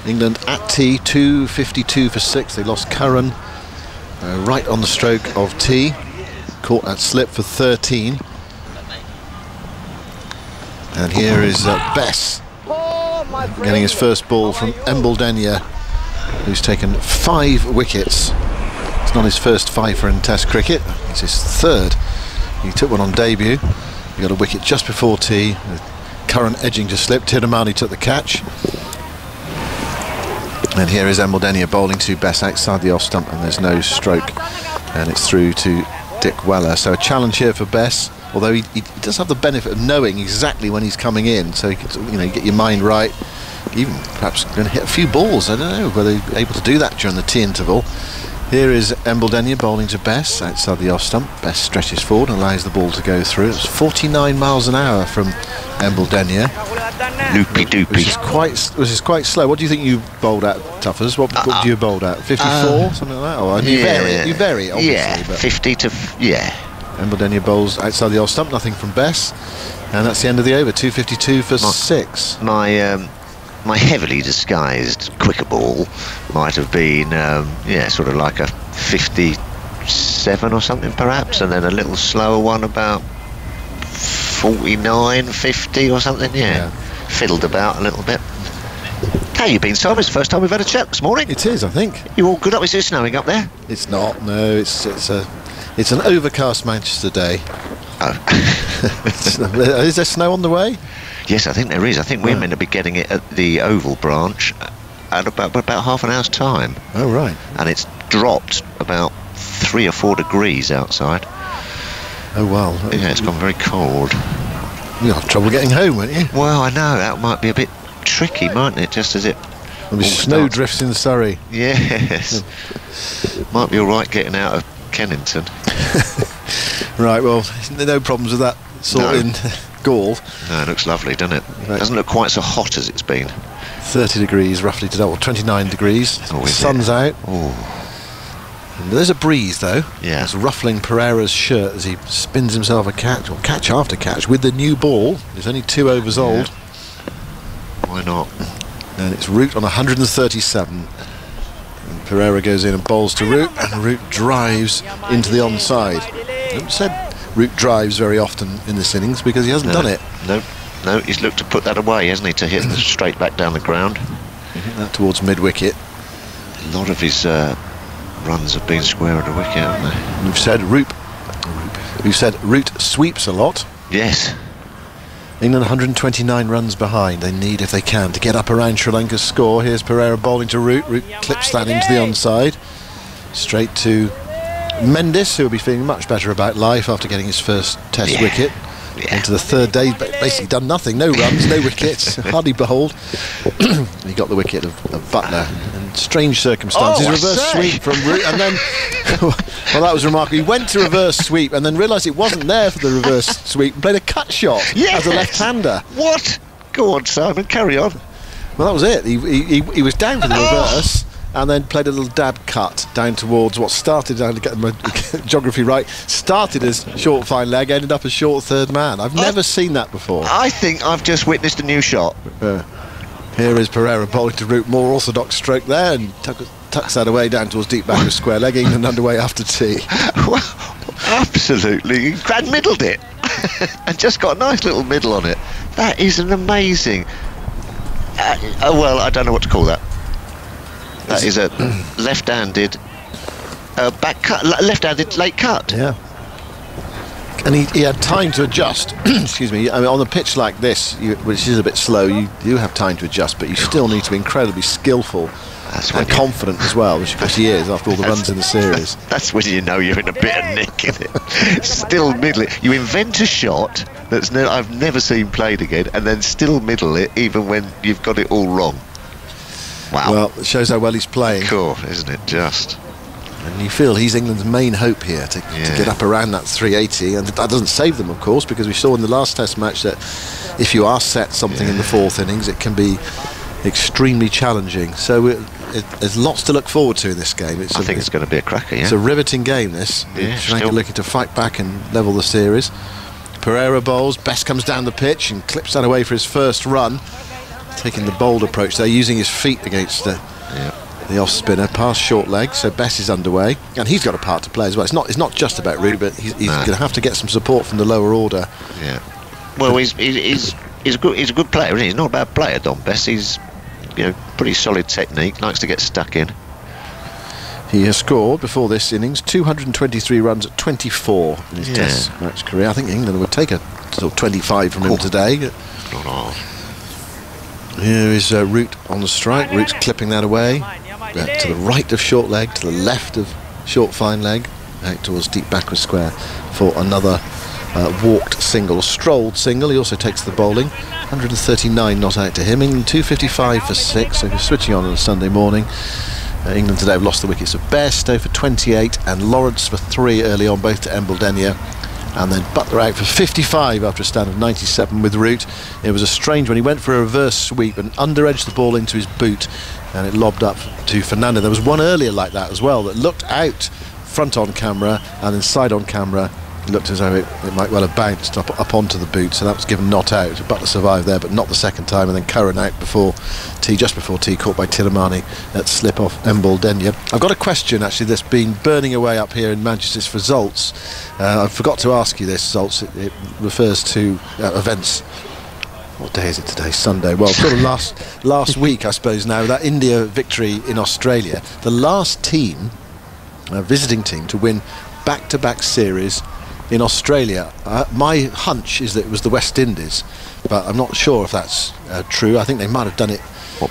England at tee, 2.52 for 6. They lost Curran right on the stroke of tee. Caught that slip for 13. And here is Bess getting his first ball from Embledenia, who's taken 5 wickets. It's not his first fifer in Test cricket, it's his third. He took one on debut. He got a wicket just before tee. Curran edging to slip. Tiramani took the catch. And here is Embledenia bowling to Bess outside the off stump, and there's no stroke. And it's through to Dick Weller. So a challenge here for Bess, although he does have the benefit of knowing exactly when he's coming in, so you can, you know, get your mind right. Even perhaps going to hit a few balls. I don't know whether you're able to do that during the tea interval. Here is Embledenia bowling to Bess outside the off stump. Bess stretches forward and allows the ball to go through. It's 49 miles an hour from Embledenia. Loopy doopy. Which is quite slow. What do you think you bowled at, Tuffers? What do you bowled at? 54, something like that? Or you vary, obviously. Yeah, but 50 to yeah. Embledenia bowls outside the off stump, nothing from Bess, and that's the end of the over. 2.52 for 6. My heavily disguised quicker ball might have been, sort of like a 57 or something perhaps, and then a little slower one about 49, 50 or something, yeah. Fiddled about a little bit. How you been, Simon? It's the first time we've had a chat this morning. It is, I think. You all good up? Is it snowing up there? It's not, no, it's an overcast Manchester day. Oh. Is there snow on the way? Yes, I think there is. I think we're meant to be getting it at the Oval branch at about half an hour's time. Oh, right. And it's dropped about 3 or 4 degrees outside. Oh, well. Yeah, it's gone very cold. You'll have trouble getting home, won't you? Well, I know. That might be a bit tricky, mightn't it? Just as it... There'll be snow drifts in Surrey. Yes. Might be all right getting out of Kennington. Right, well, no problems with that sort in Gaul. No, it looks lovely, doesn't it? Right. Doesn't look quite so hot as it's been. 30 degrees roughly today, or 29 degrees. The sun's out. And there's a breeze, though. Yeah. It's ruffling Pereira's shirt as he spins himself a catch, or catch after catch, with the new ball. It's only 2 overs old. Why not? And it's Root on 137. And Pereira goes in and bowls to Root, and Root drives into the onside. I haven't said Root drives very often in this innings because he hasn't done it. No, he's looked to put that away, hasn't he, to hit straight back down the ground. Hit that towards mid-wicket. A lot of his runs have been square of the wicket, haven't they? We've said Root sweeps a lot. Yes. England 129 runs behind. They need, if they can, to get up around Sri Lanka's score. Here's Pereira bowling to Root. Root clips that into the onside. Straight to Mendes, who will be feeling much better about life after getting his first Test wicket. Into the third day, basically done nothing. No runs, no wickets, hardly bowled. He got the wicket of Butler in strange circumstances. Reverse sweep from Root, and then well, that was remarkable. He went to reverse sweep and then realised it wasn't there for the reverse sweep and played a cut shot as a left-hander. What? Go on, Simon, carry on. Well, that was it. He was down for the reverse and then played a little dab cut down towards what started, to get my geography right, started as short fine leg, ended up as short third man. I've never seen that before. I think I've just witnessed a new shot. Here is Pereira bowling to Root, more orthodox stroke there, and tucks that away down towards deep back of square leg. England underway after tea. Well, absolutely, Brad middled it and just got a nice little middle on it. That is an amazing well, I don't know what to call that. That is a left-handed back cut, left-handed late cut. Yeah. And he had time to adjust. Excuse me. I mean, on a pitch like this, which is a bit slow, you do have time to adjust, but you still need to be incredibly skillful and confident as well, which of course he is after all the runs in the series. That's when you know you're in a bit of nick, isn't it? Still middle it. You invent a shot that's I've never seen played again, and then still middle it even when you've got it all wrong. Wow. Well, it shows how well he's playing. Cool, isn't it? Just. And you feel he's England's main hope here to get up around that 380, and that doesn't save them, of course, because we saw in the last Test match that if you are set something in the 4th innings, it can be extremely challenging. So there's lots to look forward to in this game. I think it's going to be a cracker. It's a riveting game, this. Sri Lanka looking to fight back and level the series. Pereira bowls. Bess comes down the pitch and clips that away for his first run. taking the bold approach there, using his feet against the off spinner, past short leg. So Bess is underway, and he's got a part to play as well. It's not just about Root, but he's going to have to get some support from the lower order. Yeah. Well, he's a good player, isn't he? He's not a bad player, Don Bess. He's pretty solid technique. Likes to get stuck in. He has scored before this innings 223 runs at 24 in his Test match career. I think England would take a sort of 25 from him today. Here is Root on the strike. Root's clipping that away to the right of short leg, to the left of short fine leg, out towards deep backward square for another walked single, strolled single. He also takes the bowling. 139 not out to him. England 255 for 6. So he's switching on a Sunday morning. England today have lost the wickets of Bairstow for 28 and Lawrence for 3 early on, both to Embledenia. And then Butler out for 55 after a stand of 97 with Root. It was a strange one. He went for a reverse sweep and under-edged the ball into his boot, and it lobbed up to Fernando. There was one earlier like that as well that looked out front on camera, and then side on camera it looked as though it might well have bounced up onto the boot, so that was given not out. Butler survived there, but not the second time, and then Curran out just before tea, caught by Tiramani at slip off Embledenia. I've got a question actually that's been burning away up here in Manchester's for Zoltz. I forgot to ask you this, Zoltz. It refers to events. What day is it today? Sunday. Well, sort of last week, I suppose now, that India victory in Australia. The last team, visiting team, to win back-to-back series in Australia. My hunch is that it was the West Indies, but I'm not sure if that's true. I think they might have done it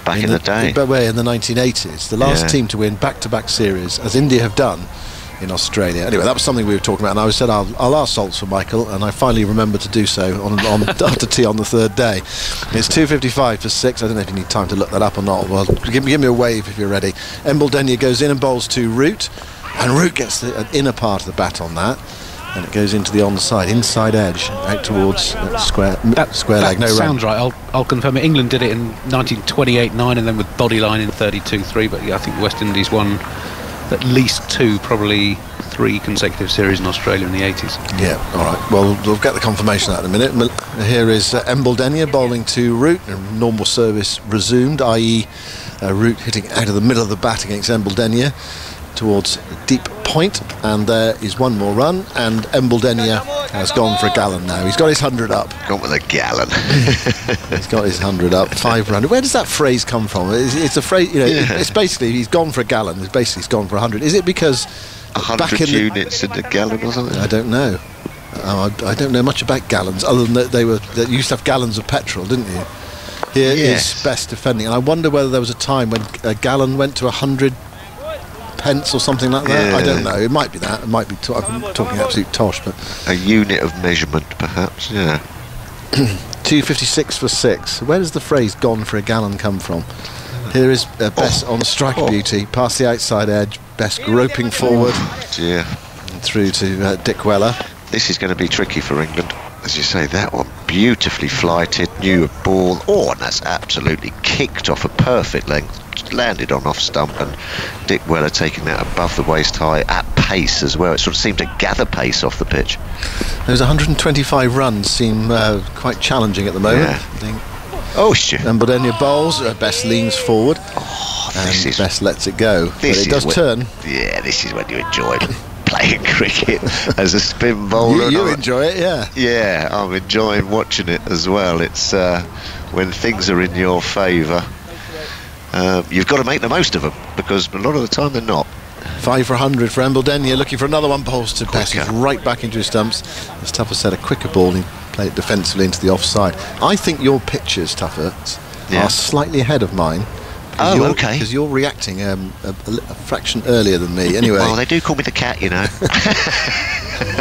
back in the day, in the 1980s. The last team to win back-to-back series, as India have done in Australia. Anyway, that was something we were talking about, and I said I'll ask Salts for Michael, and I finally remembered to do so on after tea on the third day. It's 255 for 6. I don't know if you need time to look that up or not. Well, give me a wave if you're ready. Embledenia goes in and bowls to Root, and Root gets the inner part of the bat on that, and it goes into the onside, inside edge, out towards square leg. No sounds run. right. I'll confirm it. England did it in 1928-9 and then with Bodyline in 32-3, but I think West Indies won at least 2, probably 3 consecutive series in Australia in the 80s. Yeah, all right. Well, we'll get the confirmation of that in a minute. Here is Embledenia bowling to Root, and normal service resumed, i.e. Root hitting out of the middle of the bat against Embledenia towards deep point, and there is one more run, and Embledenia has gone for a gallon now. He's got his 100 up. Gone with a gallon. He's got his 100 up, 500. Where does that phrase come from? It's a phrase, it's basically he's gone for a gallon. It's basically he's gone for 100. Is it because 100 units in a gallon or something? I don't know. I don't know much about gallons, other than that they used to have gallons of petrol, didn't you? Here is Best defending, and I wonder whether there was a time when a gallon went to 100 pence or something like that. I don't know. It might be that. It might be. I'm talking absolute tosh, but a unit of measurement, perhaps. Yeah. 256 for 6. Where does the phrase "gone for a gallon" come from? Here is Bess on strike beauty, past the outside edge. Bess groping forward, and through to Dick Weller. This is going to be tricky for England, as you say. That one beautifully flighted, new ball. And that's absolutely kicked off a perfect length. Landed on off stump, and Dick Weller taking that above the waist high at pace as well. It sort of seemed to gather pace off the pitch. Those 125 runs seem quite challenging at the moment. Sure. Embledenia bowls, Bess leans forward, and Bess lets it go. But it does turn. Yeah, this is when you enjoy playing cricket as a spin bowler. You enjoy it, yeah. Yeah, I'm enjoying watching it as well. It's when things are in your favour. You've got to make the most of them, because a lot of the time they're not. 5 for 100 for Embledenia, looking for another one. Bowls to Bess. He's right back into his stumps. As Tuffer said, a quicker ball, and he played it defensively into the offside. I think your pictures, Tuffer, are slightly ahead of mine. Okay. Because you're reacting a fraction earlier than me. Anyway. Well, they do call me the cat, you know.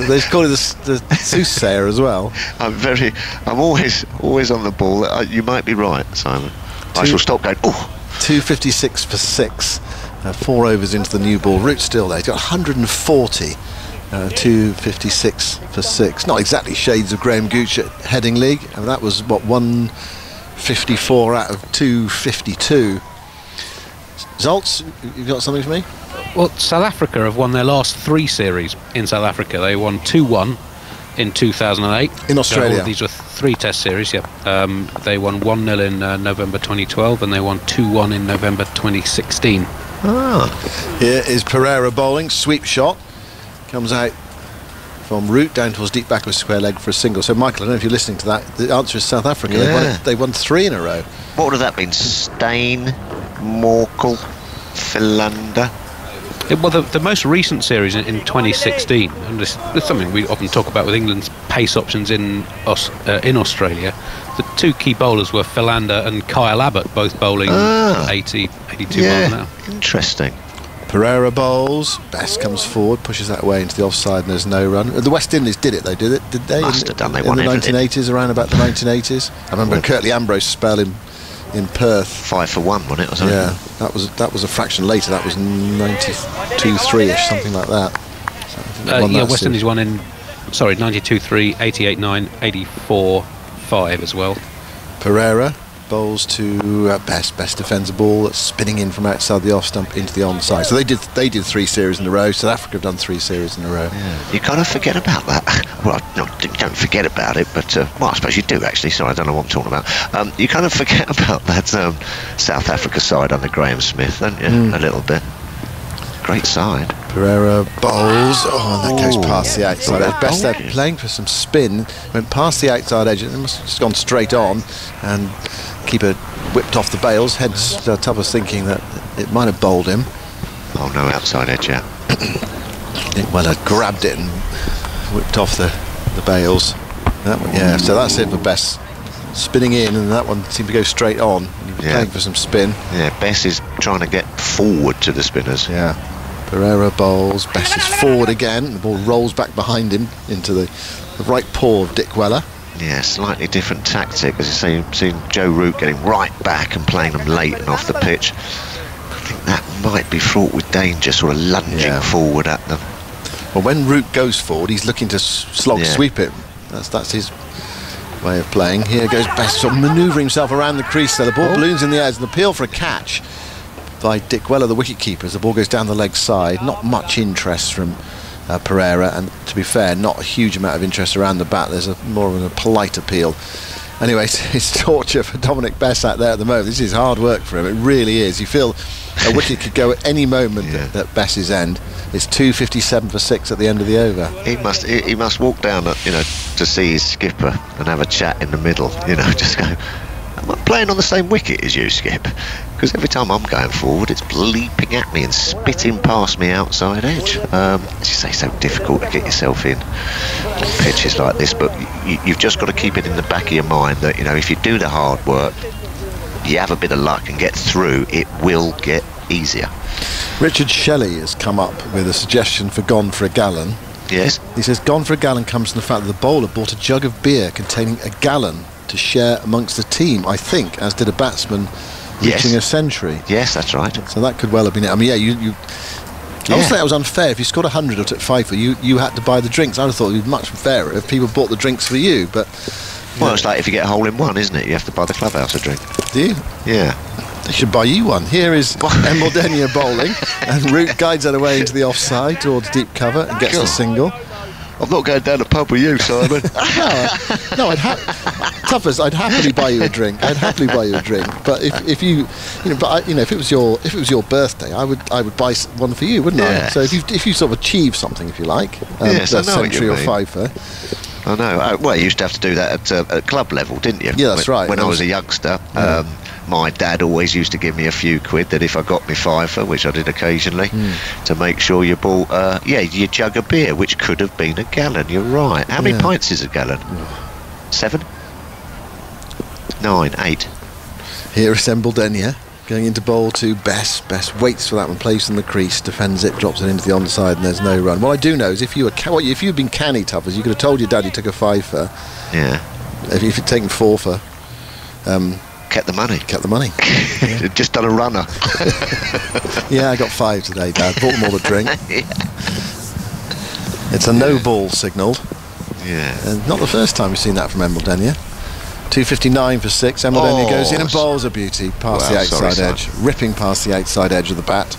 They call it the soothsayer as well. I'm always on the ball. You might be right, Simon. I shall stop going. 256 for 6. 4 overs into the new ball. Root's still there. He's got 140. 256 for 6. Not exactly shades of Graham Gooch at Heading League. And that was, 154 out of 252. Zoltz, you've got something for me? Well, South Africa have won their last 3 series in South Africa. They won 2-1 in 2008. In Australia. These were 3 Test series, yeah. They won 1-0 in November 2012, and they won 2-1 in November 2016. Here is Pereira bowling, sweep shot, comes out from root down towards deep back with square leg for a single. So Michael, I don't know if you're listening to that, the answer is South Africa. Yeah. They won 3 in a row. What would have that been? Steyn, Morkel, Philander. Well, the most recent series in 2016, and this is something we often talk about with England's pace options in Australia. The 2 key bowlers were Philander and Kyle Abbott, both bowling 80, 82 miles an hour. Interesting. Pereira bowls, Best comes forward, pushes that away into the offside, and there's no run. The West Indies did it, though, did they? Must have done. They in won the everything. 1980s, around about the 1980s. I remember Curtly Ambrose spell in Perth. 5 for 1, wasn't it? Or something? Yeah, that was a fraction later. That was 92-3ish, something like that. So West Indies won in 92-3, 88-9, 84-5 as well. Pereira bowls to Best. Best defends a ball that's spinning in from outside the off stump into the onside. So they did 3 series in a row. South Africa have done 3 series in a row. Yeah. You kind of forget about that. Well, no, you don't forget about it, but well, I suppose you do actually. Sorry, I don't know what I'm talking about. You kind of forget about that South Africa side under Graham Smith, don't you? A little bit. Great side. Pereira bowls. And that goes past the outside edge. Best there playing for some spin. Went past the outside edge. It must have just gone straight on, and keeper whipped off the bails. Hence, Tubber's thinking that it might have bowled him. Oh no, outside edge, yeah. Well, had grabbed it and whipped off the bails. That one, yeah. So that's it for Best. Spinning in, and that one seemed to go straight on. He was playing for some spin. Yeah, Bess is trying to get forward to the spinners. Yeah. Pereira bowls. Best is forward again. The ball rolls back behind him into the right paw of Dick Weller. Yeah, slightly different tactic. As you say, seen Joe Root getting right back and playing them late and off the pitch. I think that might be fraught with danger, sort of lunging forward at them. Well, when Root goes forward, he's looking to sweep it. That's his way of playing. Here goes Best, sort of manoeuvring himself around the crease there. The ball balloons in the air. It's an appeal for a catch by Dick Weller, the wicket-keeper, as the ball goes down the leg side. Not much interest from Pereira, and to be fair, not a huge amount of interest around the bat. There's more of a polite appeal. Anyway, it's torture for Dominic Bess out there at the moment. This is hard work for him. It really is. You feel a wicket could go at any moment at Bess's end. It's 2:57 for 6 at the end of the over. He must walk down, to see his skipper and have a chat in the middle. Just go, am I playing on the same wicket as you, Skip? Because every time I'm going forward, it's bleeping at me and spitting past me outside edge. As you say, so difficult to get yourself in on pitches like this, but you've just got to keep it in the back of your mind that, if you do the hard work, you have a bit of luck and get through, it will get easier. Richard Shelley has come up with a suggestion for Gone for a Gallon. Yes. He says Gone for a Gallon comes from the fact that the bowler bought a jug of beer containing a gallon to share amongst the team, I think, as did a batsman reaching a century. Yes, that's right. So that could well have been it. I mean, you I also think that was unfair. If you scored 100 or took 5 for you had to buy the drinks. I would have thought it would be much fairer if people bought the drinks for you, but... Well, it's like if you get a hole in one, isn't it? You have to buy the clubhouse a drink. Do you? Yeah. They should buy you one. Here is Embledenia bowling, and Root guides that away into the offside towards deep cover and gets the single. I'm not going down the pub with you, Simon. No, I'd happily buy you a drink. But if it was your birthday, I would buy one for you, wouldn't I? So if you sort of achieve something, if you like, yes, I know century or fifer. I know. Well, you used to have to do that at club level, didn't you? Yeah, that's right. When I was a youngster, my dad always used to give me a few quid that if I got me fiver, which I did occasionally, to make sure you bought, your jug of beer, which could have been a gallon. You're right. How many pints is a gallon? 7? 9? 8? Here is Embledenia going into bowl to Bess. Bess waits for that one, plays in the crease, defends it, drops it into the onside, and there's no run. What I do know is if you'd been canny, Tuffers, you could have told your dad you took a 5 for. Yeah. If you'd taken 4 for. Kept the money. Just done a runner. Yeah, I got 5 today, Dad. Bought them all a drink. It's a no ball signalled. Yeah. And not the first time we've seen that from Embledenia. 2:59 for 6. Embledenia goes in and bowls a beauty past the outside edge, ripping past the outside edge of the bat.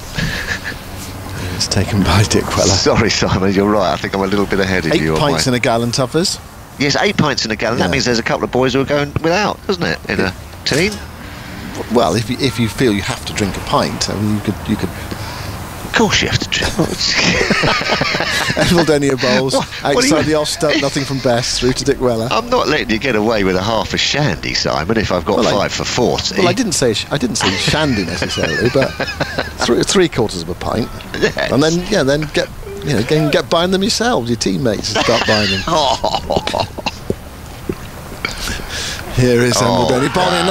It's taken by Dick Weller. Sorry, Simon, you're right. I think I'm a little bit ahead of you. 8 pints in a gallon, Tuffers. Yes, 8 pints in a gallon. Yeah. That means there's a couple of boys who are going without, doesn't it? In a team. Well, if you feel you have to drink a pint, I mean, you could. Of course you have to drink. Eldenia bowls What do you- outside the off stump, nothing from Bess through to Dick Weller. I'm not letting you get away with a half a shandy, Simon. If I've got Well, 5 for 40. Well, I didn't say shandy necessarily, but three quarters of a pint, Yes. and then get buying them yourselves, your teammates, and start buying them. Here is Eldenia bowling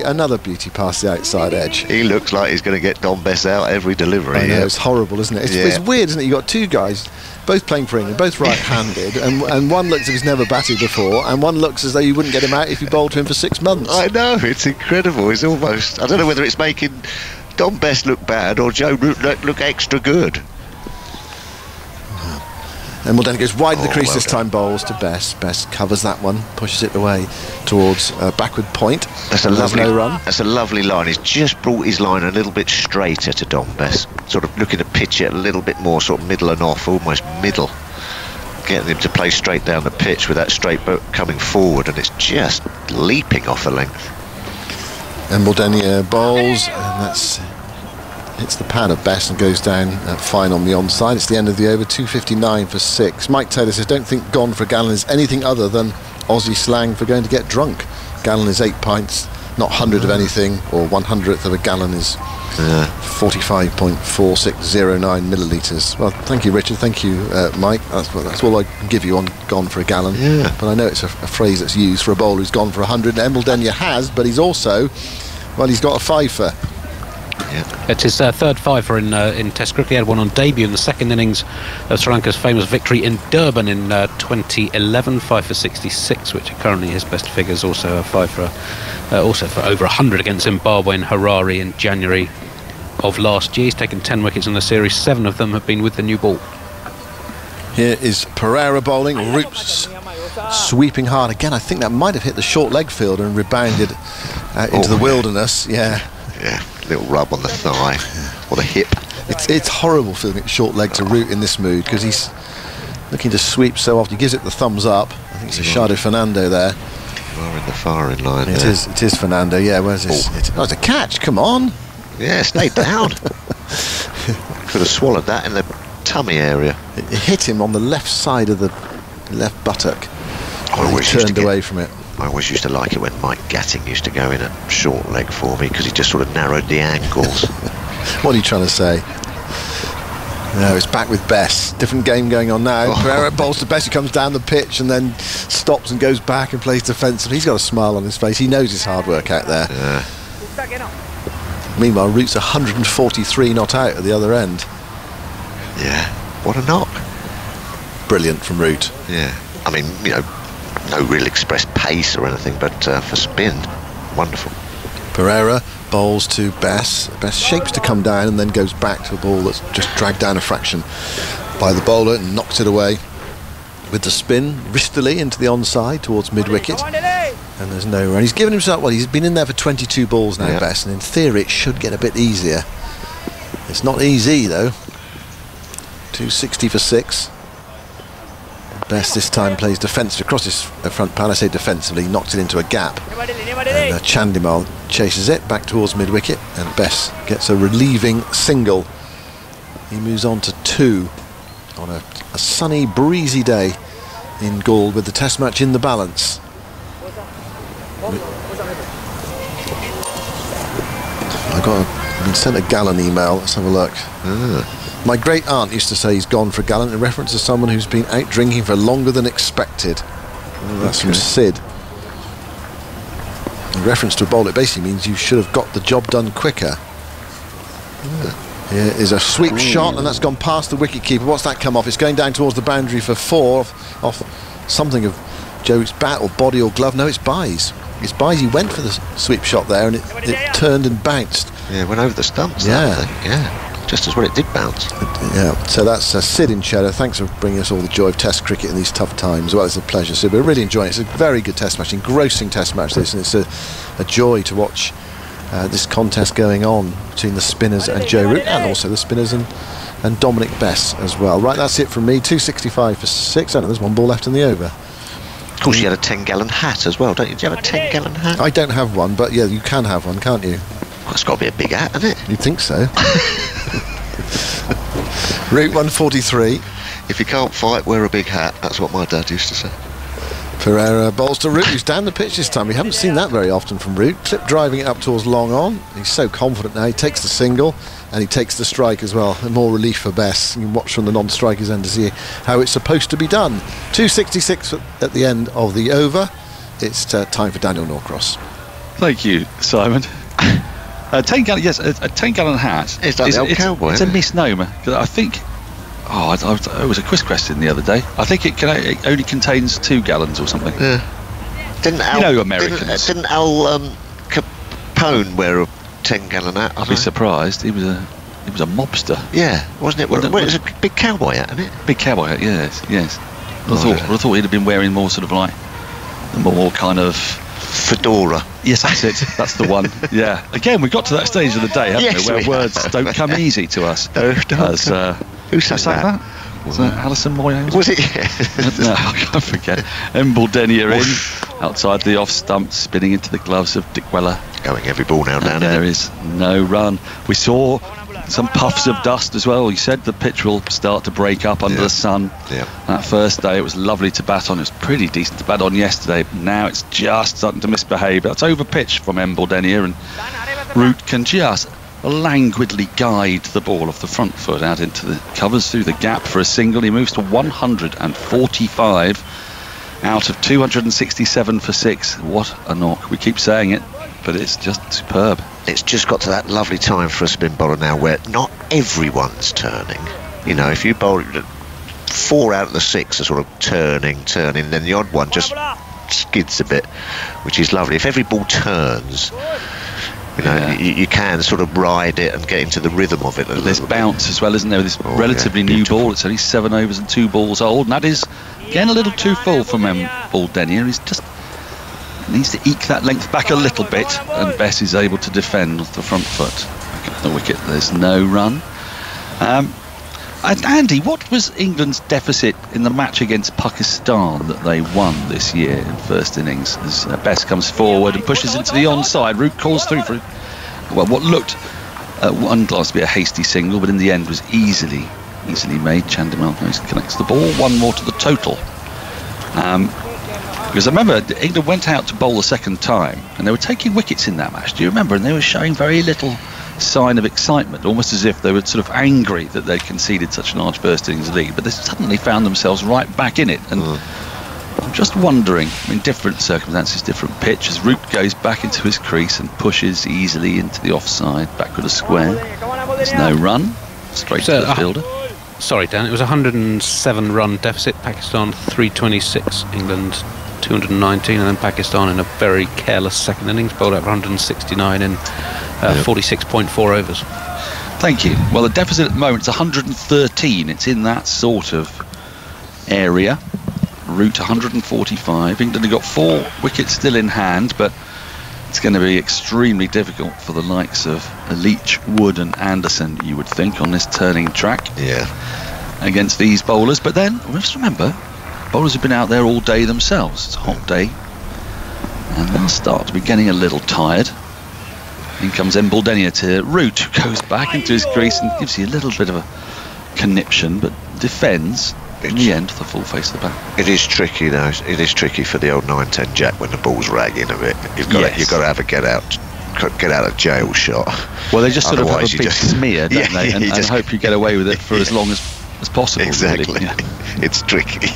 another beauty past the outside edge. He looks like he's going to get Don Bess out every delivery. I know, yeah. it's horrible, isn't it? Yeah. It's weird, isn't it? You've got two guys, both playing for England, both right-handed, and one looks as if he's never batted before, and one looks as though you wouldn't get him out if you bowled to him for 6 months. I know, it's incredible. It's almost... I don't know whether it's making Don Bess look bad or Joe Root look extra good. And Eldenia goes wide of the crease well this done. time, bowls to Bess. Bess covers that one, pushes it away towards backward point. That's a There's lovely no run. That's a lovely line. He's just brought his line a little bit straighter to Don Bess. Sort of looking to pitch it a little bit more sort of middle and off, almost middle. Getting him to play straight down the pitch with that straight boat coming forward, and it's just leaping off a length. And Eldenia bowls, and that's hits the pad of Bess and goes down fine on the onside. It's the end of the over, 2:59 for 6. Mike Taylor says, don't think gone for a gallon is anything other than Aussie slang for going to get drunk. Gallon is 8 pints, not 100 of anything, or 100th of a gallon is 45.4609 millilitres. Well, thank you, Richard. Thank you, Mike. That's all I can give you on gone for a gallon. Yeah. But I know it's a phrase that's used for a bowler who's gone for 100. And Eldenia has, but he's also, well, he's got a fifer. It's his third fifer in Test cricket. He had one on debut in the second innings of Sri Lanka's famous victory in Durban in 2011, 5 for 66, which are currently his best figures. Also a fifer, also for over 100 against Zimbabwe in Harare in January of last year. He's taken 10 wickets in the series. 7 of them have been with the new ball. Here is Pereira bowling. Roots sweeping hard again. I think that might have hit the short leg field and rebounded into the wilderness. Yeah. Yeah, little rub on the thigh or the hip. It's horrible feeling it short leg to Root in this mood because he's looking to sweep so often. He gives it the thumbs up. I think it's a Shado Fernando there. We're in the firing line. It is Fernando. Yeah, where's this? It's a catch. Come on. Yeah, stay down. Could have swallowed that in the tummy area. It hit him on the left side of the left buttock. I He always used to turned away from it. I always used to like it when Mike Gatting used to go in at short leg for me because he just sort of narrowed the angles. What are you trying to say? No, it's back with Bess. Different game going on now. Pereira bowls to Bess, who comes down the pitch and then stops and goes back and plays defensively. He's got a smile on his face. He knows his hard work out there. Yeah. Meanwhile, Root's 143 not out at the other end. Yeah. What a knock. Brilliant from Root. Yeah. I mean, you know, no real express pace or anything, but for spin, wonderful. Pereira bowls to Bess. Bess shapes to come down and then goes back to a ball that's just dragged down a fraction by the bowler and knocks it away with the spin wristily into the onside towards mid-wicket. And there's no run. He's given himself, well, he's been in there for 22 balls now, Bess, and in theory it should get a bit easier. It's not easy, though. 260 for 6. Bess this time plays defensive across his front pad. I say defensively, knocks it into a gap. And Chandimal chases it back towards mid-wicket, and Bess gets a relieving single. He moves on to 2 on a sunny, breezy day in Gaul with the Test match in the balance. I've been sent a gallon email. Let's have a look. My great aunt used to say he's gone for a gallon in reference to someone who's been out drinking for longer than expected. That's from Sid. In reference to a bowl, it basically means you should have got the job done quicker. Here is a sweep shot, and that's gone past the wicket-keeper. What's that come off? It's going down towards the boundary for 4 off something of Joe's bat or body or glove. No, it's Byes. It's Byes. He went for the sweep shot there, and it turned and bounced. Yeah, went over the stumps. Yeah. That thing. Yeah. Just as well it did bounce. Yeah, so that's Sid in Cheddar. Thanks for bringing us all the joy of Test cricket in these tough times. Well, it's a pleasure, Sid. We're really enjoying it. It's a very good Test match, engrossing Test match this, and it's a joy to watch this contest going on between the spinners and Joe Root, and also the spinners and Dominic Bess as well. Right, that's it from me. 265 for 6. I know there's 1 ball left in the over. Of course, you had a 10-gallon hat as well, don't you? Do you have a 10-gallon hat? I don't have one, but yeah, you can have one, can't you? Well, it's got to be a big hat, hasn't it? You'd think so. Route 143. If you can't fight, wear a big hat. That's what my dad used to say. Pereira bowls to Root, who's down the pitch this time. We haven't seen that very often from Root. Clip driving it up towards long on. He's so confident now. He takes the single and he takes the strike as well. And more relief for Bess. You can watch from the non-striker's end to see how it's supposed to be done. 266 at the end of the over. It's time for Daniel Norcross. Thank you, Simon. 10 gallon, yes, a 10-gallon hat. It's like the old cowboy. It's a misnomer. 'Cause I think. Oh, it was a quiz question the other day. I think it only contains 2 gallons or something. Yeah. Didn't Al, you know Americans. Didn't Al Capone wear a 10-gallon hat? I'd be surprised. He was a mobster. Yeah, wasn't it? Well, it was a big cowboy hat, isn't it? Big cowboy hat, yes. I thought he'd have been wearing more sort of like the more kind of fedora. Yes, that's it. That's the one. Yeah. Again, we got to that stage of the day, haven't we, where words don't come easy to us. Who sang that? Was that Alison Moyes? Was it? No, I can't forget. Embledenia in, outside the off stump, spinning into the gloves of Dick Weller. Going every ball now down. There is no run. We saw some puffs of dust as well. You said the pitch will start to break up under the sun. Yeah. That first day it was lovely to bat on. It was pretty decent to bat on yesterday. Now it's just starting to misbehave. That's over pitch from Embledenia, and Root can just languidly guide the ball off the front foot out into the covers through the gap for a single. He moves to 145 out of 267 for 6. What a knock. We keep saying it, but it's just superb. It's just got to that lovely time for a spin bowler now where not everyone's turning. You know, if you bowl 4 out of the 6 are sort of turning, then the odd one just skids a bit, which is lovely. If every ball turns, you know, you can sort of ride it and get into the rhythm of it. There's bounce as well, isn't there? This relatively new ball. It's only 7 overs and 2 balls old, and that is again a little too full from Embledenia. He's just needs to eke that length back a little bit, and Bess is able to defend off the front foot. Back up the wicket. There's no run. And Andy, what was England's deficit in the match against Pakistan that they won this year in first innings? As Bess comes forward and pushes into the onside, Root calls through for what looked at one glance to be a hasty single, but in the end was easily made. Chandimal connects the ball, 1 more to the total. Because I remember England went out to bowl the second time and they were taking wickets in that match. Do you remember? And they were showing very little sign of excitement, almost as if they were sort of angry that they conceded such a large first innings lead, but they suddenly found themselves right back in it. And I'm just wondering, in different circumstances, different pitch, as Root goes back into his crease and pushes easily into the offside, backward a square. There's no run, straight to the fielder. Sorry, Dan, it was a 107 run deficit. Pakistan 326, England 219, and then Pakistan in a very careless second innings, bowled out 169 in 46.4 overs. Thank you. Well, the deficit at the moment is 113. It's in that sort of area. Root 145. England have got 4 wickets still in hand, but it's going to be extremely difficult for the likes of Leach, Wood and Anderson, you would think, on this turning track. Yeah. Against these bowlers. But then, just remember, bowlers have been out there all day themselves. It's a hot day. And they'll start to be getting a little tired. In comes Embledenia to Root, who goes back into his crease and gives you a little bit of a conniption, but defends in the end the full face of the bat. It is tricky though. It is tricky for the old 9-10 jack when the ball's ragging a bit. You've got to have a get out of jail shot. Well, they just sort of have a big smear, don't they? And hope you get away with it for as long as possible. Exactly. Really. Yeah. It's tricky.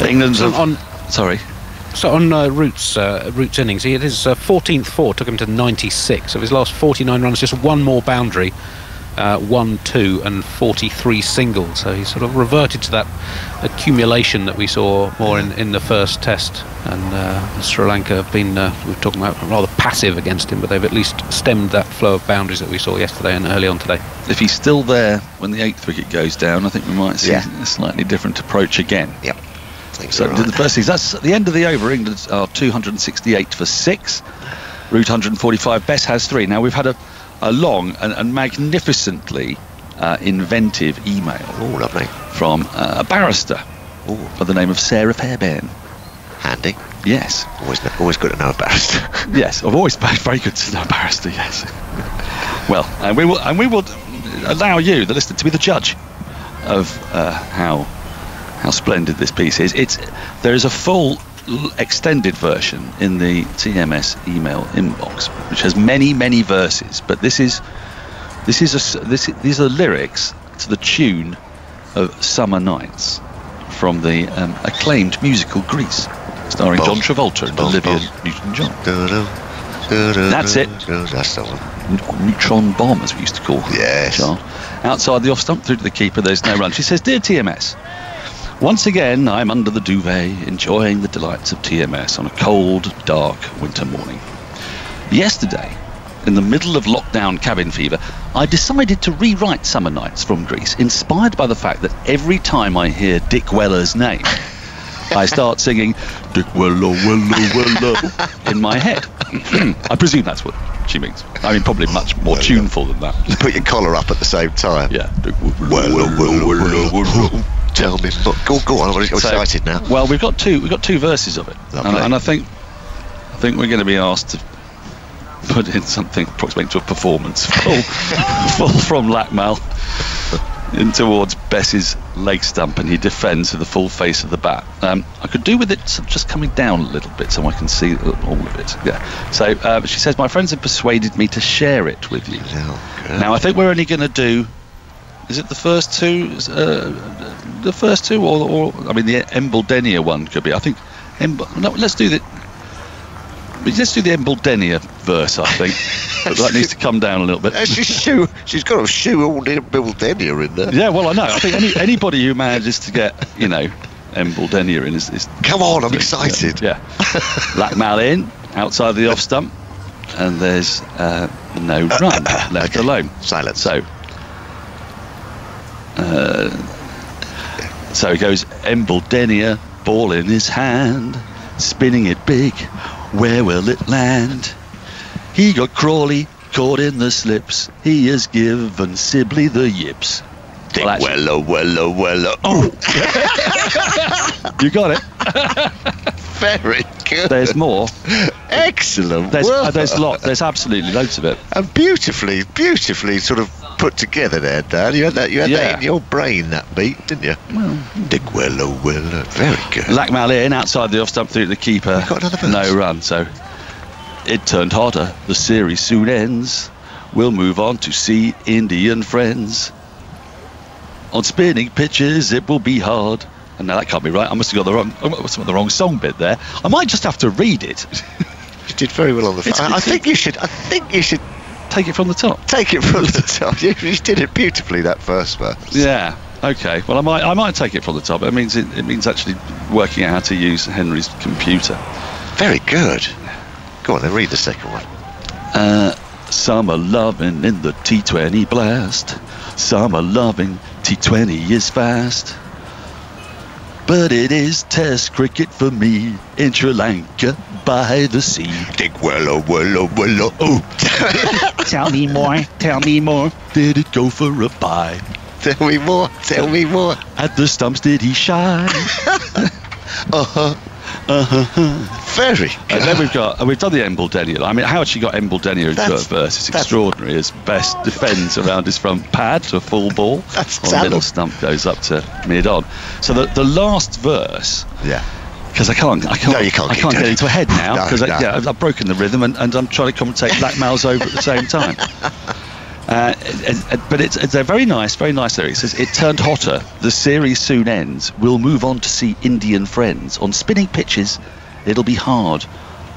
England's sorry. So on Root's innings, his 14th 4 took him to 96. Of his last 49 runs, just 1 more boundary, 1, 2 and 43 singles. So he sort of reverted to that accumulation that we saw more in the first test. And Sri Lanka have been, we're talking about, rather passive against him, but they've at least stemmed that flow of boundaries that we saw yesterday and early on today. If he's still there when the 8th wicket goes down, I think we might see a slightly different approach again. Yep. So the first thing, that's at the end of the over. England are 268 for 6. Root 145. Bess has 3. Now we've had a long and magnificently inventive email lovely. from a barrister by the name of Sarah Fairbairn. Handy. Yes. Always good to know a barrister. Yes, I've always been very good to know a barrister. Yes. Well, and we will allow you, the listener, to be the judge of how splendid this piece is. There is a full extended version in the TMS email inbox, which has many verses. But these are lyrics to the tune of "Summer Nights" from the acclaimed musical Grease, starring John Travolta and Olivia Newton-John. That's it. That's the one. Neutron bomb, as we used to call her. Yes. Child. Outside the off stump, through to the keeper, there's no run. She says, "Dear TMS, once again I'm under the duvet, enjoying the delights of TMS on a cold, dark winter morning. Yesterday, in the middle of lockdown cabin fever, I decided to rewrite Summer Nights from Greece, inspired by the fact that every time I hear Dick Weller's name, I start singing Dick Weller, in my head." I presume that's what she means. I mean, probably much more tuneful than that. Put your collar up at the same time. Yeah. Tell me. Go on. I'm excited now. Well, we've got two verses of it, and I think we're going to be asked to put in something approximating to a performance full from Lackmal in towards Bess's leg stump, and he defends with the full face of the bat. I could do with it just coming down a little bit so I can see all of it. Yeah. So she says, "My friends have persuaded me to share it with you." Now I think we're only going to do. Is it the first two? The first two, or I mean, the Embledenia one could be. I think. No, let's do the Embledenia verse. I think that needs to come down a little bit. She's got a shoe all the Embledenia in there. Yeah, well, I know. I think anybody who manages to get Embledenia in is come on, I'm excited. Yeah. Lackmal in outside the off stump, and there's no run left alone. Silence. So he goes, Embledenia, ball in his hand, spinning it big, where will it land? He got Crawley caught in the slips, he has given Sibley the yips. Dick Weller. Oh! You got it. Very good. There's more. Excellent. There's absolutely loads of it. And beautifully sort of put together there, Dan. You had that in your brain, that beat, didn't you? Well, Dick Weller. Very good. Lackmal in outside the off stump through to the keeper. Got another verse. No run. So it turned hotter. The series soon ends. We'll move on to see Indian friends. On spinning pitches, it will be hard. And now that can't be right. I must have got the wrong song bit there. I might just have to read it. You did very well on the front. I think you should take it from the top. Take it from the top. You did it beautifully, that first verse. Yeah. Okay. Well, I might take it from the top. It means actually working out how to use Henry's computer. Very good. Go on then, read the second one. Summer loving in the T20 blast. Summer loving, T20 is fast. But it is Test cricket for me in Sri Lanka by the sea. Dick Weller. Oh. Tell me more. Did it go for a bye? Tell me more. At the stumps did he shine? Very good. And then we've done the Embledenia. I mean, how had she got Embledenia into a verse? It's extraordinary. As Best defends around his front pad to a full ball. That's on middle stump goes up to mid on. So the last verse. Yeah. Because I can't get into a head now because I've broken the rhythm and I'm trying to commentate Lackmal's over at the same time. But it's a very nice lyric. It says, "It turned hotter. The series soon ends. We'll move on to see Indian friends. On spinning pitches, it'll be hard.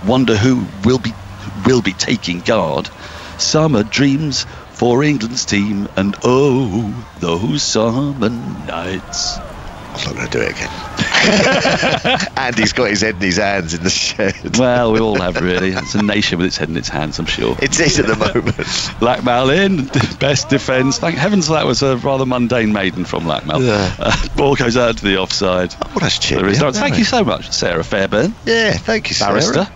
Wonder who will be taking guard. Summer dreams for England's team, and oh, those summer nights." I'm not going to do it again. Andy's got his head in his hands in the shed. Well, we all have, really. It's a nation with its head in its hands, I'm sure. It is at the moment. Lackmal in, Best defence. Thank heavens that was a rather mundane maiden from Lackmal. Yeah. Ball goes out to the offside. Oh, that's cheap. Thank you so much, Sarah Fairbairn. Yeah, thank you, Sarah. Barrister.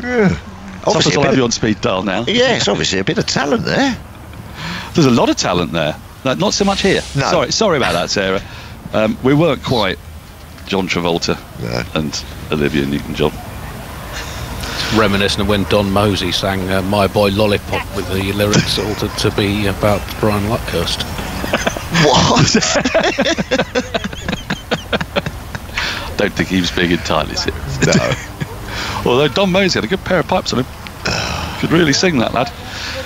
Yeah. Obviously, I'll have you on speed dial now. Yes, obviously a bit of talent there. There's a lot of talent there. No, not so much here. No. Sorry about that, Sarah. We weren't quite John Travolta and Olivia Newton-John. It's reminiscent of when Don Mosey sang My Boy Lollipop with the lyrics altered to be about Brian Luckhurst. What? Don't think he was being entirely serious. No. Although Don Mosey had a good pair of pipes on him. Could really sing, that lad.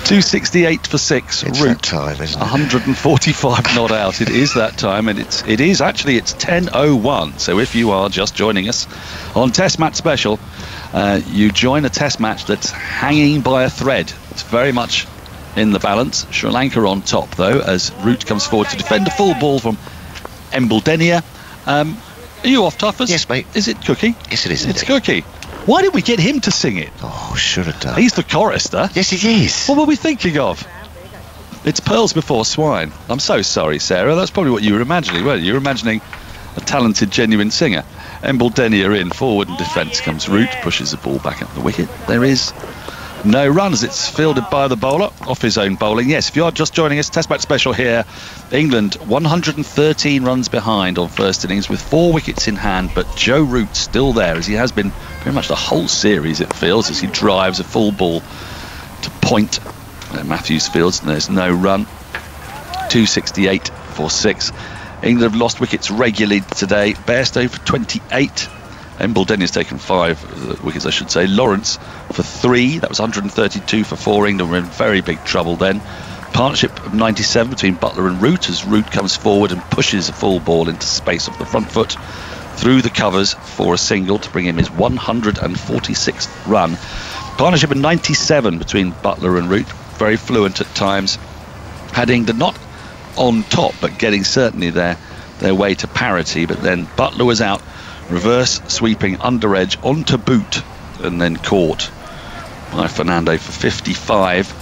268 for 6. It's Route that time, isn't it? 145 not out. It is that time, and it's 10:01. So if you are just joining us on Test Match Special, you join a Test match that's hanging by a thread. It's very much in the balance. Sri Lanka on top, though, as Root comes forward to defend a full ball from Embledenia. Are you off, Tuffers? Yes, mate. Is it Cookie? Yes, it is. It's indeed. Cookie. Why didn't we get him to sing it? Oh, should have done. He's the chorister. Yes, he is. What were we thinking of? It's pearls before swine. I'm so sorry, Sarah. That's probably what you were imagining, weren't you? You were imagining a talented, genuine singer. Embledenia in, forward and defence comes Root, pushes the ball back up the wicket. There is no runs. It's fielded by the bowler, off his own bowling. Yes, if you are just joining us, Test Match Special here. England 113 runs behind on first innings with 4 wickets in hand, but Joe Root still there, as he has been pretty much the whole series, it feels, as he drives a full ball to point. Matthews fields, and there's no run. 268 for 6. England have lost wickets regularly today. Bairstow for 28. Embledenia's taken 5 wickets, I should say. Lawrence for 3. That was 132 for 4. England were in very big trouble then. Partnership of 97 between Buttler and Root, as Root comes forward and pushes a full ball into space off the front foot through the covers for a single to bring him his 146th run. Partnership of 97 between Buttler and Root. Very fluent at times. Had England not on top, but getting certainly their way to parity. But then Buttler was out, reverse sweeping under edge onto boot, and then caught by Fernando for 55.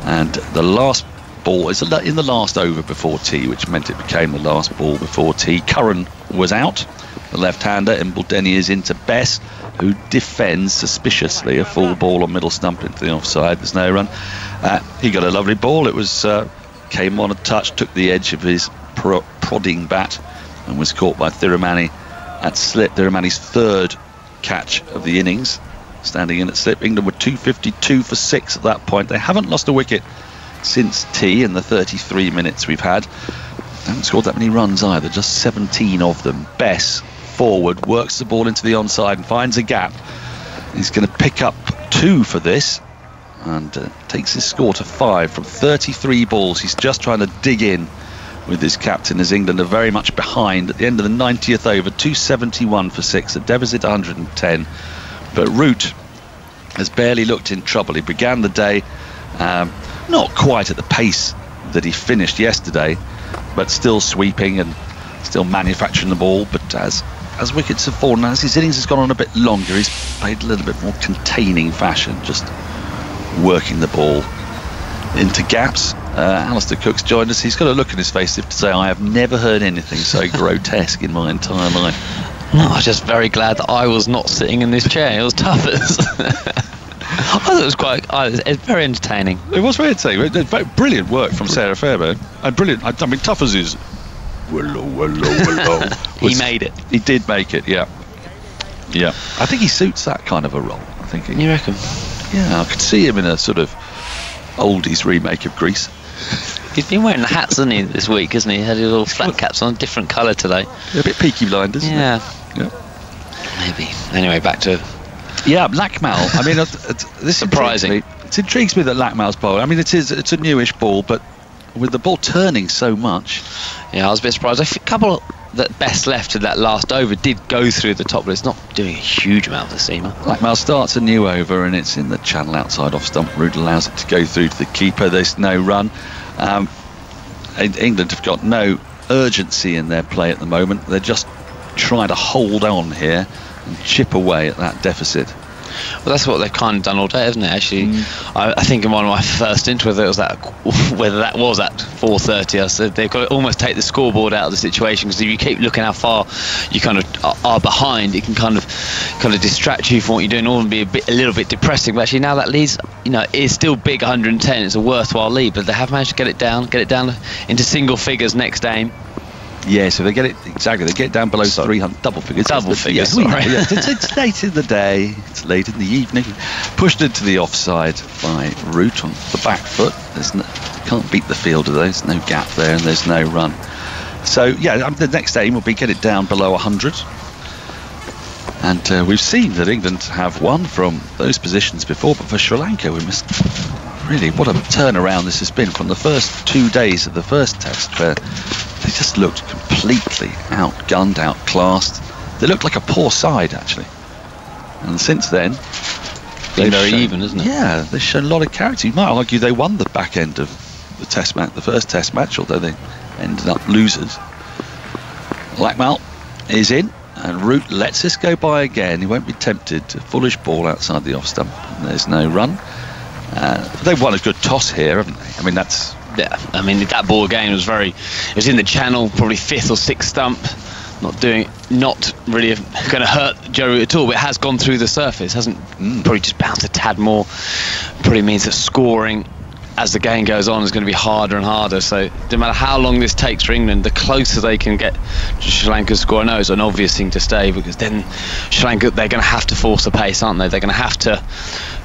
And the last ball is in the last over before tea, which meant it became the last ball before tea. Curran was out, the left-hander. Embledenia is into Bess, who defends suspiciously a full ball on middle stump into the offside. There's no run. He got a lovely ball. It was came on a touch, took the edge of his prodding bat, and was caught by Thirumanni at slip. Thirumanni's 3rd catch of the innings, standing in at slip. England were 252 for 6 at that point. They haven't lost a wicket since tea in the 33 minutes we've had. They haven't scored that many runs either, just 17 of them. Bess forward, works the ball into the onside and finds a gap. He's going to pick up 2 for this, and takes his score to 5 from 33 balls. He's just trying to dig in with his captain, as England are very much behind at the end of the 90th over. 271 for 6, a deficit 110. But Root has barely looked in trouble. He began the day not quite at the pace that he finished yesterday, but still sweeping and still manufacturing the ball. But as wickets have fallen, as his innings has gone on a bit longer, he's played a little bit more containing fashion, just working the ball into gaps. Alistair Cook's joined us. He's got a look in his face as if to say, I have never heard anything so grotesque in my entire life. No, I was just very glad that I was not sitting in this chair. It was Tuffers. I thought it was it's very entertaining. It was very entertaining. Brilliant work from Sarah Fairbairn. And brilliant. I mean, Tuffers is... Willow. He made it. He did make it, yeah. Yeah. I think he suits that kind of a role. I think You reckon? Yeah, I could see him in a sort of oldies remake of Grease. He's been wearing the hats, hasn't he, this week, hasn't he? He had his little flat caps on, a different colour today. Yeah, a bit Peaky Blinders, isn't it? Yeah. Maybe. Anyway, back to... Yeah, Lackmal. I mean, this surprising. It intrigues me that Lackmal's ball. I mean, it's a newish ball, but with the ball turning so much. Yeah, I was a bit surprised. A couple that Best left in that last over did go through the top, but it's not doing a huge amount of the seamer. Lackmal starts a new over, and it's in the channel outside off stump. Root allows it to go through to the keeper. There's no run. England have got no urgency in their play at the moment. They're just trying to hold on here and chip away at that deficit. Well, that's what they've kind of done all day, isn't it? Actually, I think in one of my first ints, whether that was at 4:30, I said they've got to almost take the scoreboard out of the situation, because if you keep looking how far you kind of are behind, it can kind of distract you from what you're doing, or be a little bit depressing. But actually, now that lead's, is still big. 110. It's a worthwhile lead, but they have managed to get it down into single figures next game. Yeah, so they get it exactly. They get down below 300 double figures. Double figures. Yeah, it's late in the day. It's late in the evening. Pushed into the offside by Root on the back foot. Can't beat the fielder. There's no gap there, and there's no run. So yeah, the next aim will be get it down below 100. And we've seen that England have won from those positions before, but for Sri Lanka, we must really, what a turnaround this has been from the first 2 days of the first test, where they just looked completely outgunned, outclassed. They looked like a poor side, actually. And since then, been very even, isn't it? Yeah, they've shown a lot of character. You might argue they won the back end of the test match, the first test match, although they ended up losers. Lakmal is in, and Root lets this go by again. He won't be tempted. A foolish ball outside the off stump. And there's no run. They've won a good toss here, haven't they? I mean, that's... Yeah, I mean, that ball again was it was in the channel, probably 5th or 6th stump. Not really going to hurt Joe Root at all, but it has gone through the surface, hasn't probably just bounced a tad more. Probably means that scoring as the game goes on is going to be harder and harder. So no matter how long this takes for England, the closer they can get to Sri Lanka's score. I know it's an obvious thing to say, because then Sri Lanka, they're going to have to force the pace, aren't they? They're going to have to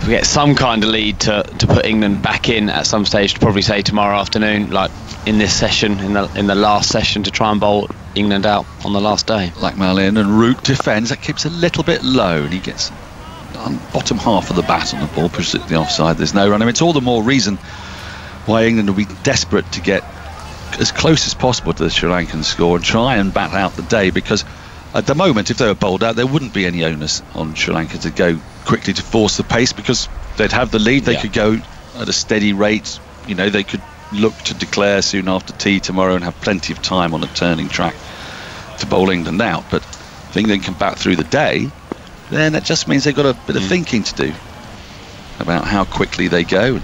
get some kind of lead to put England back in at some stage, to probably say tomorrow afternoon, like in this session, in the last session, to try and bowl England out on the last day. Lakmal in, and Root defends. That keeps a little bit low, and he gets on bottom half of the bat on the ball, pushes it to the offside. There's no run. I mean, it's all the more reason why England will be desperate to get as close as possible to the Sri Lankan score and try and bat out the day, because at the moment, if they were bowled out, there wouldn't be any onus on Sri Lanka to go quickly to force the pace, because they'd have the lead. They could go at a steady rate. You know, they could look to declare soon after tea tomorrow and have plenty of time on a turning track to bowl England out. But if England can bat through the day, then that just means they've got a bit of thinking to do about how quickly they go.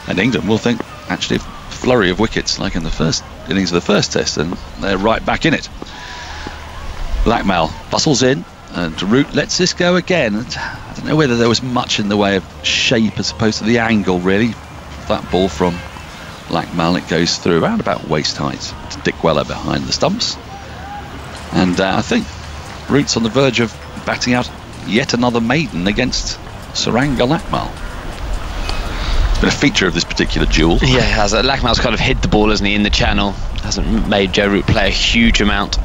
And England will think, actually, a flurry of wickets like in the first innings of the first test, and they're right back in it. Lakmal bustles in, and Root lets this go again. I don't know whether there was much in the way of shape as opposed to the angle, really. That ball from Lakmal, it goes through around about waist height to Dick Weller behind the stumps. And I think Root's on the verge of batting out yet another maiden against Suranga Lakmal. It's been a feature of this particular duel. Yeah, it has. Lakmal's kind of hid the ball, hasn't he, in the channel. Hasn't made Joe Root play a huge amount.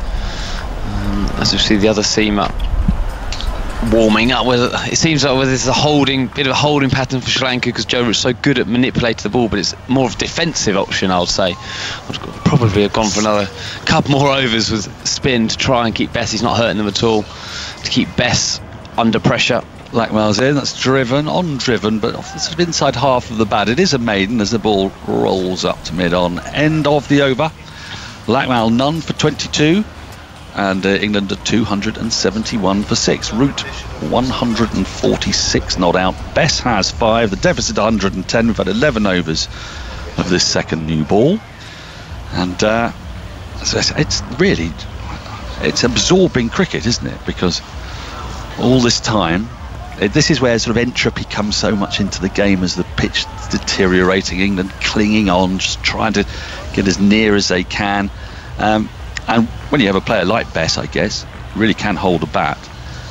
As you see the other seamer warming up, it seems like there's bit of a holding pattern for Sri Lanka, because Joe Root's so good at manipulating the ball, but it's more of a defensive option, I would say. I'd probably have gone for another couple more overs with spin to try and keep Bess. He's not hurting them at all, to keep Bess under pressure. Lakmal's in, that's driven, but off the sort of inside half of the bat. It is a maiden as the ball rolls up to mid-on. End of the over. Lakmal none for 22. And England at 271 for 6. Root 146 not out. Bess has 5. The deficit 110. We've had 11 overs of this second new ball. And it's absorbing cricket, isn't it? Because all this time, this is where sort of entropy comes so much into the game as the pitch is deteriorating. England clinging on, just trying to get as near as they can. And when you have a player like Bess, I guess, really can hold a bat,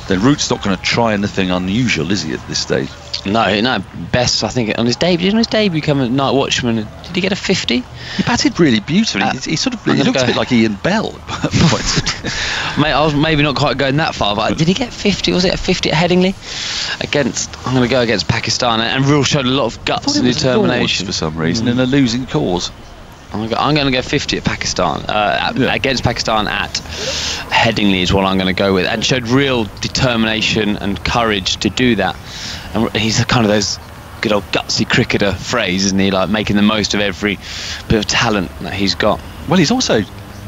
then Root's not going to try anything unusual, is he, at this stage? No. Bess, I think, on his debut, become a night watchman. Did he get a 50? He batted really beautifully. He looks a bit like Ian Bell at points. Mate, I was maybe not quite going that far, but did he get 50? Was it a 50 at Headingley? I'm going to go against Pakistan, and Real showed a lot of guts and determination for some reason in a losing cause. I'm going to go 50 at Pakistan, against Pakistan at Headingley is what I'm going to go with, and showed real determination and courage to do that. And he's kind of those good old gutsy cricketer phrase, isn't he? Like making the most of every bit of talent that he's got. Well, he's also,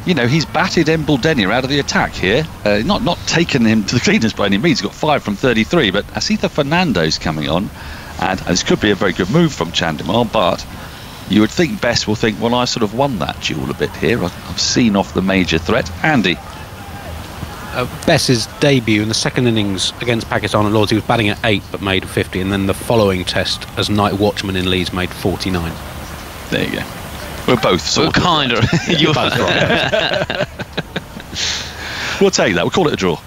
he's batted Embal Denyer out of the attack here. Not taken him to the cleaners by any means. He's got 5 from 33, but Asitha Fernando's coming on, and this could be a very good move from Chandimal, but you would think Bess will think, well, I sort of won that duel a bit here. I've seen off the major threat. Andy. Bess's debut in the second innings against Pakistan at Lords, he was batting at 8 but made 50, and then the following test as night watchman in Leeds made 49. There you go. We're both sort of. Kind of. You're both right. We'll take that. We'll call it a draw.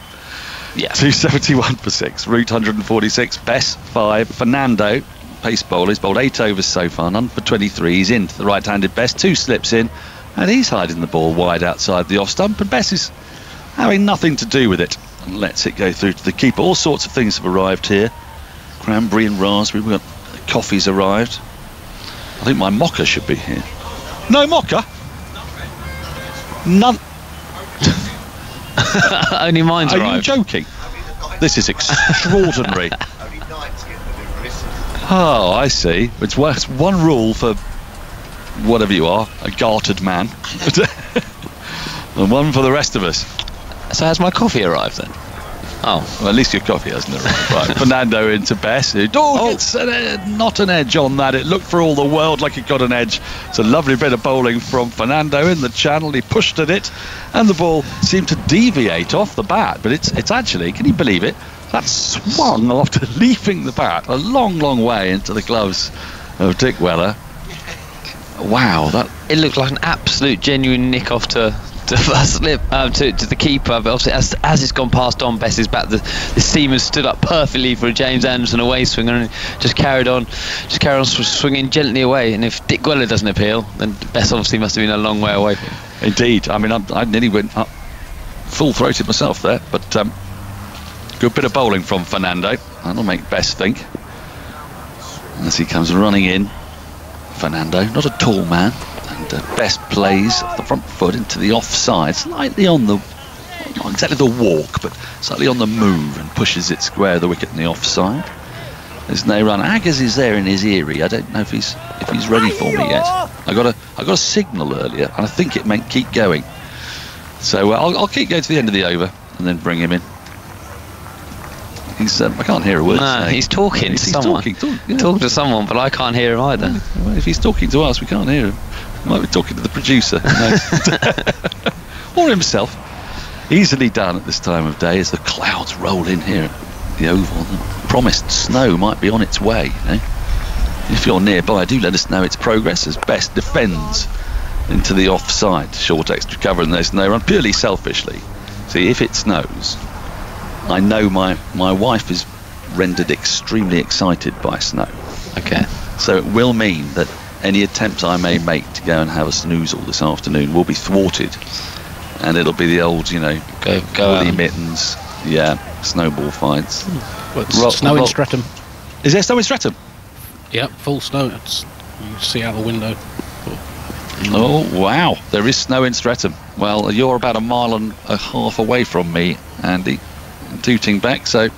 Yeah. 271 for 6. Root 146. Best 5. Fernando, pace bowler. He's bowled 8 overs so far. None for 23. He's into the right-handed Best. 2 slips in. And he's hiding the ball wide outside the off stump. And Best is having nothing to do with it. And lets it go through to the keeper. All sorts of things have arrived here. Cranberry and raspberry. We've got coffee's arrived. I think my mocha should be here. No mocha? None. Only mine's Are arrived. you joking? This is extraordinary. Oh, I see. It's one rule for whatever you are, a gartered man, and one for the rest of us. So has my coffee arrived then? Oh. Well, at least your coffee hasn't arrived. Right, Fernando into Best. It's not an edge on that. It looked for all the world like it got an edge. It's a lovely bit of bowling from Fernando in the channel. He pushed at it, and the ball seemed to deviate off the bat. But it's actually, can you believe it? That swung after leaving the bat a long, long way into the gloves of Dick Weller. Wow, that It looked like an absolute genuine nick off to first slip to the keeper, but obviously as it's gone past on Bess's bat, the seamer stood up perfectly for a James Anderson away swinger and just carried on swinging gently away. And if Dick Weller doesn't appeal, then Bess obviously must have been a long way away from him. Indeed. I mean, I nearly went up full-throated myself there, but good bit of bowling from Fernando. That'll make Bess think. As he comes running in, Fernando, not a tall man. And Best plays the front foot into the offside, slightly on the, not exactly the walk, but slightly on the move, and pushes it square the wicket in the offside. There's no run. Aggers is there in his eyrie. I don't know if he's ready for me yet. I got a signal earlier, and I think it meant keep going. So I'll keep going to the end of the over and then bring him in. He's I can't hear a word. No, he's talking to someone. Talking to someone, but I can't hear him either. Well, if he's talking to us, we can't hear him. He might be talking to the producer. Or himself. Easily done at this time of day as the clouds roll in here at the Oval. The promised snow might be on its way. You know? If you're nearby, do let us know its progress as Best defends into the offside. Short extra cover and there's no run. Purely selfishly. See, if it snows, I know my wife is rendered extremely excited by snow. Okay. So it will mean that any attempt I may make to go and have a snoozle this afternoon will be thwarted. And it'll be the old, you know, go woolly mittens, snowball fights. Snow in Streatham. Is there snow in Streatham? Yep, full snow. You can see out the window. Oh, wow. There is snow in Streatham. Well, you're about a mile and a half away from me, Andy, Tooting back, so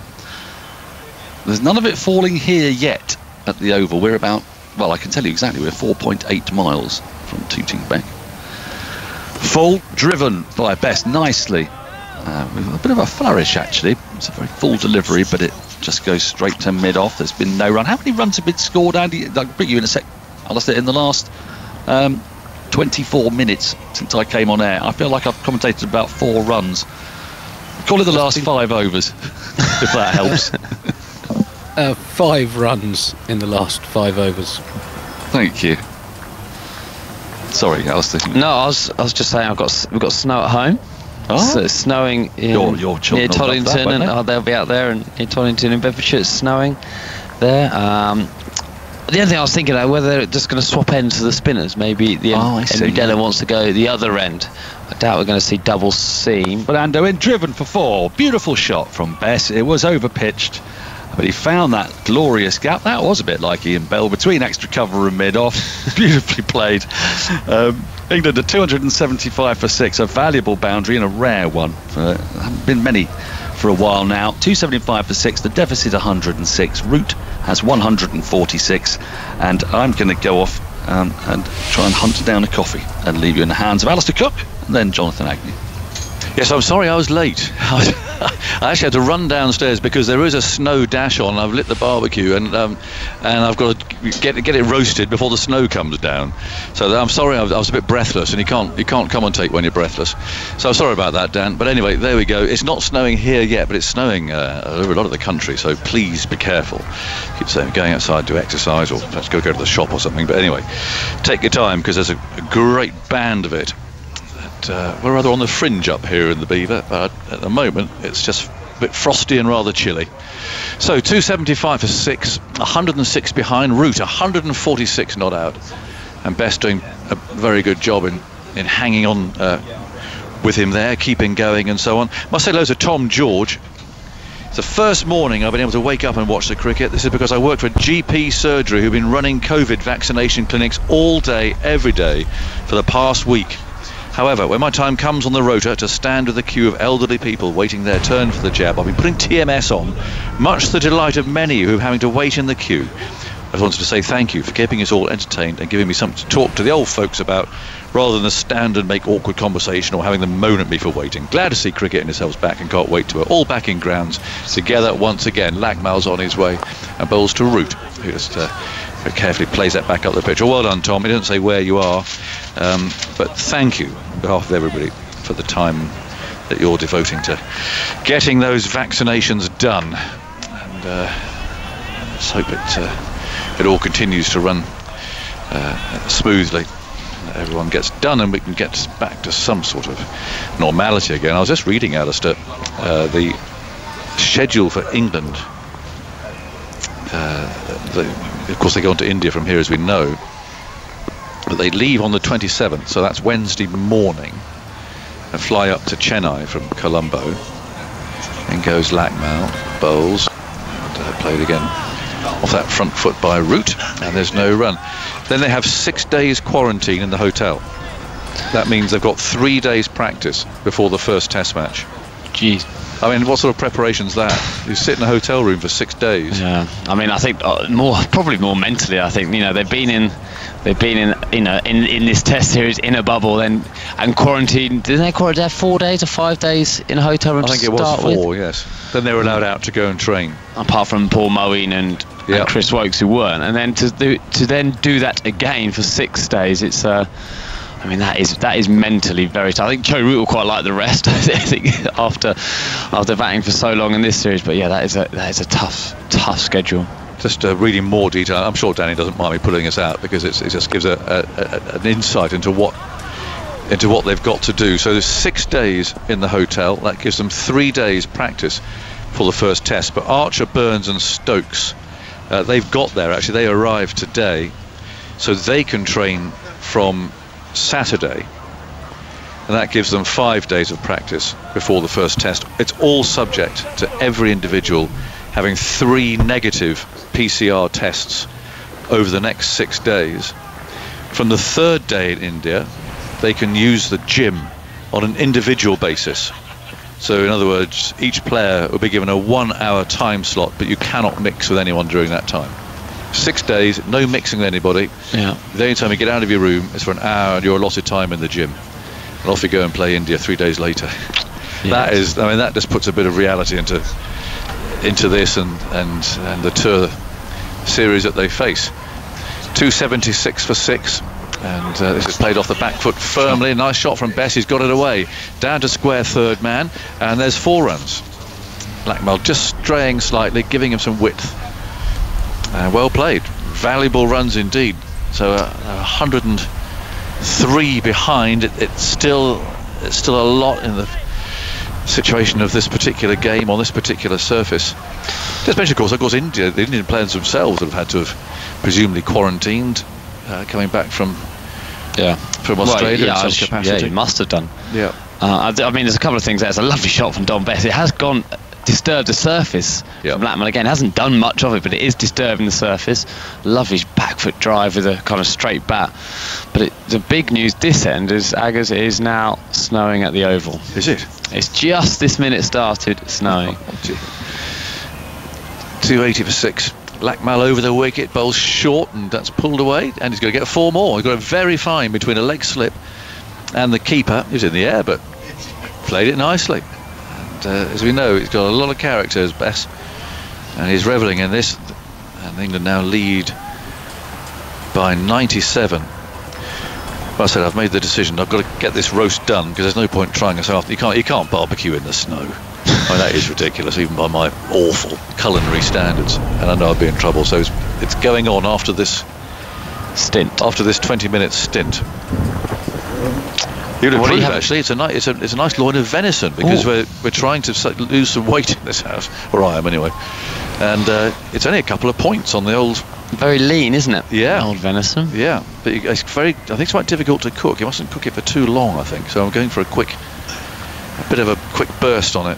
there's none of it falling here yet at the Oval. We're about, well, I can tell you exactly, we're 4.8 miles from Tooting back. Full, driven by Best nicely. With a bit of a flourish, actually. It's a very full delivery, but it just goes straight to mid-off. There's been no run. How many runs have been scored, Andy? I'll bring you in a sec. I'll say in the last 24 minutes since I came on air. I feel like I've commentated about 4 runs. Call it the last 5 overs, if that helps. 5 runs in the last 5 overs. Thank you. Sorry, I was thinking. No, I was just saying we've got snow at home. Oh. So it's snowing in Your children near Toddington, will love that, and they'll be out there, and in Toddington in Bedfordshire, it's snowing there. The other thing I was thinking of, whether they're just going to swap ends to the spinners. Maybe the Henry Della wants to go the other end. I doubt we're going to see double seam. Fernando in, driven for 4. Beautiful shot from Bess. It was over pitched, but he found that glorious gap. That was a bit like Ian Bell between extra cover and mid-off. Beautifully played. England at 275 for 6, a valuable boundary and a rare one. There haven't been many for a while now. 275 for 6, the deficit 106. Root has 146, and I'm going to go off and try and hunt down a coffee and leave you in the hands of Alistair Cook and then Jonathan Agnew. Yes, I'm sorry I was late. I actually had to run downstairs because there is a snow dash on. I've lit the barbecue and I've got to get it roasted before the snow comes down. So I'm sorry I was a bit breathless, and you can't commentate when you're breathless. So I'm sorry about that, Dan. But anyway, there we go. It's not snowing here yet, but it's snowing over a lot of the country. So please be careful. I keep saying going outside to exercise, or perhaps go to the shop or something. But anyway, take your time because there's a great band of it. We're rather on the fringe up here in the Beaver, but at the moment it's just a bit frosty and rather chilly. So 275 for 6, 106 behind, Root 146 not out, and Best doing a very good job in hanging on with him there, keeping going and so on. Must say hello to Tom George. It's the first morning I've been able to wake up and watch the cricket. This is because I work for GP Surgery, who've been running COVID vaccination clinics all day, every day for the past week. However, when my time comes on the rota to stand with a queue of elderly people waiting their turn for the jab, I'll be putting TMS on, much to the delight of many who are having to wait in the queue. I just wanted to say thank you for keeping us all entertained and giving me something to talk to the old folks about, rather than stand and make awkward conversation or having them moan at me for waiting. Glad to see cricket in itself's back and can't wait to it. All back in grounds together once again. Lackmal's on his way and bowls to Root, who just very carefully plays that back up the pitch. Well done, Tom. He doesn't say where you are, but thank you on behalf of everybody for the time that you're devoting to getting those vaccinations done. And let's hope it all continues to run smoothly. Everyone gets done and we can get back to some sort of normality again. I was just reading, Alistair, the schedule for England. Of course, they go on to India from here, as we know, but they leave on the 27th, so that's Wednesday morning, and fly up to Chennai from Colombo. Then goes Lackmal, bowls, and played again off that front foot by Root, and there's no run. Then they have 6 days quarantine in the hotel. That means they've got 3 days practice before the first test match. Jeez. I mean, what sort of preparation's that? You sit in a hotel room for 6 days. Yeah, I mean, I think probably more mentally. I think, you know, they've been in this test series in a bubble and quarantined. Didn't they quarantine 4 days or 5 days in a hotel room? I think it was 4. Yes. Then they were allowed out to go and train. Apart from Paul Moeen and Chris Wokes, who weren't, and then to then do that again for 6 days, it's I mean, that is mentally very tough. I think Joe Root will quite like the rest. I think after batting for so long in this series, but yeah, that is a tough schedule. Just reading more detail. I'm sure Danny doesn't mind me pulling this out because it just gives an insight into what they've got to do. So there's 6 days in the hotel. That gives them 3 days practice for the first test. But Archer, Burns, and Stokes, they've got there. Actually, they arrived today, so they can train from Saturday, and that gives them 5 days of practice before the first test. It's all subject to every individual having 3 negative PCR tests over the next 6 days. From the 3rd day in India, they can use the gym on an individual basis. So in other words, each player will be given a 1 hour time slot, but you cannot mix with anyone during that time. 6 days, no mixing with anybody. Yeah. The only time you get out of your room is for an hour and your allotted time in the gym. And off you go and play India 3 days later. Yeah. That just puts a bit of reality into this and the tour series that they face. 276 for 6. And this is played off the back foot firmly. Nice shot from Bess. He's got it away. Down to square third man. And there's 4 runs. Lackmal just straying slightly, giving him some width. Well played, valuable runs indeed. So 103 behind. It's still a lot in the situation of this particular game on this particular surface. Just mention, of course, India, the Indian players themselves have had to have presumably quarantined, coming back from Australia in some capacity. Yeah, he must have done. Yeah. I mean, there's a couple of things there. It's a lovely shot from Don Bess. It has disturbed the surface from Lackmal again. Hasn't done much of it, but it is disturbing the surface. Lovely back foot drive with a kind of straight bat. But the big news this end is Aggers, it is now snowing at the Oval. Is it? It's just this minute started snowing. 280 for 6. Lackmal over the wicket, bowls short, and that's pulled away, and he's going to get 4 more. He's got a very fine between a leg slip and the keeper. He's in the air, but played it nicely. And as we know, he's got a lot of characters, Bess, and he's revelling in this. And England now lead by 97. Well, I said I've made the decision. I've got to get this roast done because there's no point trying this after. You can't barbecue in the snow. I mean, that is ridiculous, even by my awful culinary standards. And I know I'd be in trouble. So it's going on after this stint. After this 20-minute stint. You'd approve, actually. It's a nice loin of venison because we're trying to lose some weight in this house, or I am anyway. And it's only a couple of points on the old. Very lean, isn't it? Yeah. Old venison. Yeah, but it's I think it's quite difficult to cook. You mustn't cook it for too long, I think. So I'm going for a bit of a quick burst on it.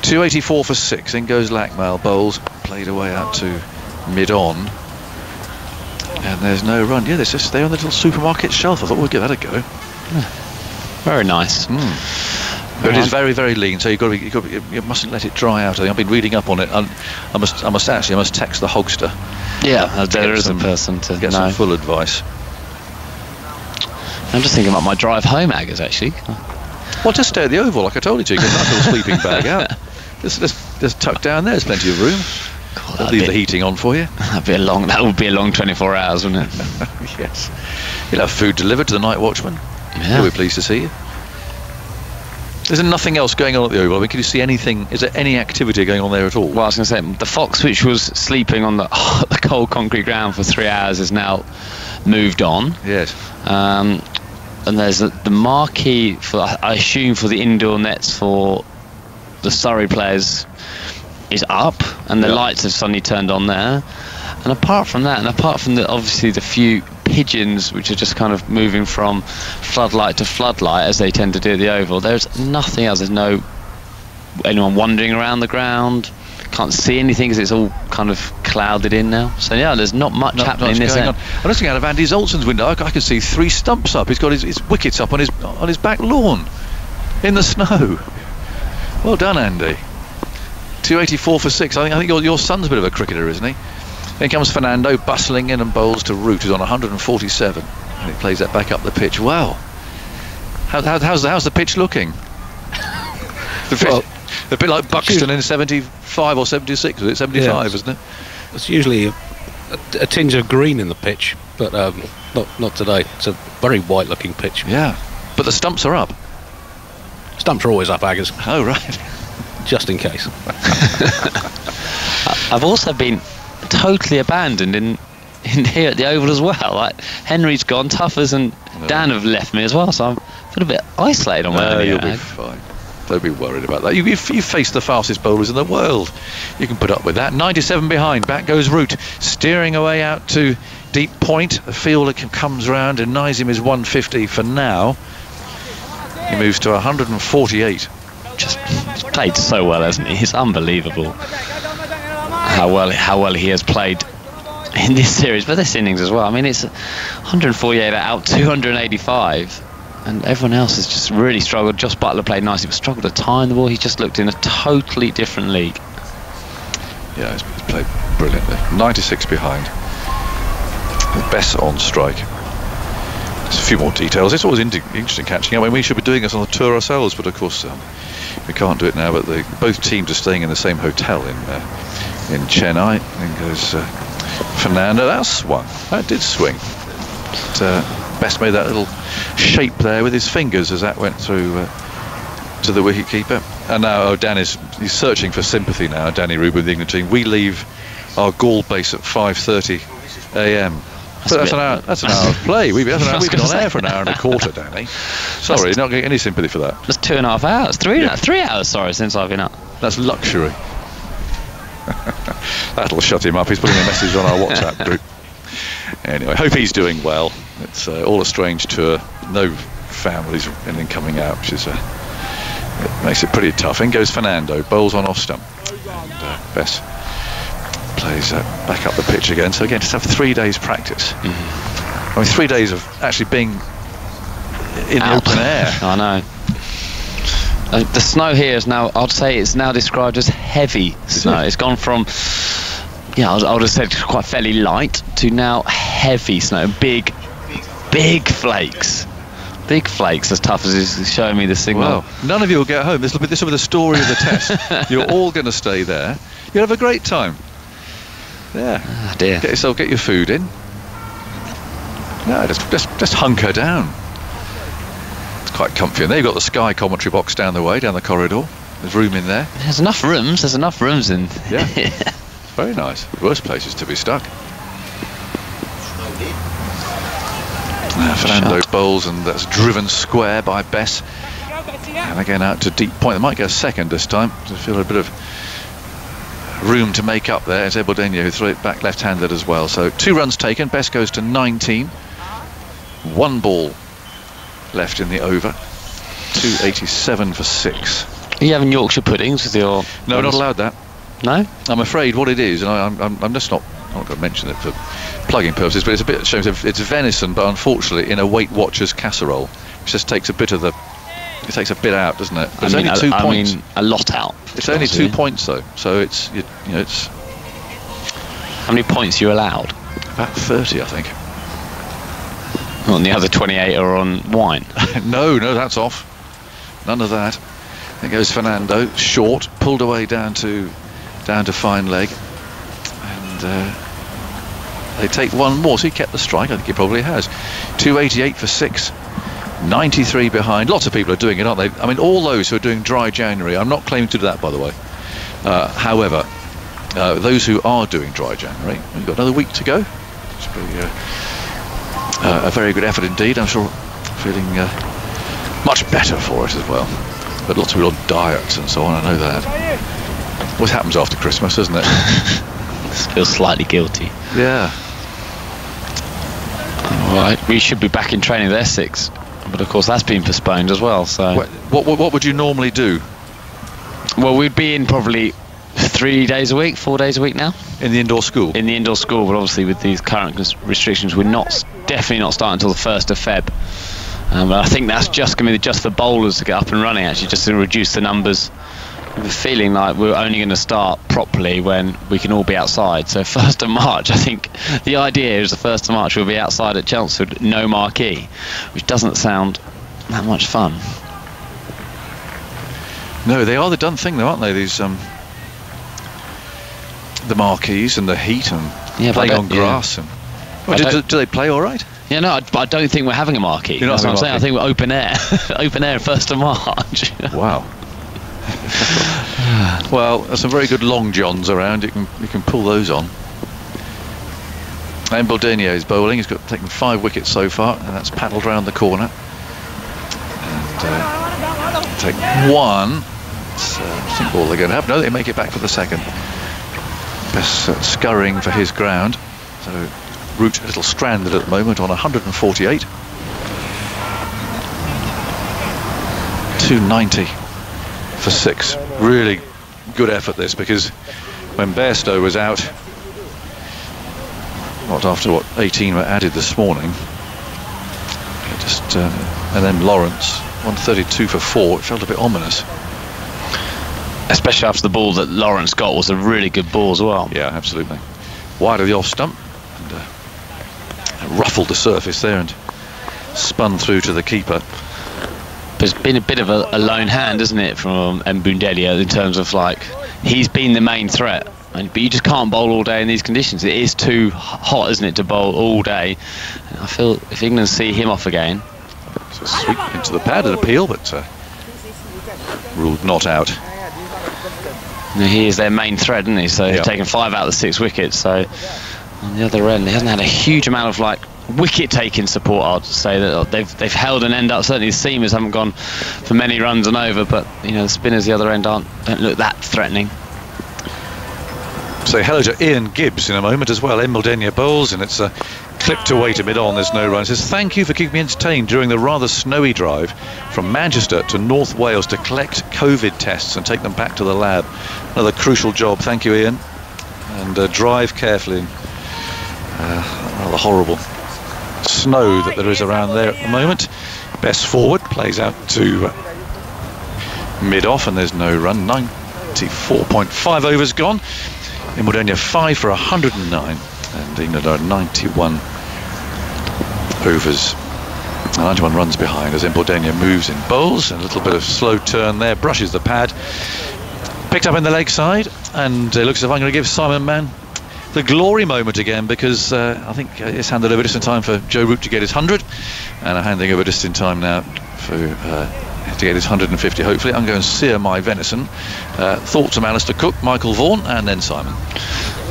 284 for 6. In goes Lackmal. Bowles played away out to mid-on. And there's no run. Yeah, they're on the little supermarket shelf. I thought we'd give that a go. Very nice. But it is very, very lean, so you mustn't let it dry out. I think I've been reading up on it. I must text the hogster. Yeah, there is a person to get some full advice. I'm just thinking about my drive home, Aggers, actually. Well, just stay at the Oval, like I told you to. Get that little sleeping bag out. Just tuck down there. There's plenty of room. I'll leave the heating on for you. That would be a long 24 hours, wouldn't it? Yes. You'll have food delivered to the night watchman. Yeah. He'll be pleased to see you. There's nothing else going on at the Oval. I mean, can you see anything? Is there any activity going on there at all? Well, I was going to say, the fox which was sleeping on the cold concrete ground for 3 hours has now moved on. Yes. And there's the marquee, I assume, for the indoor nets for the Surrey players is up, and the lights have suddenly turned on there. And apart from that, and apart from obviously the few pigeons which are just kind of moving from floodlight to floodlight as they tend to do at the Oval, there's nothing else. There's no anyone wandering around the ground. Can't see anything because it's all kind of clouded in now. So yeah, there's not much happening this end. I'm looking out of Andy Zoltan's window. I can see 3 stumps up. He's got his wickets up on his back lawn in the snow. Well done, Andy. 284 for 6. I think your son's a bit of a cricketer, isn't he? Then comes Fernando bustling in and bowls to Root, who's on 147, and he plays that back up the pitch. Wow. How's the pitch looking? A bit like Buxton in 75 or 76, was it? 75, isn't it? It's usually a tinge of green in the pitch, but not today. It's a very white-looking pitch. Yeah, but the stumps are up. Stumps are always up, Aggers. Oh, right. Just in case. I've also been totally abandoned in here at the Oval as well. Like Henry's gone, Tuffers and Dan have left me as well, so I'm a little bit isolated on my own. You'll be fine. Don't be worried about that. You face the fastest bowlers in the world. You can put up with that. 97 behind. Back goes Root, steering away out to deep point. The fielder comes round and denies him his 150 for now. He moves to 148. Just played so well, hasn't he? It's unbelievable how well he has played in this series, but this innings as well. I mean, it's 148 out 285, and everyone else has just really struggled. Joss Butler played nicely, but struggled to time the ball. He just looked in a totally different league. Yeah, he's played brilliantly. 96 behind. Bess on strike. There's a few more details. It's always interesting catching up. I mean, we should be doing this on the tour ourselves, but of course we can't do it now. But both teams are staying in the same hotel in Chennai. And goes Fernando. That swung. That did swing. But, Bess made that little shape there with his fingers as that went through to the wicketkeeper. And now he's searching for sympathy now. Danny Rube with the England team. We leave our Gaul base at 5:30 a.m. That's an hour of play. We've been on air for an hour and a quarter, Danny. Sorry, not getting any sympathy for that. That's 2.5 hours. 3 hours, sorry, since I've been up. That's luxury. That'll shut him up. He's putting a message on our WhatsApp group. Anyway, hope he's doing well. It's all a strange tour. No families and then coming out, which is it makes it pretty tough. In goes Fernando, bowls on off stump. And Bess plays back up the pitch again. So again, just have 3 days practice. I mean, 3 days of actually being in the open air. I know. The snow here is now, I'd say it's now described as heavy snow. It's gone from, I would have said quite fairly light to now heavy snow. Big flakes. big flakes, as tough as he's showing me the signal. Well, none of you will get home. This will be the story of the test. You're all going to stay there. You'll have a great time. Yeah. Oh dear. Get your food in. No, just hunker down. It's quite comfy. And there you've got the Sky commentary box down the way, down the corridor. There's room in there. There's enough rooms in. Yeah. Very nice. Worst places to be stuck. Fernando bowls, and that's driven square by Bess. And again out to deep point. They might get a second this time. I feel a bit of room to make up there. It's Ebeldenio who threw it back left-handed as well. So 2 runs taken. Bess goes to 19. 1 ball left in the over. 287 for 6. Are you having Yorkshire puddings with your... No, not allowed that. No? I'm afraid what it is, and I'm just not going to mention it for plugging purposes, but it's a bit shame. It's venison, but unfortunately in a Weight Watchers casserole, which just takes a bit of the... It takes a bit out, doesn't it? But it's only 2 points. I mean, a lot out. It's only 2 points though, so it's it's... How many points are you allowed? About 30, I think. Well, and the other 28 are on wine. No, that's off. None of that. There goes Fernando, short, pulled away down to fine leg, and they take 1 more. So he kept the strike. I think he probably has. 288 for 6. 93 behind. Lots of people are doing it, aren't they? I mean, all those who are doing dry January. I'm not claiming to do that, by the way. However, those who are doing dry January, we've got another week to go. Should be a very good effort indeed. I'm sure feeling much better for it as well. But lots of people on diets and so on, I know that. What happens after Christmas, doesn't it? Feels slightly guilty. Yeah. Right, we should be back in training at Essex, but of course that's been postponed as well. So what would you normally do? Well, we'd be in probably 3 days a week, 4 days a week now. In the indoor school? In the indoor school, but obviously with these current restrictions, we're definitely not starting until the 1st of Feb. I think that's just going to be just the bowlers to get up and running, actually, just to reduce the numbers. We're feeling like we're only going to start properly when we can all be outside. So 1st of March, I think the idea is the 1st of March we'll be outside at Chelmsford, no marquee, which doesn't sound that much fun. No, they are the done thing though, aren't they? These the marquees and the heat and playing on grass. Yeah. And do they play all right? Yeah, no, I don't think we're having a marquee. That's what I'm saying. I think we're open air. Open air 1st of March. Wow. Well, there's some very good long johns around. You can pull those on. And Baldinier is bowling. He's taken 5 wickets so far, and that's paddled round the corner. And take 1. It's I think all they're going to have. No, they make it back for the 2nd. Best scurrying for his ground. So route a little stranded at the moment on 148. 290 for 6. Really good effort this, because when Bairstow was out, not after 18 were added this morning, and then Lawrence 132 for 4, it felt a bit ominous. Especially after the ball that Lawrence got was a really good ball as well. Yeah, absolutely. Wide of the off stump, and ruffled the surface there and spun through to the keeper. There's been a bit of a lone hand, isn't it, from Mbundelia, in terms of, like, he's been the main threat. But you just can't bowl all day in these conditions. It is too hot, isn't it, to bowl all day. And I feel if England see him off again... So sweep into the pad at appeal, but ruled not out. He is their main threat, isn't he? So he's taken 5 out of the 6 wickets. So on the other end, he hasn't had a huge amount of, like, wicket-taking support. I'd say that they've held an end up. Certainly the seamers haven't gone for many runs and over, but the spinners the other end don't look that threatening. Say hello to Ian Gibbs in a moment as well. Embaldenia bowls, and it's clipped away to mid-on. There's no run. It says, thank you for keeping me entertained during the rather snowy drive from Manchester to North Wales to collect COVID tests and take them back to the lab. Another crucial job. Thank you, Ian. And drive carefully. Rather horrible snow that there is around there at the moment. Best forward, plays out to mid-off, and there's no run. 94.5 overs gone. Embaldenia 5 for 109, and England are 91 overs 91 runs behind as Embordenia moves in bowls. A little bit of slow turn there, brushes the pad. Picked up in the leg side, and it looks as if I'm going to give Simon Mann the glory moment again, because I think it's handed over just in time for Joe Root to get his 100, and I'm handing over just in time now for to get his 150. Hopefully, I'm going to sear my venison. Thoughts from Alistair Cook, Michael Vaughan, and then Simon.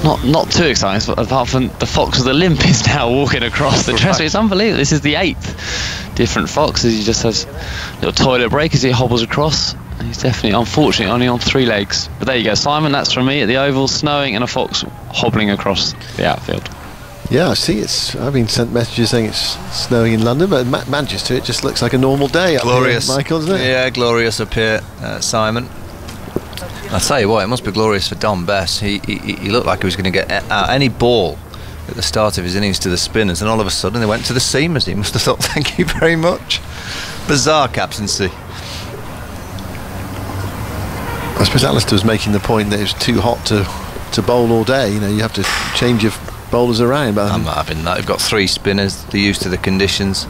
Not too exciting, apart from the fox with the limp is now walking across the dressing. It's unbelievable. This is the 8th different fox, as he just has a little toilet break as he hobbles across. And he's definitely, unfortunately, only on 3 legs. But there you go, Simon. That's from me at the Oval, snowing and a fox hobbling across the outfield. Yeah, I see. I've been sent messages saying it's snowing in London, but in Manchester it just looks like a normal day up glorious here, Michael, doesn't it? Yeah, glorious up here, Simon. I'll tell you what, it must be glorious for Don Bess. He looked like he was going to get out any ball at the start of his innings to the spinners, and all of a sudden they went to the seamers. He must have thought, thank you very much. Bizarre captaincy. I suppose Alistair was making the point that it was too hot to bowl all day. You know, you have to change your bowlers around. But I'm not having that. We've got 3 spinners. They're used to the conditions.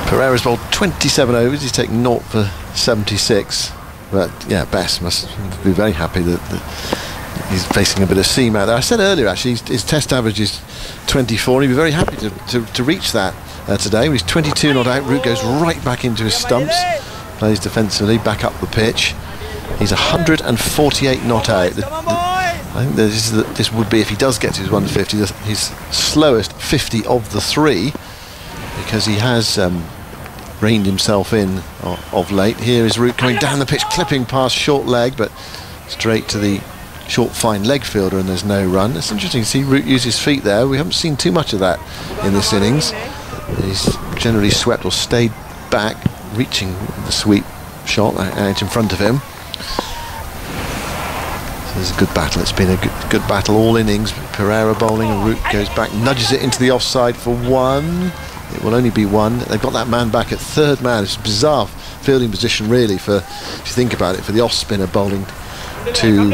Pereira's bowled 27 overs. He's taken 0 for 76. But yeah, Bess must be very happy that he's facing a bit of seam out there. I said earlier, actually, his test average is 24, and he'd be very happy to reach that today. He's 22 not out. Root goes right back into his stumps, plays defensively, back up the pitch. He's 148 not out. I think this would be, if he does get to his 150, his slowest 50 of the 3, because he has reined himself in of late. Here is Root coming down the pitch, clipping past short leg, but straight to the short fine leg fielder, and there's no run. It's interesting to see Root use his feet there. We haven't seen too much of that in this innings. He's generally swept or stayed back, reaching the sweep shot out in front of him. So there's a good battle. It's been a good battle all innings. Pereira bowling, and Root goes back, nudges it into the offside for 1. It will only be 1. They've got that man back at 3rd man. It's a bizarre fielding position, really, for, if you think about it, for the off spinner bowling to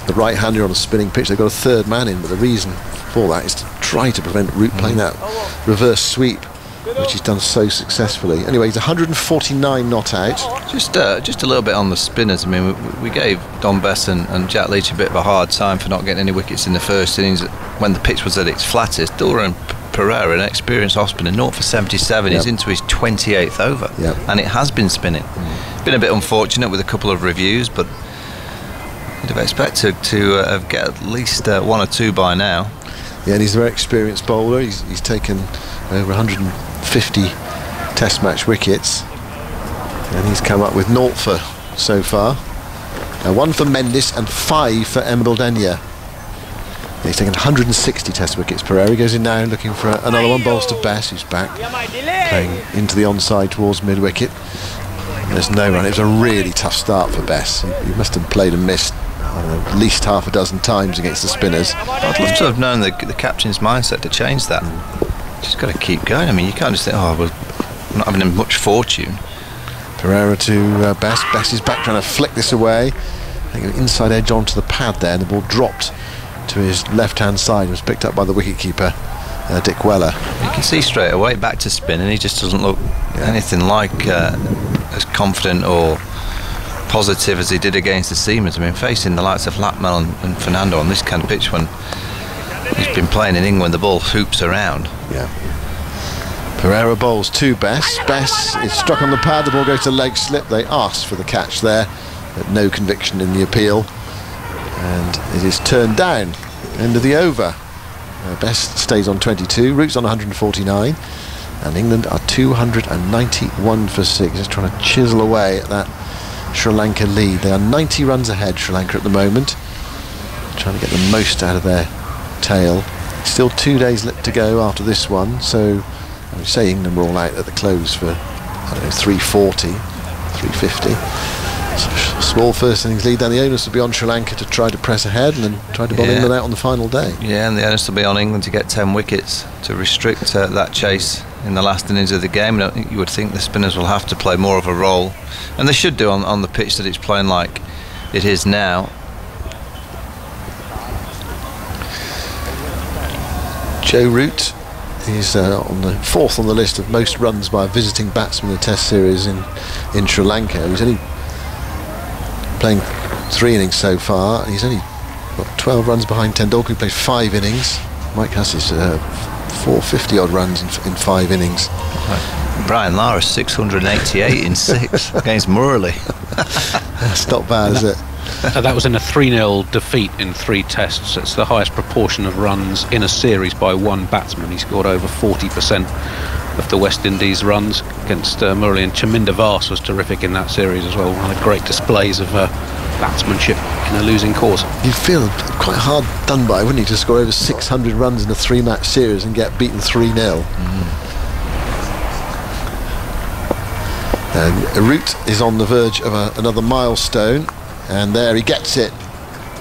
the right-hander on a spinning pitch. They've got a 3rd man in, but the reason for that is to try to prevent Root playing that reverse sweep, which he's done so successfully. Anyway, he's 149 not out. Just a little bit on the spinners. I mean, we gave Don Bess and Jack Leach a bit of a hard time for not getting any wickets in the first innings when the pitch was at its flattest. Dora Pereira, an experienced off spinner, 0 for 77. He's into his 28th over, and it has been spinning. Been a bit unfortunate with a couple of reviews, but you'd have expected to get at least 1 or 2 by now. Yeah, and he's a very experienced bowler. He's taken over 150 test match wickets, and he's come up with 0 for so far. 1 for Mendes and 5 for Embordenia. He's taken 160 test wickets. Pereira goes in now looking for another one. Bowls to Bess, who's back, playing into the onside towards mid-wicket. There's no run. It was a really tough start for Bess. He must have played and missed, I don't know, at least half a dozen times against the spinners. I'd love to have known the captain's mindset to change that. Just got to keep going. I mean, you can't just think, oh, we're not having much fortune. Pereira to Bess. Bess is back trying to flick this away. I think an inside edge onto the pad there, and the ball dropped to his left-hand side. It was picked up by the wicketkeeper, Dick Weller. You can see straight away back to spin, and he just doesn't look anything like as confident or positive as he did against the seamers. I mean, facing the likes of Lapmel and Fernando on this kind of pitch, when he's been playing in England, the ball hoops around. Yeah. Pereira bowls to Bess. Bess is struck on the pad. The ball goes to leg slip. They asked for the catch there, but no conviction in the appeal, and it is turned down. End of the over. Bess stays on 22. Root's on 149, and England are 291 for 6. Just trying to chisel away at that Sri Lanka lead. They are 90 runs ahead, Sri Lanka, at the moment, trying to get the most out of their tail. Still 2 days to go after this one, so I would say England were all out at the close for, I don't know, 340, 350. So small first innings lead, then the onus will be on Sri Lanka to try to press ahead and then try to bowl England out on the final day. Yeah, and the onus will be on England to get 10 wickets to restrict that chase in the last innings of the game. And you would think the spinners will have to play more of a role, and they should do on the pitch that it's playing like it is now. Joe Root He's on the 4th on the list of most runs by a visiting batsman in the Test series in Sri Lanka. He's only playing 3 innings so far. He's only got 12 runs behind Tendulkar, who played 5 innings. Mike Hussey's 450 odd runs in 5 innings. Brian Lara 688 in 6 against Murali. That's not bad, is it? That was in a 3-0 defeat in 3 tests. It's the highest proportion of runs in a series by one batsman. He scored over 40% of the West Indies runs against Murali, and Chaminda Vas was terrific in that series as well. One of the great displays of batsmanship in a losing cause. You'd feel quite hard done by, wouldn't you, to score over 600 runs in a 3-match series and get beaten 3-0. Root is on the verge of another milestone, and there he gets it.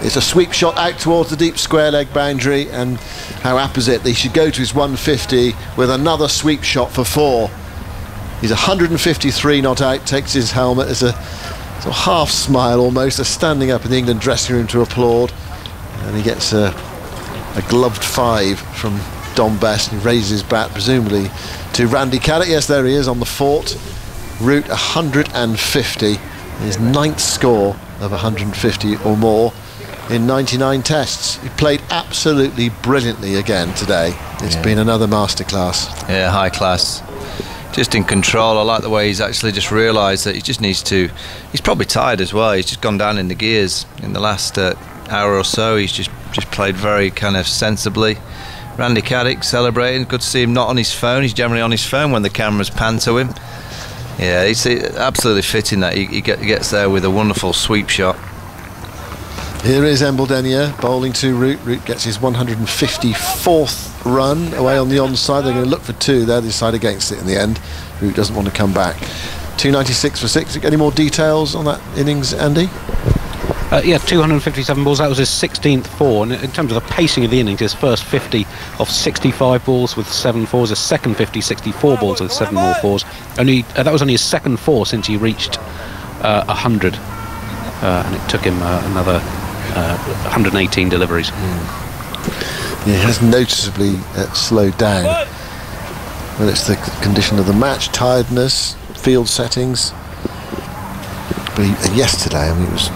It's a sweep shot out towards the deep square leg boundary, and how apposite. He should go to his 150 with another sweep shot for 4. He's 153 not out, takes his helmet as a sort of half smile almost, a standing up in the England dressing room to applaud, and he gets a gloved 5 from Don Best, and he raises his bat presumably to Randy Caddick. Yes, there he is on the fort. Root 150, his 9th score of 150 or more in 99 tests. He played absolutely brilliantly again today. It's been another masterclass. Yeah, high class. Just in control. I like the way he's actually just realised that he just needs to. He's probably tired as well. He's just gone down in the gears in the last hour or so. He's just played very kind of sensibly. Randy Caddick celebrating. Good to see him not on his phone. He's generally on his phone when the cameras pan to him. Yeah, he's absolutely fitting that. He gets there with a wonderful sweep shot. Here is Embledenia bowling to Root. Root gets his 154th run away on the onside. They're going to look for 2 there. They decide against it in the end. Root doesn't want to come back. 296 for 6. Any more details on that innings, Andy? Yeah, 257 balls. That was his 16th 4. And in terms of the pacing of the innings, his first 50 off 65 balls with 7 4s, his second 50, 64 balls with 7 more 4s. That was only his second 4 since he reached 100. And it took him another 118 deliveries. Yeah, he has noticeably slowed down. Well, it's the condition of the match, tiredness, field settings. But yesterday, I mean, it was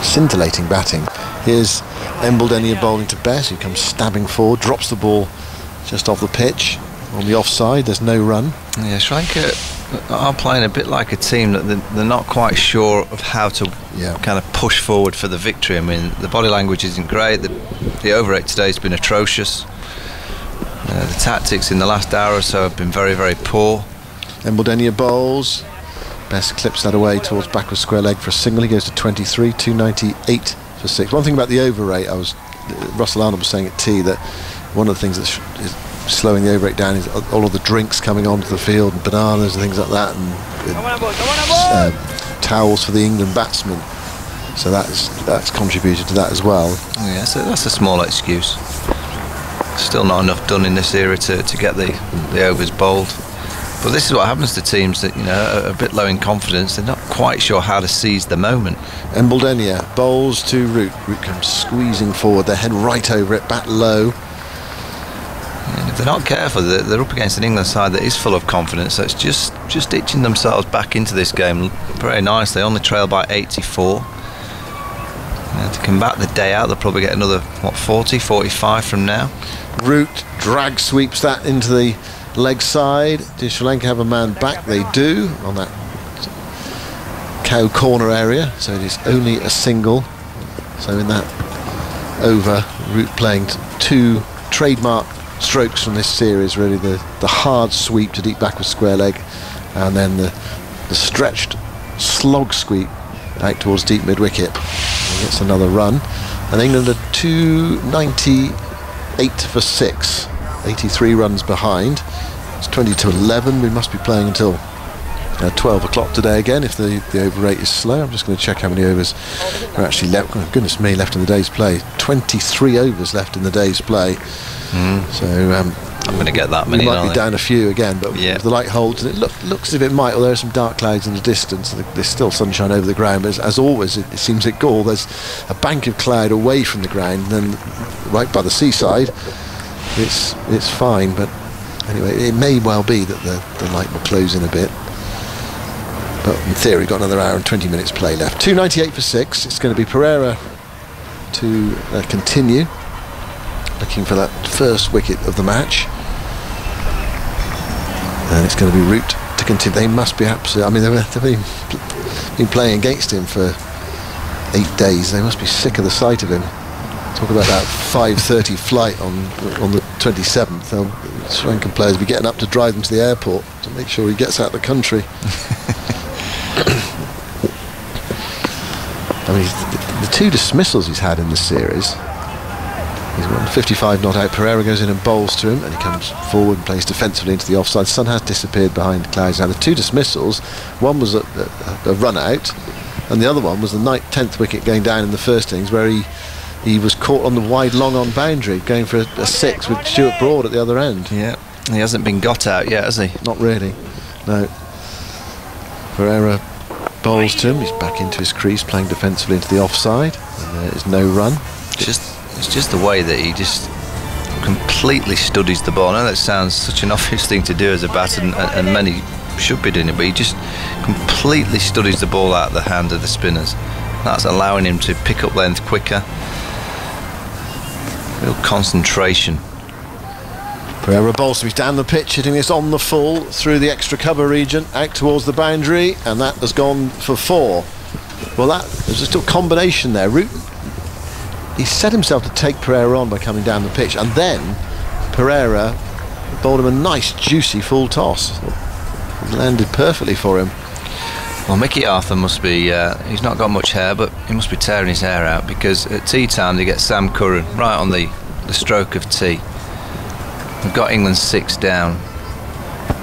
scintillating batting. Here's Embledenia bowling to Bess, who comes stabbing forward, drops the ball just off the pitch on the offside. There's no run. Yeah, Sri Lanka are playing a bit like a team that they're not quite sure of how to kind of push forward for the victory. I mean, the body language isn't great. The over 8 today has been atrocious. The tactics in the last hour or so have been very, very poor. Embledenia bowls. Best clips that away towards backward square leg for a single. He goes to 23, 298 for 6. One thing about the over rate, Russell Arnold was saying at tea that one of the things that is slowing the over rate down is all of the drinks coming onto the field, and bananas and things like that, and towels for the England batsmen. So that's contributed to that as well. Yeah, so that's a small excuse. Still not enough done in this era to get the overs bowled. But this is what happens to teams that, you know, are a bit low in confidence. They're not quite sure how to seize the moment. Embledenia bowls to Root. Root comes squeezing forward, their head right over it, bat low. And if they're not careful, they're up against an England side that is full of confidence. So it's just itching themselves back into this game very nicely. They only trail by 84. To combat the day out, they'll probably get another 40, 45 from now. Root drag sweeps that into the leg side. Does Sri Lanka have a man back? They do, on that cow corner area, so it is only a single. So in that over, Root playing 2 trademark strokes from this series, really, the hard sweep to deep backward square leg, and then the stretched slog sweep out towards deep mid wicket. Gets another run, and England are 298 for 6, 83 runs behind. It's 20-11. We must be playing until 12 o'clock today again if the over rate is slow. I'm just going to check how many overs are actually left. Oh, goodness me, left in the day's play. 23 overs left in the day's play. So I'm going to get that many. We might be down a few again, but if the light holds, and it looks as if it might, although there are some dark clouds in the distance, there's still sunshine over the ground. But as always, it seems at Gaul, there's a bank of cloud away from the ground, and then right by the seaside, it's fine. But anyway, it may well be that the light will close in a bit. But in theory, we've got another hour and 20 minutes play left. 2.98 for 6. It's going to be Pereira to continue, looking for that first wicket of the match. And it's going to be Root to continue. They must be absolutely... I mean, they've been playing against him for 8 days. They must be sick of the sight of him. Talk about that 5:30 flight on the 27th. Sri Lankan players will be getting up to drive him to the airport to make sure he gets out of the country. I mean, the 2 dismissals he's had in the series. He's won 55 not out. Pereira goes in and bowls to him, and he comes forward and plays defensively into the offside. Sun has disappeared behind clouds. Now the 2 dismissals, one was a run out, and the other one was the 10th wicket going down in the first innings, where he was caught on the wide long on boundary, going for a 6 with Stuart Broad at the other end. Yeah, he hasn't been got out yet, has he? Not really, no. Pereira bowls to him. He's back into his crease, playing defensively into the offside, and there is no run. It's just the way that he just completely studies the ball. I know that sounds such an obvious thing to do as a batter, and many should be doing it, but he just completely studies the ball out of the hand of the spinners. That's allowing him to pick up length quicker. Real concentration. Pereira bowls to, he's down the pitch, hitting this on the full through the extra cover region, out towards the boundary, and that has gone for 4. Well, there's a still combination there. He set himself to take Pereira on by coming down the pitch, and then Pereira bowled him a nice juicy full toss. It landed perfectly for him. Well, Mickey Arthur must be, he's not got much hair, but he must be tearing his hair out, because at tea time they get Sam Curran right on the stroke of tea. They've got England 6 down,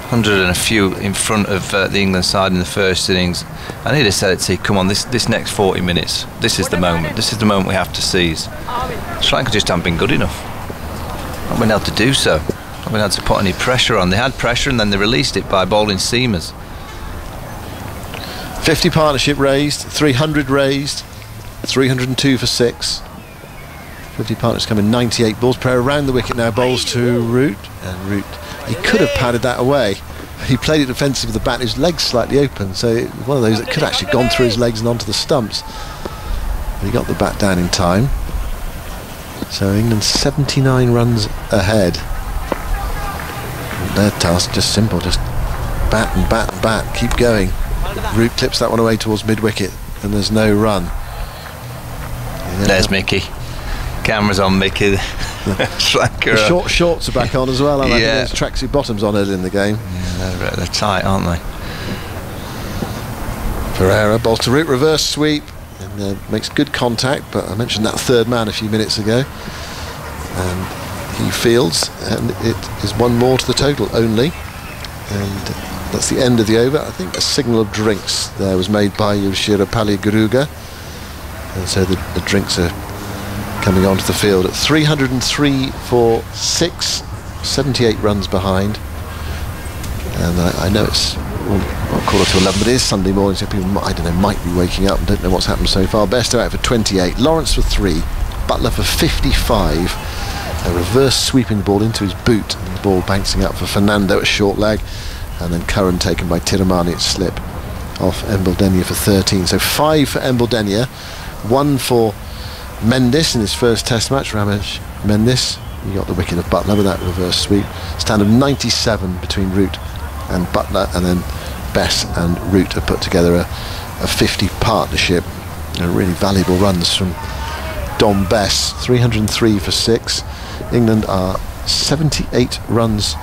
100 and a few in front of the England side in the first innings. I need to say to come on, this next 40 minutes, this is the moment we have to seize. Sri Lanka just haven't been good enough. Not been able to do so. Not been able to put any pressure on. They had pressure and then they released it by bowling seamers. 50 partnership raised, 300 raised, 302 for 6. 50 partners coming, 98 balls. Pereira around the wicket now, bowls to Root, and Root, he could have padded that away. He played it defensive with the bat, his legs slightly open, so it was one of those that could actually gone through his legs and onto the stumps. But he got the bat down in time. So England 79 runs ahead. And their task just simple, just bat and bat and bat, keep going. Root clips that one away towards mid-wicket, and there's no run. There's Mickey. Camera's on Mickey. The short shorts are back on as well. Yeah. There's tracksuit bottoms on early in the game. Yeah, they're tight, aren't they? Pereira bowls to Root, reverse sweep, and makes good contact. But I mentioned that third man a few minutes ago, and he fields, and it is 1 more to the total only, and that's the end of the over. I think a signal of drinks there was made by Yushira Paliguruga, and so the drinks are coming onto the field at 303 for 6, 78 runs behind. And I know it's not 11:15, but it is Sunday morning, so people, I don't know, might be waking up and don't know what's happened so far. Bairstow out for 28, Lawrence for 3, Butler for 55. A reverse sweeping the ball into his boot, and the ball bouncing up for Fernando at short leg, and then Curran taken by Tiramani at slip off Embledenia for 13. So 5 for Embledenia, 1 for Mendes in his first test match. Ramesh Mendes, he got the wicket of Butler with that reverse sweep. Stand of 97 between Root and Butler, and then Bess and Root have put together a 50 partnership. Really valuable runs from Dom Bess. 303 for 6. England are 78 runs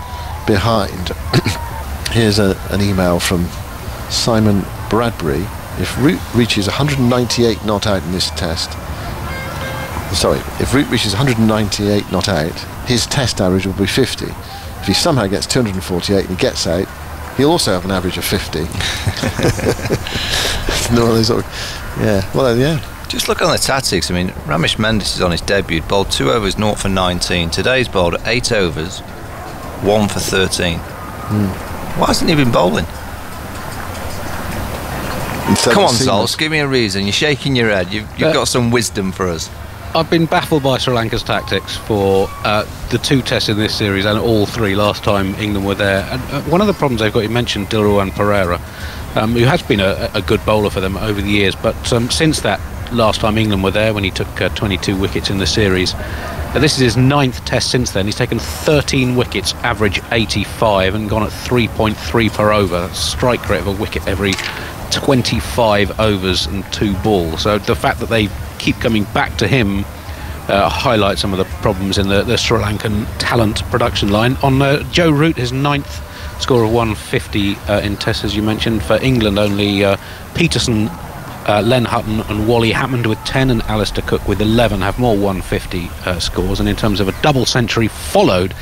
behind. Here's an email from Simon Bradbury. If Root reaches 198 not out in this test, if Root reaches 198 not out, his test average will be 50. If he somehow gets 248 and he gets out, he'll also have an average of 50. Just look on the tactics. I mean, Ramesh Mendes is on his debut, bowled 2 overs, 0 for 19. Today's bowled 8 overs, 1 for 13. Why hasn't he been bowling? Come on, Zols, give me a reason. You're shaking your head. You've got some wisdom for us. I've been baffled by Sri Lanka's tactics for the 2 tests in this series and all 3 last time England were there. And one of the problems they've got, you mentioned Dilruwan Pereira, who has been a good bowler for them over the years, but since that last time England were there, when he took 22 wickets in the series, this is his 9th test since then. He's taken 13 wickets, average 85, and gone at 3.3 per over. That's a strike rate of a wicket every 25 overs and 2 balls. So the fact that they keep coming back to him highlights some of the problems in the Sri Lankan talent production line. On Joe Root, his 9th score of 150 in tests, as you mentioned. For England, only Peterson, Len Hutton and Wally Hammond with 10 and Alistair Cook with 11 have more 150 scores. And in terms of a double century followed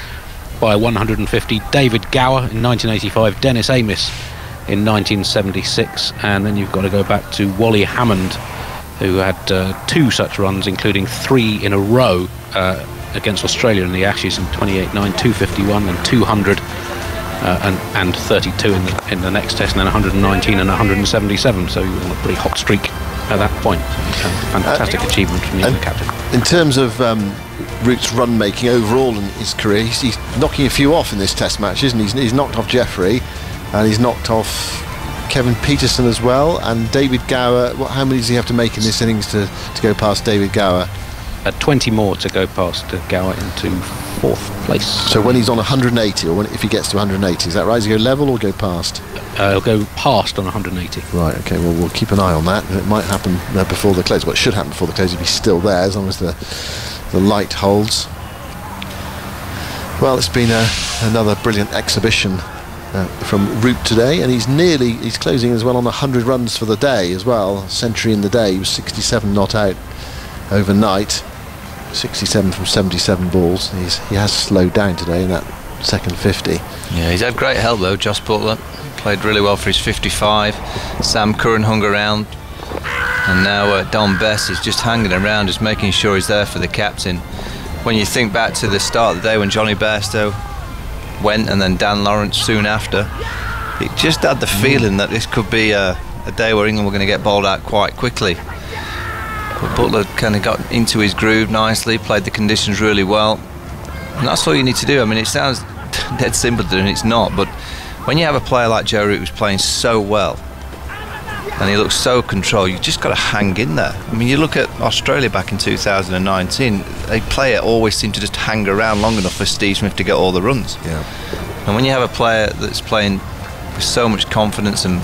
by 150, David Gower in 1985, Dennis Amiss in 1976, and then you've got to go back to Wally Hammond, who had 2 such runs, including 3 in a row against Australia in the Ashes in 28-9, 251 and 200 and 32 in the next test, and then 119 and 177. So he was on a pretty hot streak at that point. Fantastic achievement from the captain. In terms of Root's run making overall in his career, he's knocking a few off in this test match, isn't he? He's knocked off Jeffrey, and he's knocked off Kevin Peterson as well, and David Gower. How many does he have to make in this innings to go past David Gower? 20 more to go past Gower into 4th place. So when he's on 180, or if he gets to 180, is that right? Does he go level or go past? He'll go past on 180. Right, okay, well, we'll keep an eye on that. It might happen before the close. Well, it should happen before the close if he's still there, as long as the light holds. Well, it's been another brilliant exhibition from Root today, and he's closing as well on 100 runs for the day as well. Century in the day. He was 67 not out overnight, 67 from 77 balls. He has slowed down today in that second 50. Yeah, he's had great help though. Joss Butler played really well for his 55. Sam Curran hung around, and now Don Bess is just hanging around, just making sure he's there for the captain. When you think back to the start of the day when Johnny Bairstow went, and then Dan Lawrence soon after, it just had the feeling that this could be a day where England were going to get bowled out quite quickly. But Butler kind of got into his groove nicely, played the conditions really well, and that's all you need to do. I mean, it sounds dead simple, and it's not, but when you have a player like Joe Root who's playing so well and he looks so controlled, you just got to hang in there. I mean, you look at Australia back in 2019, a player always seemed to just hang around long enough for Steve Smith to get all the runs. Yeah. And when you have a player that's playing with so much confidence and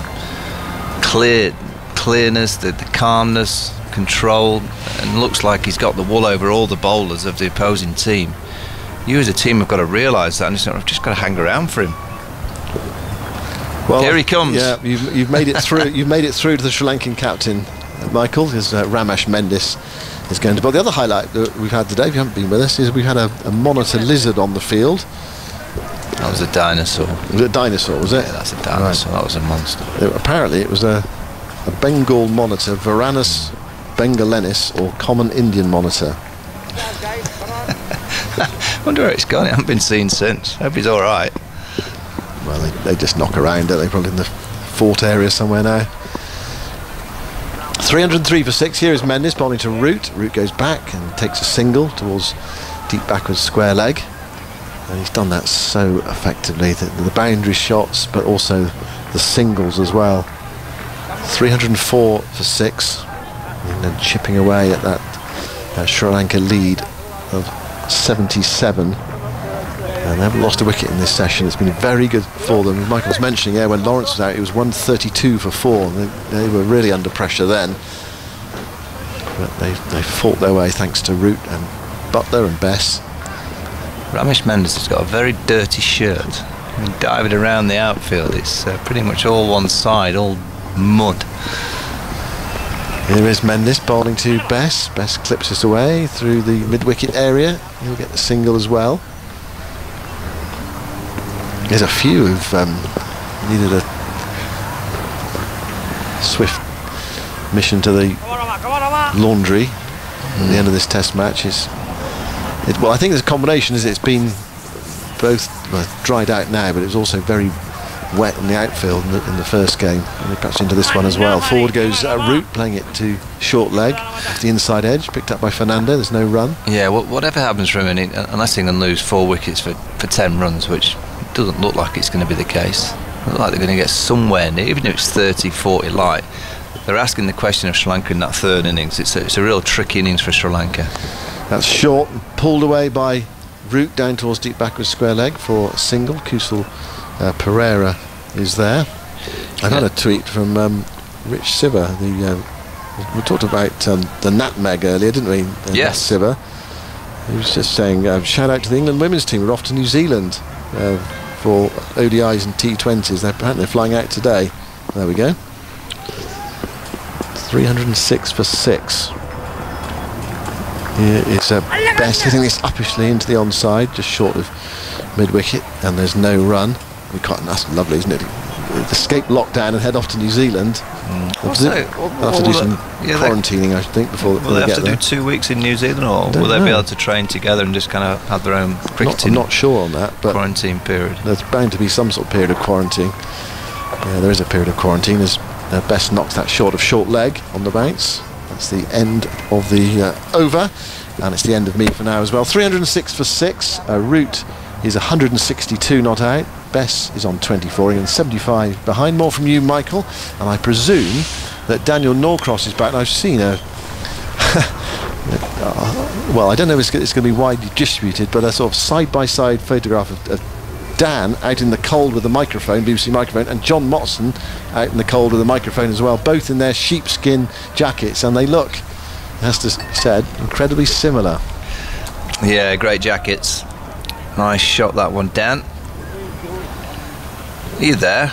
clearness, the calmness, control, and looks like he's got the wool over all the bowlers of the opposing team, you as a team have got to realise that, and just got to hang around for him. Well, here he comes. Yeah, you've made it through. You've made it through to the Sri Lankan captain, Michael. Is Ramesh Mendis is going to. But the other highlight that we've had today, if you haven't been with us, is we've had a monitor lizard on the field. That was a dinosaur. Was it a dinosaur? Was it? Yeah, that's a dinosaur. Right. That was a monster. Apparently, it was a Bengal monitor, Varanus bengalensis, or common Indian monitor. Wonder where it's gone. It hasn't been seen since. Hope he's all right. Well, they just knock around, don't they? Probably in the fort area somewhere now. 303 for 6. Here is Mendis bowling to Root. Root goes back and takes a single towards deep backwards square leg, and he's done that so effectively. The boundary shots, but also the singles as well. 304 for 6, and then chipping away at that Sri Lanka lead of 77. And they haven't lost a wicket in this session. It's been very good for them. Michael's mentioning, yeah, when Lawrence was out, it was 132 for 4. They were really under pressure then. But they fought their way thanks to Root and Butler and Bess. Ramesh Mendis has got a very dirty shirt. I mean, diving around the outfield, it's pretty much all one side, all mud. Here is Mendis bowling to Bess. Bess clips us away through the mid-wicket area. He'll get the single as well. There's a few who've needed a swift mission to the laundry at the end of this test match. Well, I think there's a combination, is it's been both dried out now, but it was also very wet in the outfield in the first game, and perhaps into this one as well. Forward goes Root, playing it to short leg, off the inside edge, picked up by Fernando. There's no run. Yeah, well, whatever happens for him, unless England lose 4 wickets for 10 runs, which doesn't look like it's going to be the case. It looks like they're going to get somewhere near, even if it's 30, 40 light. They're asking the question of Sri Lanka in that third innings. It's a real tricky innings for Sri Lanka. That's short, pulled away by Root down towards deep backwards square leg for a single. Kusal Pereira is there. I had a tweet from Rich Sibber. We talked about the nutmeg earlier, didn't we? Yes. Sibber. He was just saying, shout out to the England women's team. We're off to New Zealand for ODIs and T20s. Apparently they're flying out today. There we go. 306 for 6. Here is Best hitting this uppishly into the onside, just short of mid-wicket, and there's no run. That's lovely, isn't it? Escape lockdown and head off to New Zealand. They'll have to do some quarantining, I think, before will they get have to there. do 2 weeks in New Zealand, or will they be able to train together and just kind of have their own cricketing? I'm not sure on that, but quarantine period. There's bound to be some sort of period of quarantine. Yeah, there is a period of quarantine as Best knocks that short of short leg on the bounce. That's the end of the over, and it's the end of me for now as well. 306 for 6. Root is 162 not out. Bess is on 24 and 75 behind. More from you, Michael, and I presume that Daniel Norcross is back. And I've seen a well, I don't know if it's going to be widely distributed, but a sort of side-by-side photograph of Dan out in the cold with a microphone, BBC microphone, and John Motson out in the cold with a microphone as well, both in their sheepskin jackets, and they look, as to said, incredibly similar. Yeah, great jackets. Nice shot, that one, Dan. Are you there?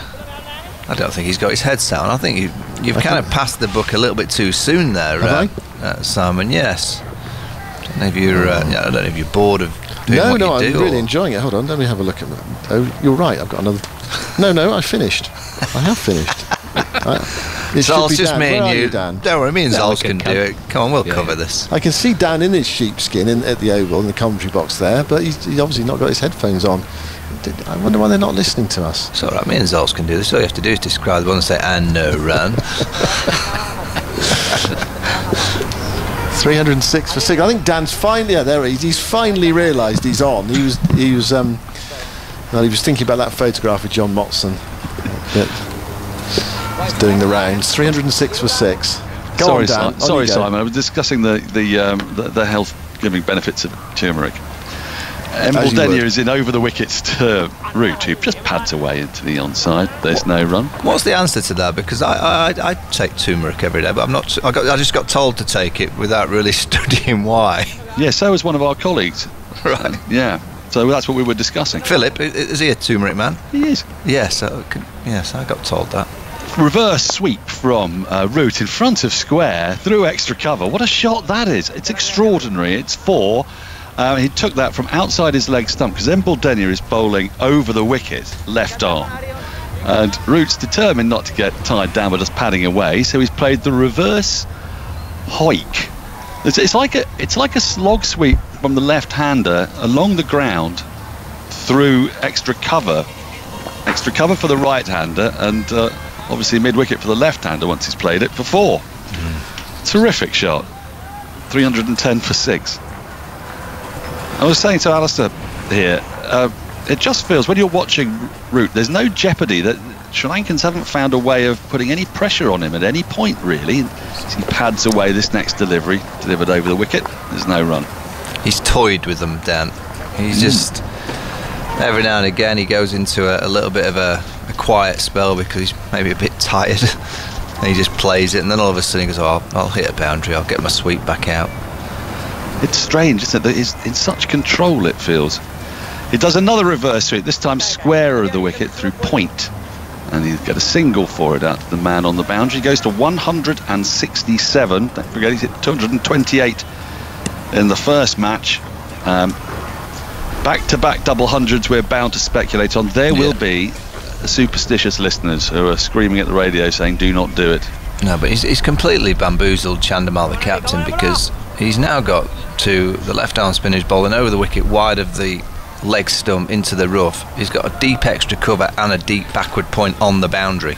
I don't think he's got his head down. I think you've kind of passed the buck a little bit too soon there, Simon. Yes. I don't know if you're bored of doing what you do. I'm really enjoying it. Hold on, let me have a look at that. Oh, you're right. I've got another. No, I finished. I have finished. So it's just me and you. Dan? Don't worry, me and Zols can do it. Come on, we'll cover this. I can see Dan in his sheepskin at the Oval in the commentary box there, but he's obviously not got his headphones on. I wonder why they're not listening to us. It's all right, me and Zols can do this. All you have to do is describe the one and say, and no run. 306 for 6. I think Dan's finally there. He's finally realised he's on. He was thinking about that photograph of John Motson. He's doing the rounds. 306 for 6. Sorry, Simon. I was discussing the health-giving benefits of turmeric. Denier is in over the wickets to Root, who just pads away into the onside. There's no run. What's the answer to that? Because I take turmeric every day, but I'm not. I just got told to take it without really studying why. Yeah, so was one of our colleagues. Right. Yeah. So that's what we were discussing. Philip, is he a turmeric man? He is. Yes. Yes, I got told that. Reverse sweep from Root in front of square through extra cover. What a shot that is! It's extraordinary. It's 4. He took that from outside his leg stump because Denier is bowling over the wicket, left arm. And Root's determined not to get tied down by just padding away, so he's played the reverse hoik. It's like a slog sweep from the left-hander along the ground through extra cover for the right-hander, and obviously mid-wicket for the left-hander once he's played it for 4. Terrific shot. 310 for 6. I was saying to Alistair here, it just feels when you're watching Root, there's no jeopardy that Sri Lankans haven't found a way of putting any pressure on him at any point, really. As he pads away this next delivery, delivered over the wicket, there's no run. He's toyed with them, Dan. He's just, every now and again, he goes into a little bit of a quiet spell because he's maybe a bit tired. And he just plays it, and then all of a sudden he goes, I'll hit a boundary, I'll get my sweep back out. It's strange, isn't it, that he's in such control, it feels. He does another reverse sweep, this time square of the wicket through point. And he'll get a single for it out to the man on the boundary. He goes to 167. Don't forget, he's hit 228 in the first match. Back-to-back double hundreds we're bound to speculate on. There will be superstitious listeners who are screaming at the radio saying, do not do it. No, but he's completely bamboozled Chandimal, the captain, because he's now got to the left arm spinner who's bowling over the wicket wide of the leg stump into the rough. He's got a deep extra cover and a deep backward point on the boundary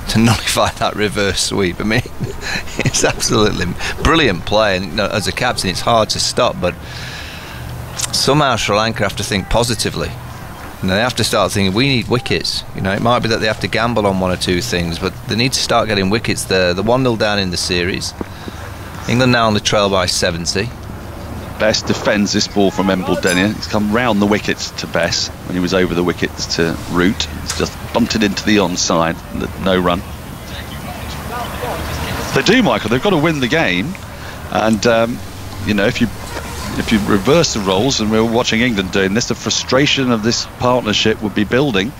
to nullify that reverse sweep. I mean, it's absolutely brilliant play, and as a captain it's hard to stop, but somehow Sri Lanka have to think positively. They have to start thinking, we need wickets. It might be that they have to gamble on one or two things, but they need to start getting wickets. They're 1-0 down in the series. England now on the trail by 70. Bess defends this ball from Embledenia. He's come round the wickets to Bess when he was over the wickets to Root. He's just bumped it into the onside. No run. They do, Michael. They've got to win the game, and if you reverse the roles, and we're watching England doing this, the frustration of this partnership would be building.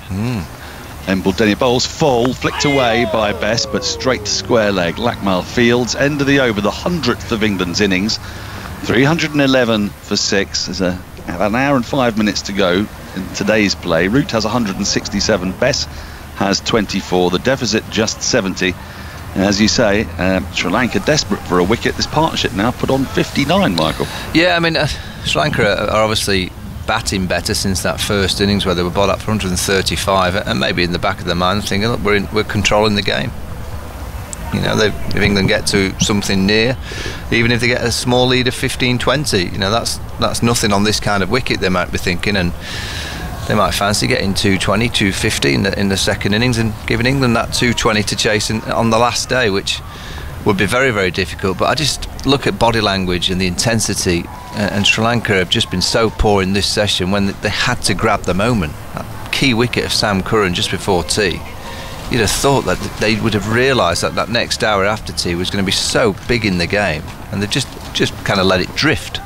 Embledenia bowls full, flicked away by Bess, but straight to square leg. Lakmal Fields, end of the over, the 100th of England's innings. 311 for 6. There's an hour and 5 minutes to go in today's play. Root has 167, Bess has 24, the deficit just 70. And as you say, Sri Lanka desperate for a wicket. This partnership now put on 59, Michael. Yeah, I mean, Sri Lanka are obviously batting better since that first innings where they were bowled up for 135, and maybe in the back of their mind thinking, look, we're controlling the game. If England get to something near, even if they get a small lead of 15-20, that's nothing on this kind of wicket, they might be thinking, and they might fancy getting 220, 250 in the second innings and giving England that 220 to chase on the last day, which would be very, very difficult. But I just look at body language and the intensity, and Sri Lanka have just been so poor in this session when they had to grab the moment. That key wicket of Sam Curran just before tea, you'd have thought that they would have realised that next hour after tea was going to be so big in the game, and they've just kind of let it drift.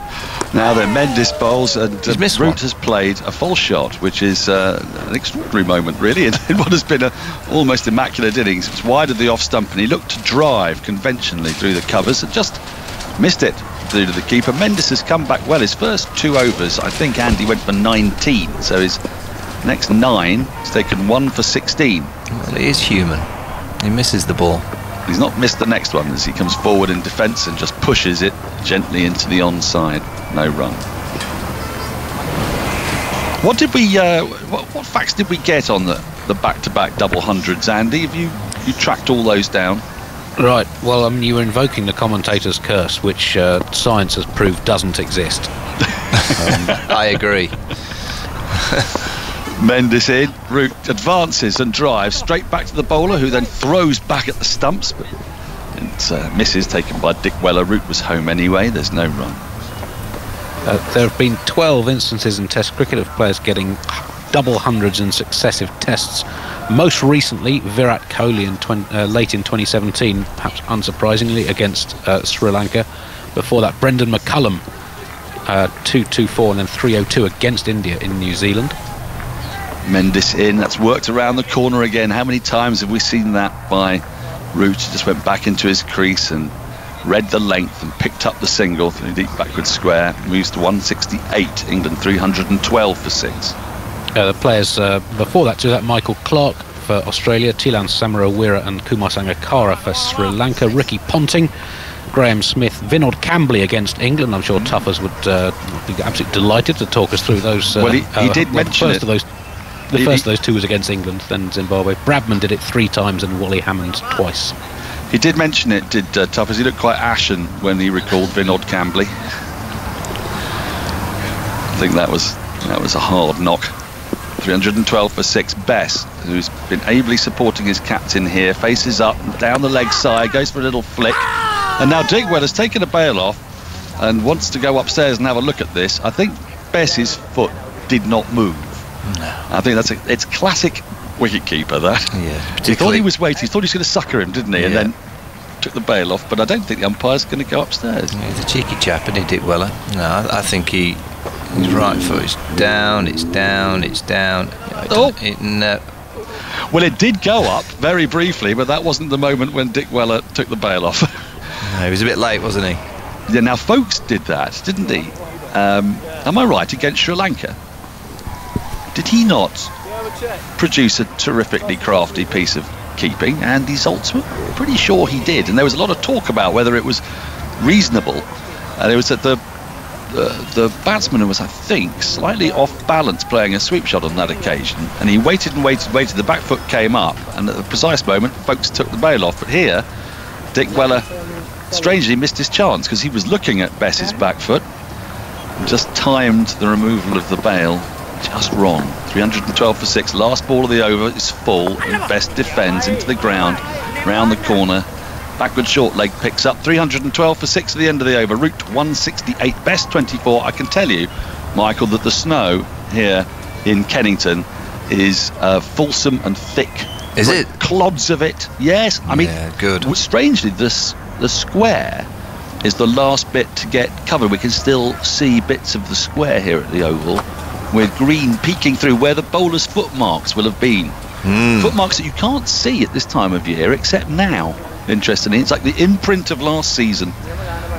Now then, Mendes bowls, and Root has played a false shot, which is an extraordinary moment, really, in what has been an almost immaculate innings. It's wide of the off stump, and he looked to drive conventionally through the covers and just missed it through to the keeper. Mendes has come back well. His first 2 overs, I think Andy went for 19, so his next 9, he's taken 1 for 16. Well, he is human. He misses the ball. He's not missed the next one as he comes forward in defence and just pushes it gently into the onside. No run. What did we? What facts did we get on the back-to-back double hundreds, Andy? Have you tracked all those down? Right. Well, I mean, you were invoking the commentator's curse, which science has proved doesn't exist. I agree. Mendes in, Root advances and drives straight back to the bowler, who then throws back at the stumps, but it misses, taken by Dick Weller. Root was home anyway. There's no run. There have been 12 instances in Test cricket of players getting double hundreds in successive tests. Most recently, Virat Kohli late in 2017, perhaps unsurprisingly, against Sri Lanka. Before that, Brendan McCullum, 224 and then 302 against India in New Zealand. Mendes in, that's worked around the corner again. How many times have we seen that by Root? He just went back into his crease and read the length and picked up the single through deep backward square. Moves to 168, England 312 for 6. The players before that, Michael Clarke for Australia, Tilan Samarawira and Kumar Sangakkara for Sri Lanka, Ricky Ponting, Graham Smith, Vinod Kambli against England. I'm sure Tuffers would be absolutely delighted to talk us through those. Well, he did mention it. The first of those 2 was against England, then Zimbabwe. Bradman did it 3 times and Wally Hammond twice. He did mention it, did Tuffers. He looked quite ashen when he recalled Vinod Kambli. I think that was a hard knock. 312 for 6. Bess, who's been ably supporting his captain here, faces up down the leg side, goes for a little flick, and now Digwell has taken a bail off and wants to go upstairs and have a look at this. I think Bess's foot did not move. No. I think it's classic wicketkeeper, that. Yeah, he thought he was waiting. He thought he was going to sucker him, didn't he? Yeah. And then took the bail off. But I don't think the umpire's going to go upstairs. Yeah, he's a cheeky chap, isn't he, Dick Weller? No, I think his right foot is down. It's down. No. Well, it did go up very briefly, but that wasn't the moment when Dick Weller took the bail off. No, he was a bit late, wasn't he? Yeah. Now, Folkes did that, didn't he? Am I right, against Sri Lanka? Did he not produce a terrifically crafty piece of keeping? And the results were pretty sure he did. And there was a lot of talk about whether it was reasonable. And it was at the the batsman was, I think, slightly off balance playing a sweep shot on that occasion, and he waited and waited. The back foot came up, and at the precise moment, folks took the bail off. But here, Dick Weller strangely missed his chance because he was looking at Bess's back foot and just timed the removal of the bail just wrong. 312 for 6. Last ball of the over is full, and Bess defends into the ground, round the corner. Backward short leg picks up. 312 for 6 at the end of the over. Root 168, Best 24. I can tell you, Michael, that the snow here in Kennington is fulsome and thick. Is it? Clods of it. Yes. I mean, good. Strangely, the square is the last bit to get covered. We can still see bits of the square here at the Oval, with green peeking through where the bowler's footmarks will have been. Footmarks that you can't see at this time of year, except now. Interestingly, it's like the imprint of last season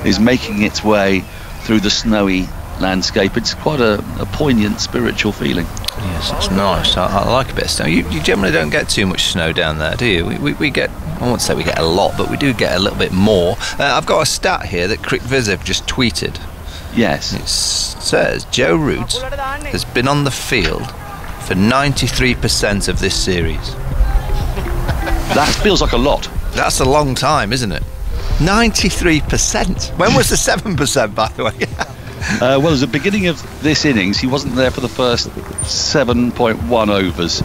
is making its way through the snowy landscape. It's quite a poignant spiritual feeling. Yes, it's nice. I like a bit of snow. You generally don't get too much snow down there, do you? We get, I won't say we get a lot, but we do get a little bit more. I've got a stat here that Crick Viziv just tweeted. Yes. It says Joe Root has been on the field for 93% of this series. That feels like a lot. That's a long time, isn't it? 93%. When was the 7%, by the way? Well, at the beginning of this innings, he wasn't there for the first 7.1 overs.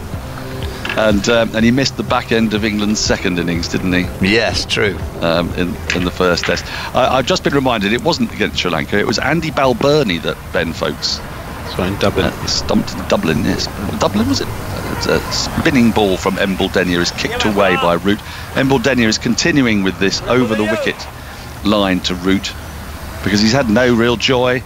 And he missed the back end of England's second innings, didn't he? Yes, true. In the first test. I've just been reminded it wasn't against Sri Lanka. It was Andy Balbirnie that Ben Folkes. That's right, in Dublin. Stumped in Dublin, yes. Dublin, was it? It's a spinning ball from Embal Denyer is kicked away by Root. Embal Denyer is continuing with this over the wicket line to Root because he's had no real joy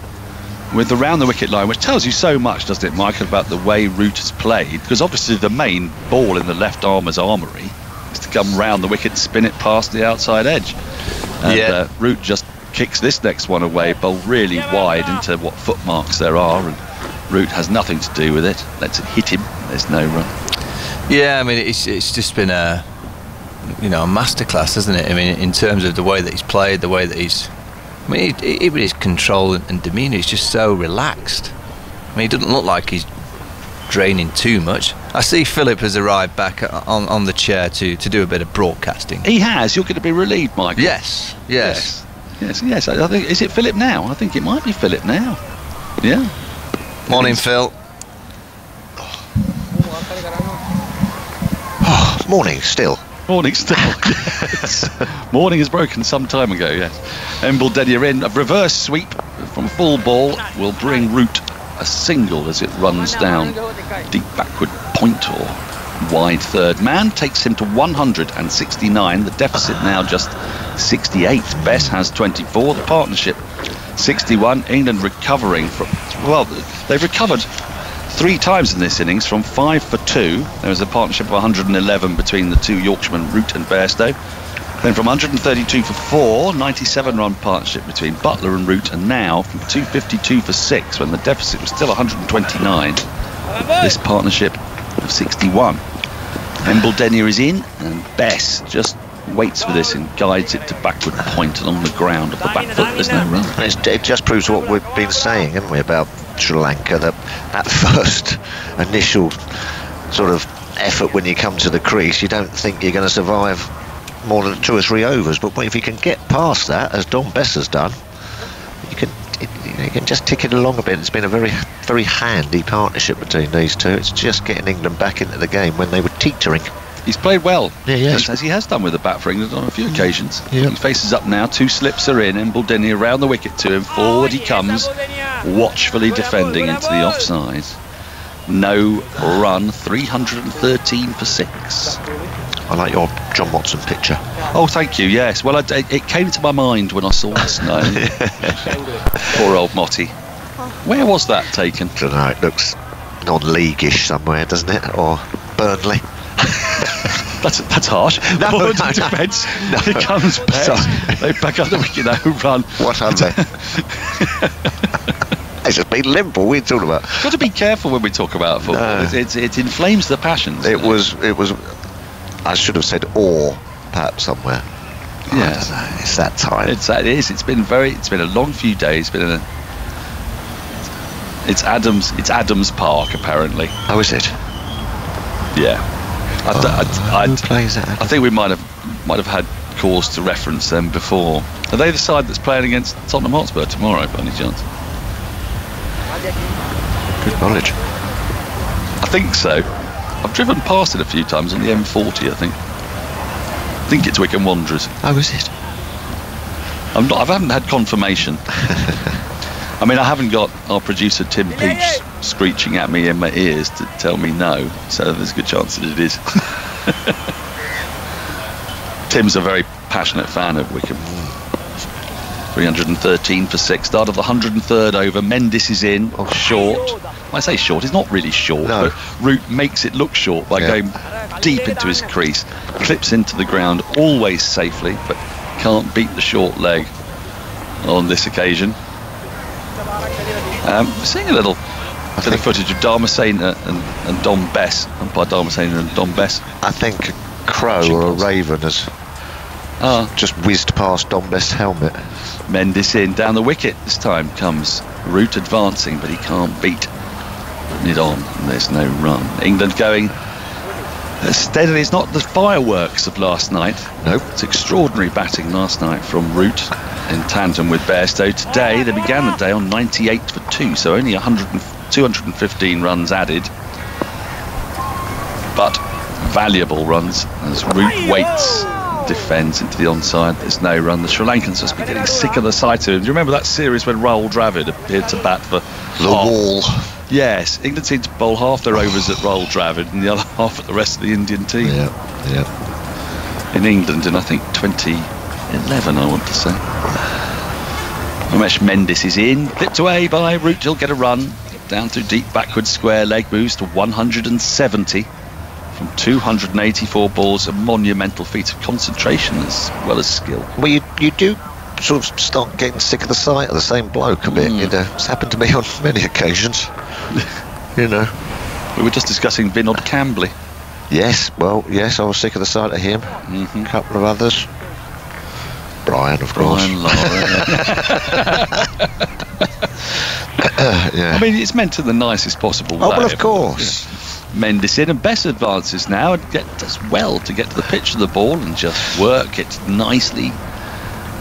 with the round the wicket line, which tells you so much, doesn't it, Michael, about the way Root has played? Because obviously the main ball in the left armer's armoury is to come round the wicket and spin it past the outside edge. And Root just kicks this next one away, bowled really wide into what footmarks there are, and Root has nothing to do with it. Lets it hit him. There's no run. Yeah, I mean, it's just been a masterclass, hasn't it? I mean, in terms of the way that he's played, the way that he's, I mean, even his control and demeanour is just so relaxed. I mean, he doesn't look like he's draining too much. I see Philip has arrived back on the chair to do a bit of broadcasting. He has. You're going to be relieved, Michael. Yes. I think, is it Philip now? I think it might be Philip now. Yeah. Morning, Phil. Morning still. Morning still. Yes. Morning is broken some time ago, yes. Embal Denyer in. A reverse sweep from full ball will bring Root a single as it runs down deep backward point or wide third man. Takes him to 169. The deficit now just 68. Bess has 24. The partnership 61. England recovering from, well, they've recovered 3 times in this innings from 5 for 2. There was a partnership of 111 between the two Yorkshiremen, Root and Bairstow. Then from 132 for 4, 97-run partnership between Butler and Root, and now from 252 for 6, when the deficit was still 129, this partnership of 61. Embal Denyer is in, and Bess just waits for this and guides it to backward point along the ground of the back foot. There's no run. It just proves what we've been saying, haven't we, about Sri Lanka, that first initial sort of effort when you come to the crease, you don't think you're going to survive more than 2 or 3 overs, but if you can get past that, as Don Bess has done, you can just tick it along a bit. It's been a very, very handy partnership between these two. It's just getting England back into the game when they were teetering. He's played well, yes, as he has done with the bat for England on a few occasions. Yeah. He faces up now, 2 slips are in, Embal Denyer around the wicket to him, forward he comes, watchfully defending into the offside. No run, 313 for 6. I like your John Watson picture. Oh, thank you, yes. Well, it came to my mind when I saw the snow. Poor old Motty. Where was that taken? I don't know, it looks non-league-ish somewhere, doesn't it? Or Burnley. That's harsh. No, defence. No. Here comes Bess. They back up the wicket, no run. What have they? It's just been Liverpool we're talking about. Got to be careful when we talk about football. No. It inflames the passions. It was. I should have said or perhaps somewhere. Yeah, I don't know, it's that time. It is. It's been a long few days. It's been It's Adams Park, apparently. Oh, is it? Yeah. Who plays at Adams? I think we might have had cause to reference them before. Are they the side that's playing against Tottenham Hotspur tomorrow, by any chance? Good knowledge. I think so. I've driven past it a few times on the M40, I think. I think it's Wycombe Wanderers. Oh, is it? I haven't had confirmation. I mean, I haven't got our producer Tim Peach screeching at me in my ears to tell me no, so there's a good chance that it is. Tim's a very passionate fan of Wycombe. 313 for 6. Start of the 103rd over. Mendes is in. Short. When I say short, he's not really short. No. But Root makes it look short by going deep into his crease. Clips into the ground, always safely, but can't beat the short leg on this occasion. Seeing a little bit of footage of Dharmasena and Don Bess. Umpire Dharmasena and Don Bess. I think a crow or a raven has just whizzed past Don Bess' helmet. Mendes in, down the wicket this time comes Root advancing, but he can't beat it on, and there's no run. England going steadily. It's not the fireworks of last night. Nope. It's extraordinary batting last night from Root in tandem with Bairstow. Today they began the day on 98 for 2, so only 215 runs added, but valuable runs as Root waits, defends into the onside. There's no run. The Sri Lankans must be getting sick of the sight of him. Do you remember that series when Rahul Dravid appeared to bat for the wall? Yes, England seemed to bowl half their overs at Rahul Dravid and the other half at the rest of the Indian team. Yeah. In England in, I think, 2011, I want to say. Ramesh Mendes is in, clipped away by Root. He'll get a run down through deep backward square leg, moves to 170 from 284 balls. A monumental feat of concentration as well as skill. Well, you do sort of start getting sick of the sight of the same bloke a bit. It's happened to me on many occasions. We were just discussing Vinod Kambli. Yes, I was sick of the sight of him. A couple of others. Brian, of course. Brian Lara. Yeah. I mean, it's meant in the nicest possible way. Oh, well, of course. Mendes in, and Bess advances now and does well to get to the pitch of the ball and just work it nicely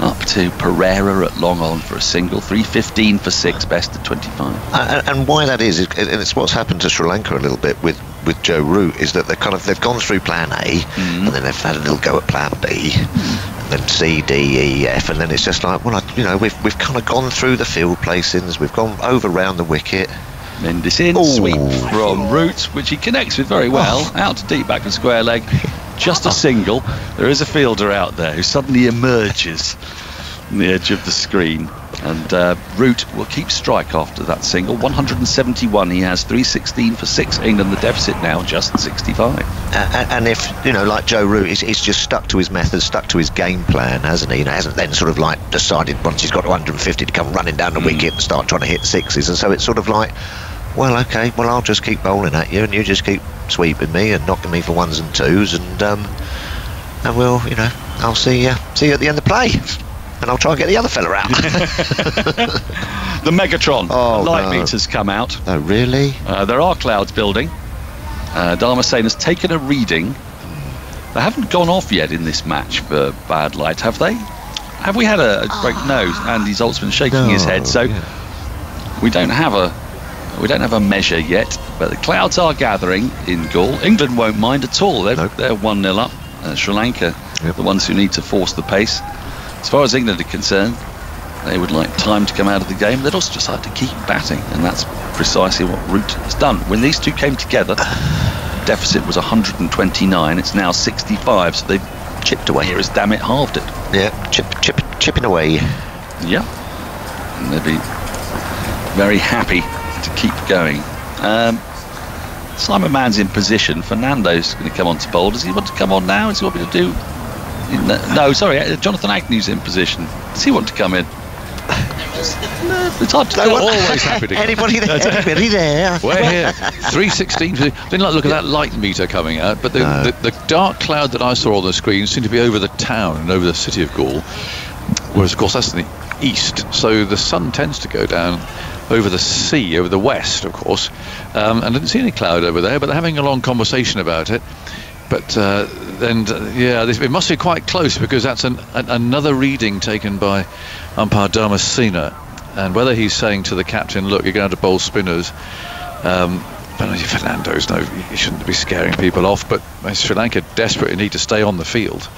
up to Pereira at long on for a single. 315 for 6, best at 25. And why that is, and it's what's happened to Sri Lanka a little bit with Joe Root, is that they've gone through plan A, and then they've had a little go at plan B, and then C, D, E, F, and then it's just like, well, we've kind of gone through the field placings, we've gone over round the wicket. Mendes in, sweep from Root, which he connects with very well, out to deep back and square leg. Just a single. There is a fielder out there who suddenly emerges on the edge of the screen, and Root will keep strike after that single. 171 he has, 316 for 6. England the deficit now just 65. And if like Joe Root, he's just stuck to his method, stuck to his game plan, hasn't he? Hasn't then sort of like decided once he's got to 150 to come running down the wicket and start trying to hit sixes. And so it's sort of like, well, okay, well, I'll just keep bowling at you and you just keep sweeping me and knocking me for ones and twos, and we'll, I'll see you at the end of play, and I'll try and get the other fella out. The Megatron light meters come out. Oh, really? There are clouds building. Dharmasena's taken a reading. They haven't gone off yet in this match for bad light, have they? Have we had a break? No, Andy Zoltzman shaking his head, so we don't have a measure yet, but the clouds are gathering in Gaul. England won't mind at all. They're 1-0 up. Sri Lanka, the ones who need to force the pace. As far as England are concerned, they would like time to come out of the game. They'd also just like to keep batting, and that's precisely what Root has done. When these two came together, the deficit was 129. It's now 65, so they've chipped away here as damn it halved it. Yeah, chipping away. Yeah, and they'd be very happy to keep going. Simon Mann's in position. Fernando's going to come on to bowl. Does he want to come on now? Does he want me to do? No, sorry. Jonathan Agnew's in position. Does he want to come in? It's hard to They're always happy to come. Anybody there? We're here. 316. Didn't like look at that light meter coming out, but the dark cloud that I saw on the screen seemed to be over the town and over the city of Gaul, whereas of course that's in the east, so the sun tends to go down over the sea, over the west, of course, and I didn't see any cloud over there, but they're having a long conversation about it. But it must be quite close, because that's another reading taken by umpire Damascena, and whether he's saying to the captain, look, you're going to have to bowl spinners. But Fernando's he shouldn't be scaring people off, but Sri Lanka desperately need to stay on the field.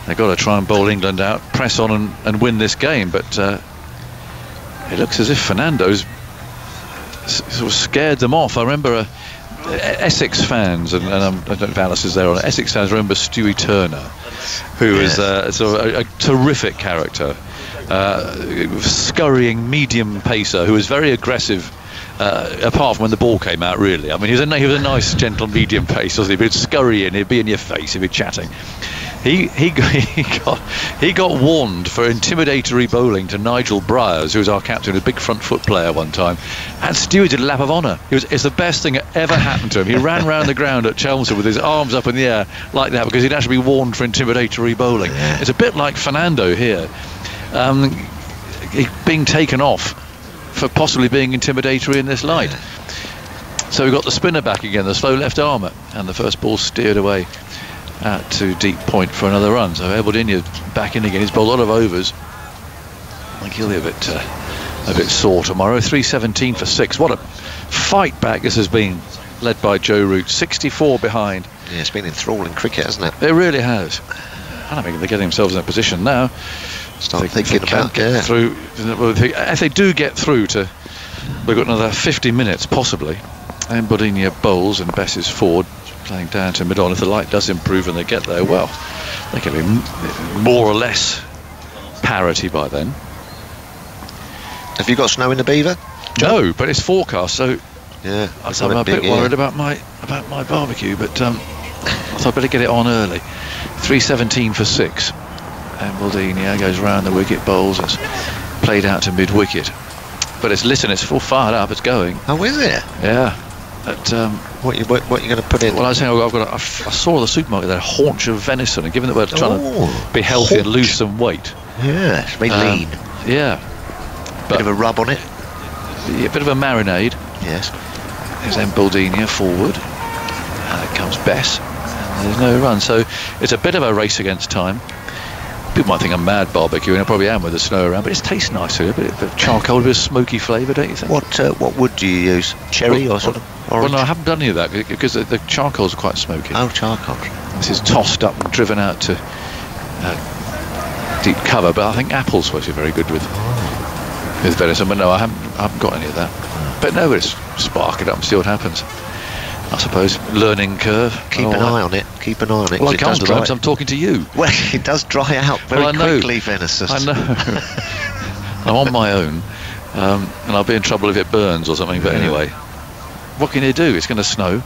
They've got to try and bowl England out, press on and win this game, but it looks as if Fernando's sort of scared them off. I remember Essex fans, and I don't know if Alice is there on it, Essex fans remember Stewie Turner, who is sort of a terrific character, scurrying medium pacer who was very aggressive, apart from when the ball came out, really. I mean, he was a nice, gentle medium pace, wasn't he? He'd scurry in, he'd be in your face, he'd be chatting. He got warned for intimidatory bowling to Nigel Bryars, who was our captain, a big front foot player one time, and Stewie did a lap of honour. It's the best thing that ever happened to him. He ran round the ground at Chelmsford with his arms up in the air like that, because he'd actually be warned for intimidatory bowling. It's a bit like Fernando here, being taken off for possibly being intimidatory in this light. So we've got the spinner back again, the slow left armour, and the first ball steered away out to deep point for another run. So Aberdeen back in again. He's bowled a lot of overs. I think he'll be a bit sore tomorrow. 317 for 6. What a fight back this has been, led by Joe Root. 64 behind. Yeah, it's been enthralling cricket, hasn't it? It really has. I don't think they're getting themselves in a position now. Start thinking about get through. If they do get through to, we've got another 50 minutes possibly. And Bodinia bowls and Bess is forward, playing down to mid-on. If the light does improve and they get there, well, they can be more or less parity by then. Have you got snow in the Beaver? No, but it's forecast, so yeah, I'm a bit worried about my barbecue, but I thought I'd better get it on early. 317 for 6. And Bodinia goes round the wicket, bowls. It's played out to mid-wicket, but it's lit and it's full fired up. It's going. Oh, is it? Yeah. But, what you going to put in? Well, I was saying I saw at the supermarket there a haunch of venison, and given that we're trying to be healthy and lose some weight, yeah, it's very lean. Yeah, bit of a rub on it. Yeah, a bit of a marinade. Yes. There's then Bodinia forward, and it comes Bess, and there's no run. So it's a bit of a race against time. People might think I'm mad barbecuing. I probably am with the snow around, but it tastes nice. A bit of charcoal, a bit of smoky flavour, don't you think? What wood do you use? Cherry or something? Well, no, I haven't done any of that because the charcoals are quite smoky. Oh, charcoal. This is tossed up and driven out to deep cover, but I think apple's supposed to be very good with venison. But no, I haven't got any of that. But no, it's spark it up and see what happens. I suppose learning curve. Keep an eye on it. Keep an eye on it. Well, I can't do that because I'm talking to you. Well, it does dry out very quickly, venison. I know. I'm on my own, and I'll be in trouble if it burns or something. But anyway, what can you do? It's going to snow.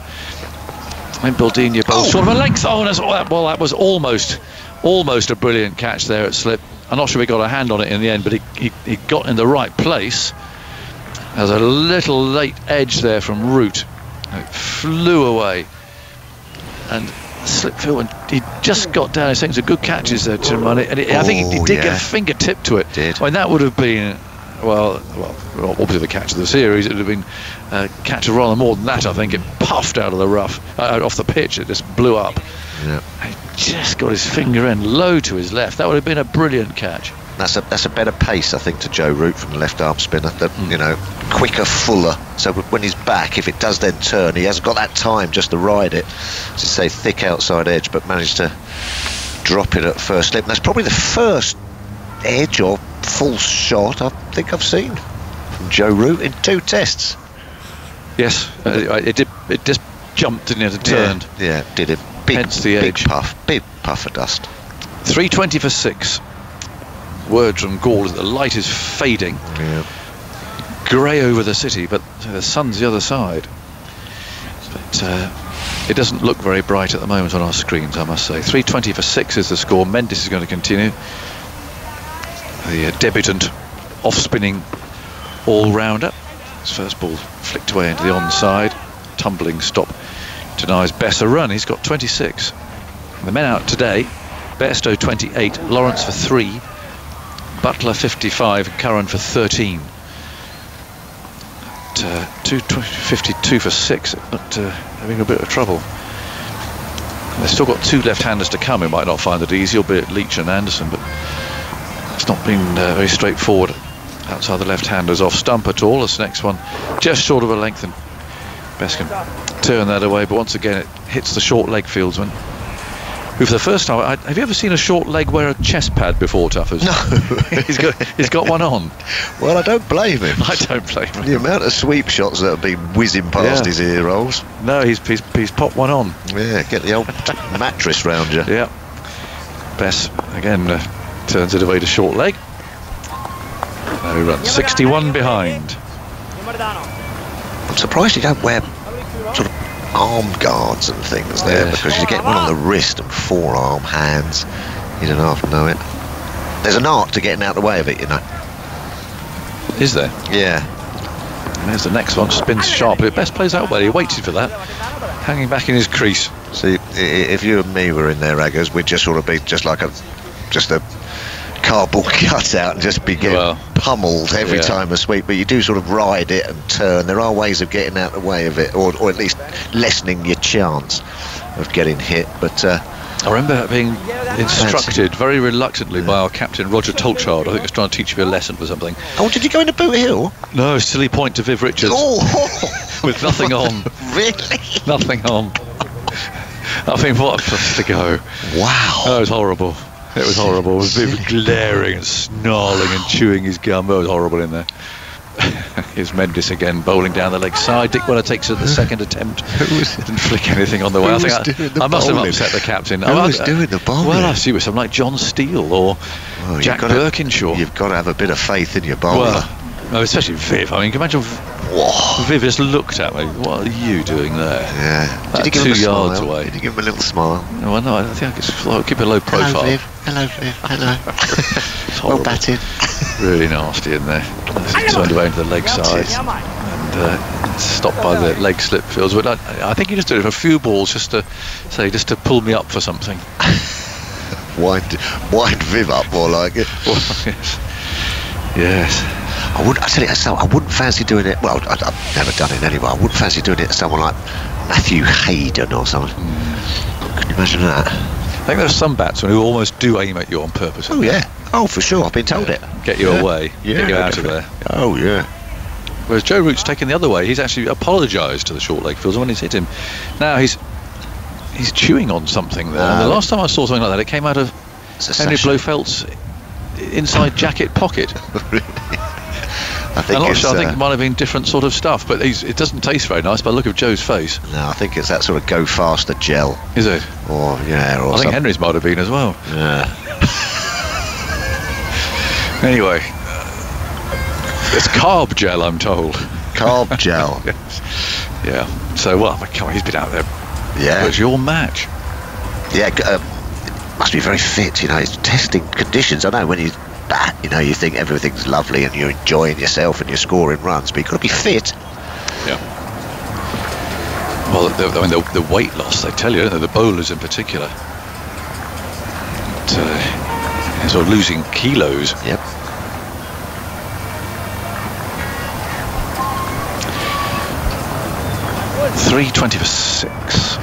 And Bodinia bowls short of a length. Oh, that was almost a brilliant catch there at slip. I'm not sure we got a hand on it in the end, but he got in the right place. There's a little late edge there from Root. It flew away and slipped through, and he just got down. I think it's a good catches there, Chimani, and I think he did get a fingertip to it. Did. I mean, that would have been well, obviously the catch of the series. It would have been catch of rather more than that. I think it puffed out of the rough, off the pitch. It just blew up. Yeah. He just got his finger end low to his left. That would have been a brilliant catch. That's a better pace, I think, to Joe Root from the left arm spinner. Quicker, fuller. So when he's back, if it does then turn, he hasn't got that time just to ride it. As I say, thick outside edge, but managed to drop it at first slip. And that's probably the first edge or full shot I think I've seen from Joe Root in 2 tests. Yes, it did. It just jumped and it turned. Yeah, did it. Hence the edge. Big puff of dust. 320 for 6. Word from Gaul is that the light is fading. Yeah. Grey over the city, but the sun's the other side. But it doesn't look very bright at the moment on our screens, I must say. 320 for 6 is the score. Mendes is going to continue. The debutant off-spinning all-rounder. His first ball flicked away into the onside. Tumbling stop denies Bess a run. He's got 26. The men out today: Bairstow 28, Lawrence for 3, Butler 55, and Curran for 13. 252 for 6, but having a bit of trouble. They've still got 2 left-handers to come who might not find it easy, albeit Leach and Anderson, but it's not been very straightforward outside the left-handers off stump at all. This next one just short of a length, and Best can turn that away, but once again it hits the short leg fieldsman, who for the first time, have you ever seen a short leg wear a chest pad before, Tuffers? No. he's got one on. Well, I don't blame him. I don't blame him. The amount of sweep shots that have been whizzing past his ear rolls. No, he's popped one on. Yeah, get the old mattress round you. Yeah. Bess again turns it away to short leg. Now he runs 61 behind. I'm surprised you don't wear sort of arm guards and things there, because you get one on the wrist and forearm, hands. You don't half know it. There's an art to getting out of the way of it, you know. Is there? Yeah. And there's the next one, spins sharply. Best plays out well. He waited for that, hanging back in his crease. See, if you and me were in there, Raggers, we'd just sort of be just like a cardboard cutout and just be getting pummeled every time a sweep. But you do sort of ride it and turn. There are ways of getting out of the way of it, or at least lessening your chance of getting hit. But I remember being instructed very reluctantly by our captain Roger Tolchard. I think he was trying to teach me a lesson for something. Oh, did you go into Boot Hill? No, silly point to Viv Richards. Oh, with nothing on. Really? Nothing on. I mean, what a place to go. Wow. That was horrible. It was horrible. Viv glaring and snarling and chewing his gum. It was horrible in there. Here's Mendes again, bowling down the leg side. Dick Weller takes it at the second attempt. Didn't flick anything on the way. I think I must have upset the captain. Who was doing the bowling? Well, I see with something like John Steele or Jack Birkinshaw. You've got to have a bit of faith in your bowler. Well, no, especially Viv. I mean, can you imagine Viv just looked at me. What are you doing there? Yeah. Did you give him 2 yards away? Did you give him a little smile? No, well, no, I think I could keep a low profile. Hello, Viv. Hello, Viv. Hello. Well batted. Really nasty in there. Turned away into the leg side and stopped by the leg slip fields. But I think he just did it for a few balls just to pull me up for something. wind Viv up more like it. Well, yes. I wouldn't fancy doing it. Well, I've never done it anyway. I wouldn't fancy doing it to someone like Matthew Hayden or something. Can you imagine that? I think there's some batsmen who almost do aim at you on purpose. Oh yeah. Oh, for sure. I've been told it. Get you away. Get you out of there. Oh yeah. Whereas Joe Root's taken the other way. He's actually apologised to the short leg fields when he's hit him. Now he's chewing on something there. And the last time I saw something like that, it came out of Henry Blofeld's inside jacket pocket. Really? I think it might have been different sort of stuff, but it doesn't taste very nice by the look of Joe's face. No, I think it's that sort of go faster gel. Is it? Or I think Henry's might have been as well. Yeah. Anyway, it's carb gel, I'm told. Carb gel. Yes. Yeah. So come on, he's been out there. Yeah. It's your match. Yeah. Must be very fit. You know, it's testing conditions. I know when you bat, you know, you think everything's lovely and you're enjoying yourself and you're scoring runs, but you've got to be fit. Yeah. Well, the weight loss, they tell you, don't they? The bowlers in particular. They're sort of losing kilos. Yep. .320 for 6.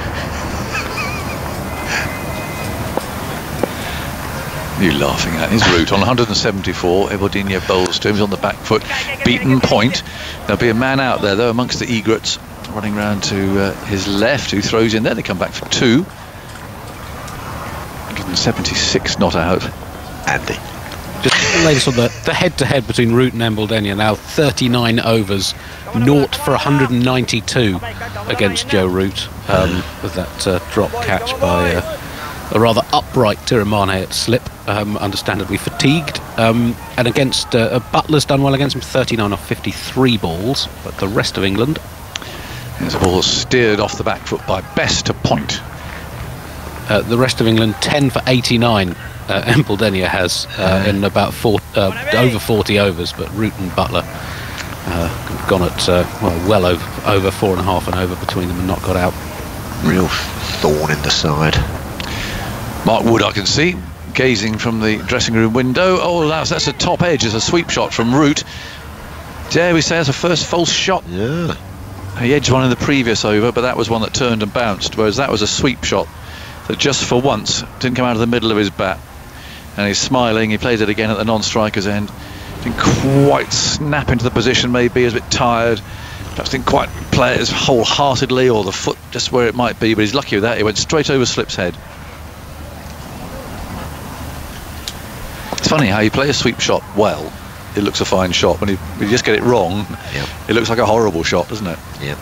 You're laughing at his route on 174. Ebordinho bowls to him. He's on the back foot. Beaten point. There'll be a man out there though amongst the egrets, running round to his left, who throws in there. They come back for 2. 176 not out. Andy. Just the latest on the head-to-head between Root and Embledenia now. 39 overs, 0 for 192 against Joe Root, with that drop catch by a rather upright Tiramane at slip, understandably fatigued. And against Butler's done well against him, 39 off 53 balls, but the rest of England. There's a ball steered off the back foot by Best to point. The rest of England 10 for 89. Embledenia has in about over 40 overs, but Root and Butler have gone at well over 4.5 and over between them and not got out. Real thorn in the side. Mark Wood, I can see, gazing from the dressing room window. Oh, that's a top edge. It's a sweep shot from Root. Dare we say it's a first false shot? Yeah. He edged one in the previous over, but that was one that turned and bounced, whereas that was a sweep shot that just for once didn't come out of the middle of his bat. And he's smiling. He plays it again at the non-striker's end. Didn't quite snap into the position, maybe, is a bit tired. Perhaps didn't quite play it as wholeheartedly, or the foot just where it might be, but he's lucky with that. He went straight over Slip's head. It's funny how you play a sweep shot well, it looks a fine shot. When you just get it wrong, it looks like a horrible shot, doesn't it? Yep.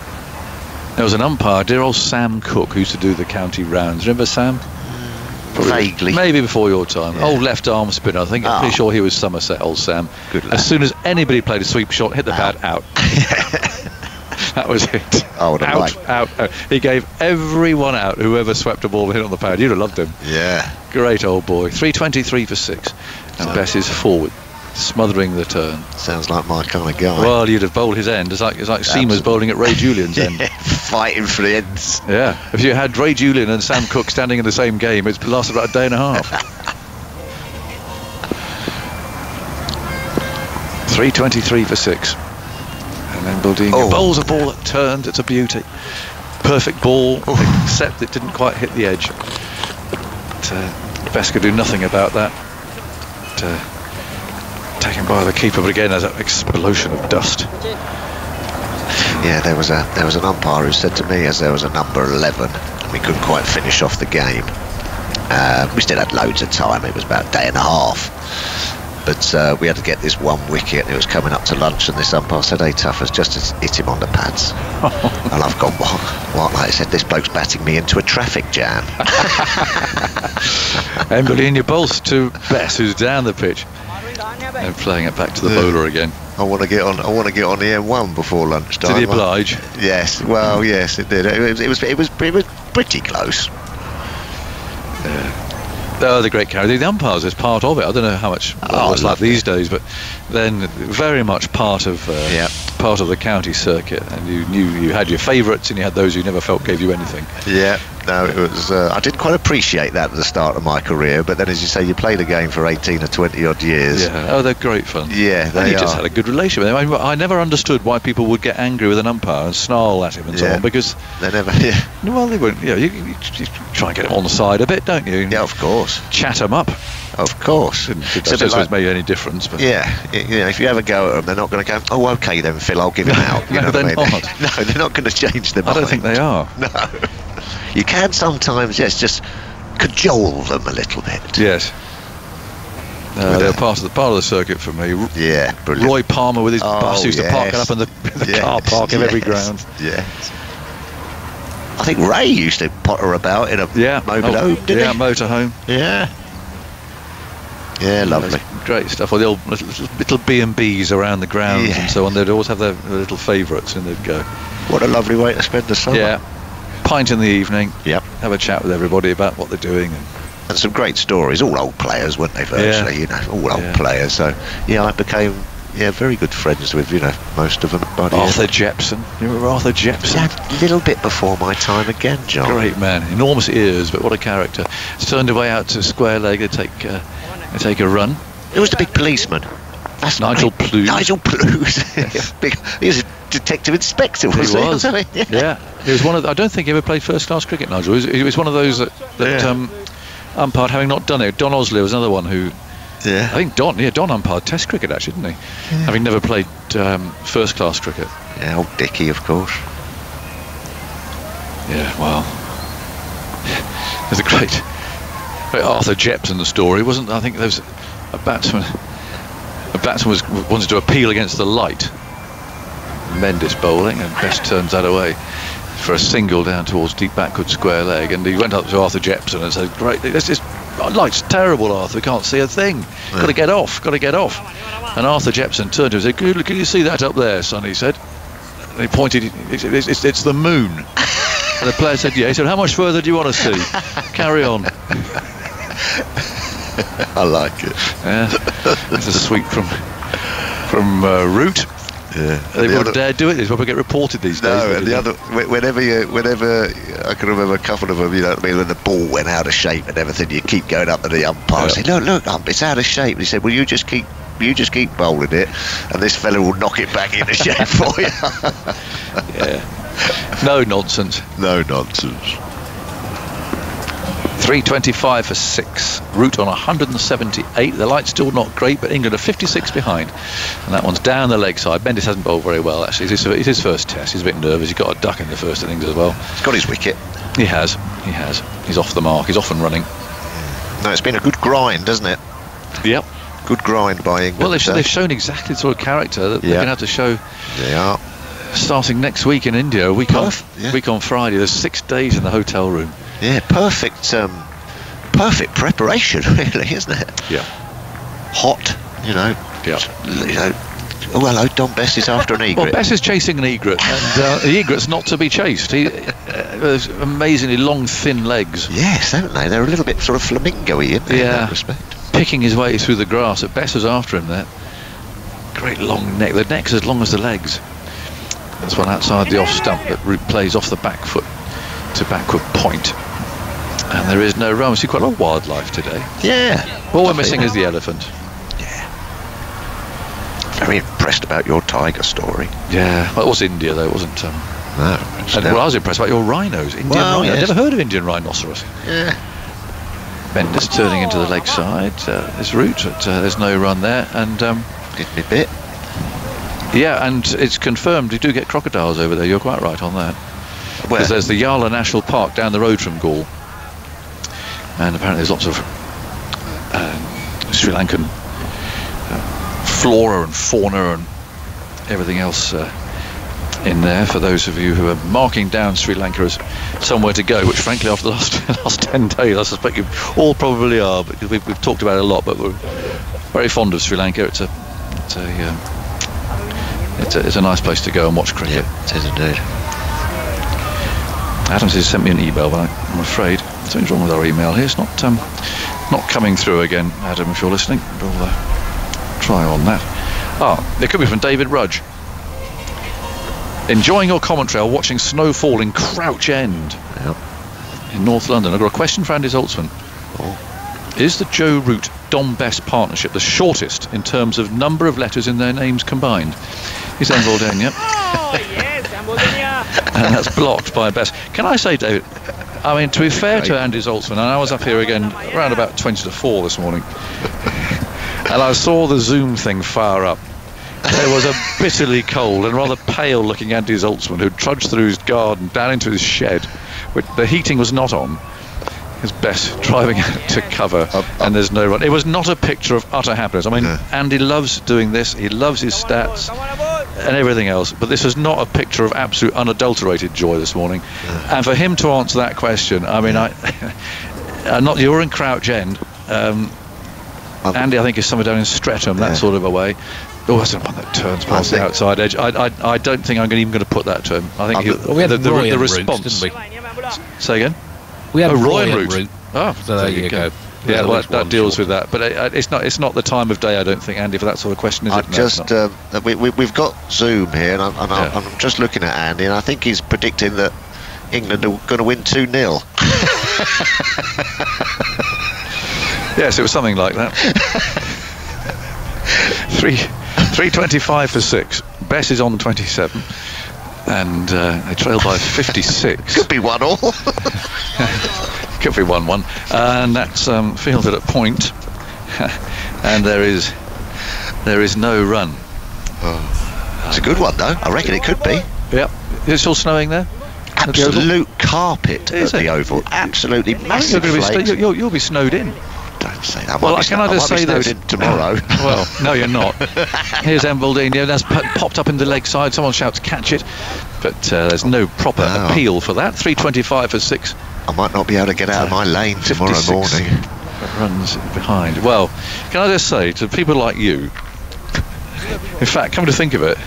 There was an umpire, dear old Sam Cook, who used to do the county rounds. Remember Sam? Vaguely. Maybe before your time. Yeah. Old left arm spinner. I think I'm pretty sure he was Somerset, old Sam. Good lad. As soon as anybody played a sweep shot, hit the pad, out. That was it. I would have liked. Out. He gave everyone out, whoever swept a ball and hit on the pad. You'd have loved him. Yeah. Great old boy. 323 for 6. And Bess is forward, smothering the turn. Sounds like my kind of guy. Well, you'd have bowled his end. It's like Seamer's bowling at Ray Julian's end. Fighting for the ends. Yeah. If you had Ray Julian and Sam Cook standing in the same game, it's lasted about a day and a half. 323 for 6. And then Buldini bowls a ball that turned. It's a beauty. Perfect ball, except it didn't quite hit the edge. But, Bess could do nothing about that. Taken by the keeper, but again there's an explosion of dust. Yeah, there was an umpire who said to me, as there was a number 11, and we couldn't quite finish off the game. We still had loads of time. It was about a day and a half. But we had to get this one wicket, and it was coming up to lunch, and this umpire said, "Hey, Tuffers, just hit him on the pads." And I've gone, what? Like I said, this bloke's batting me into a traffic jam. And Buldini bowls to Bess, who's down the pitch, and playing it back to the bowler again. I want to get on the M1 before lunchtime. Did he oblige? Yes. Well, yes, it did. It was pretty close. Oh, the great character. The umpires is part of it. I don't know how much it's like these days, but then very much part of the county circuit. And you knew you had your favourites, and you had those you never felt gave you anything. Yeah. No, it was. I did quite appreciate that at the start of my career, but then, as you say, you played a game for 18 or 20 odd years. Yeah. Oh, they're great fun. Yeah, and you just had a good relationship with them. I never understood why people would get angry with an umpire and snarl at him and so on, because they never. Yeah. Well, they wouldn't. You try and get them on the side a bit, don't you? Yeah, of course. Chat them up. Of course. It's made any difference. But if you ever go at them, they're not going to go, "Oh, okay then, Phil, I'll give him out." You No, know they're what I mean? not. No, they're not going to change their mind. I don't think they are. No. You can sometimes, just cajole them a little bit. Yes. They're part of the circuit for me. Yeah, brilliant. Roy Palmer with his bus used to park it up in the car park of every ground. Yes. I think Ray used to potter about in a motorhome, didn't he? Motorhome. Yeah. Yeah, lovely. Great stuff. Or the old little B&Bs around the grounds and so on. They'd always have their little favourites, and they'd go. What a lovely way to spend the summer. Yeah. Pint in the evening. Yep. Have a chat with everybody about what they're doing. And some great stories. All old players, weren't they, virtually? Yeah. All old players. So, I became very good friends with, most of them. Arthur Jepson. You remember Arthur Jepson? Yeah, a little bit before my time again, John. Great man. Enormous ears, but what a character. He's turned away out to Square Leg. They take a run. Who was the big policeman? That's Nigel Plews. Nigel Plews. He was a detective inspector, wasn't he? Yeah. He was one of. I don't think he ever played first class cricket, Nigel. He was one of those that umpired, having not done it. Don Osley was another one who. Yeah. I think Don umpired Test cricket, actually, didn't he? Yeah. Having never played first class cricket. Yeah, old Dickie, of course. Yeah, well, there's a great Arthur Jepson, the story, wasn't? I think there was a batsman wanted to appeal against the light. Mendes bowling, and Best turns that away for a single down towards deep backward square leg, and he went up to Arthur Jepson and said, "Great, this light's terrible, Arthur. We can't see a thing. Yeah. Got to get off." And Arthur Jepson turned to him and said, "Can you see that up there, son?" He said. And he pointed. It's the moon. And the player said, "Yeah." He said, "How much further do you want to see? Carry on." I like it. Yeah, it's a sweep from Root. Yeah, they wouldn't dare do it. They probably get reported these days. No, and the other, whenever I can remember a couple of them. You know what I mean? When the ball went out of shape and everything, you keep going up to the umpire and say, "Look, it's out of shape." And he said, "Well, you just keep You just keep bowling it, and this fella will knock it back into shape for you. Yeah. No nonsense. No nonsense. 325 for 6. Root on 178. The light's still not great, but England are 56 behind. And that one's down the leg side. Bendis hasn't bowled very well, actually. It's his first test. He's a bit nervous. He's got a duck in the first innings as well. He's got his wicket. He has. He's off the mark. He's off and running. No, it's been a good grind, hasn't it? Yep. Good grind by England. Well, they've shown exactly the sort of character that they're going to have to show. They are. Starting next week in India, a week on Friday. There's 6 days in the hotel room. Yeah, perfect preparation, really, isn't it? Yeah. Hot, Yeah. Oh, hello, Don Bess is after an egret. Well, Bess is chasing an egret, and the egret's not to be chased. He has amazingly long, thin legs. Yes, haven't they? They're a little bit sort of flamingo-y in that respect. Picking his way through the grass. Bess was after him there. Great long neck. The neck's as long as the legs. There's one outside the off stump that plays off the back foot to backward point. And there is no run. We see quite a lot of wildlife today. Yeah. All we're missing is the elephant. Yeah. Very impressed about your tiger story. Yeah. Well, it was India, though. It wasn't... No. And I was impressed about your rhinos. Indian rhino. Yes. I've never heard of Indian rhinoceros. Yeah. Bendis turning into the leg side. There's Root, but there's no run there. And Did me a bit. yeah, and it's confirmed you do get crocodiles over there. You're quite right on that. Because there's the Yala National Park down the road from Gaul. And apparently there's lots of Sri Lankan flora and fauna and everything else in there for those of you who are marking down Sri Lanka as somewhere to go, which frankly after the last 10 days I suspect you all probably are, because we've talked about it a lot, but we're very fond of Sri Lanka. It's a nice place to go and watch cricket. Yeah, it is indeed. Adams has sent me an email, but I'm afraid something's wrong with our email here. It's not coming through again, Adam, if you're listening. We'll try on that. It could be from David Rudge. Enjoying your commentary while watching snow fall in Crouch End in North London. I've got a question for Andy Zoltzman. Is the Joe Root Dom Bess partnership the shortest in terms of number of letters in their names combined? He's Embaldenia. And that's blocked by Bess. Can I say, David, I mean, to be fair to Andy Zoltzman, and I was up here again around about 20 to 4 this morning, and I saw the Zoom thing fire up. There was a bitterly cold and rather pale looking Andy Zoltzman who trudged through his garden down into his shed, which the heating was not on. His Bess driving out to cover, and there's no run. It was not a picture of utter happiness. I mean, Andy loves doing this. He loves his stats and everything else, but this is not a picture of absolute unadulterated joy this morning. And for him to answer that question, I mean, you're in Crouch End. Andy, I think, is somewhere down in Streatham, that sort of a way. Oh, that's the one that turns past the outside edge. I don't think I'm even going to put that to him. I think we had the response. Route, didn't we? Say again. We had Roy en route. route. Oh, So there you go. Yeah, well, that deals with that. But it's not the time of day, I don't think, Andy, for that sort of question, is it? We've got Zoom here, and I'm just looking at Andy, and I think he's predicting that England are going to win 2-0. Yes, it was something like that. 325 for 6. Bess is on 27, and they trail by 56. Could be 1-1. Could be 1-1, and that's fielded at point, and there is no run. It's a good one, though. I reckon it could be. Yep. Is it still snowing there? Absolute carpet at the Oval. Absolutely massive flakes. You'll be snowed in. Don't say that. Well, can I just say snowed this? in tomorrow. Well, no, you're not. Here's Embaldini. That's popped up in the leg side. Someone shouts, catch it. But there's no proper appeal for that. 325 for 6. I might not be able to get out of my lane tomorrow morning. Runs behind. Well, can I just say to people like you, in fact, come to think of it,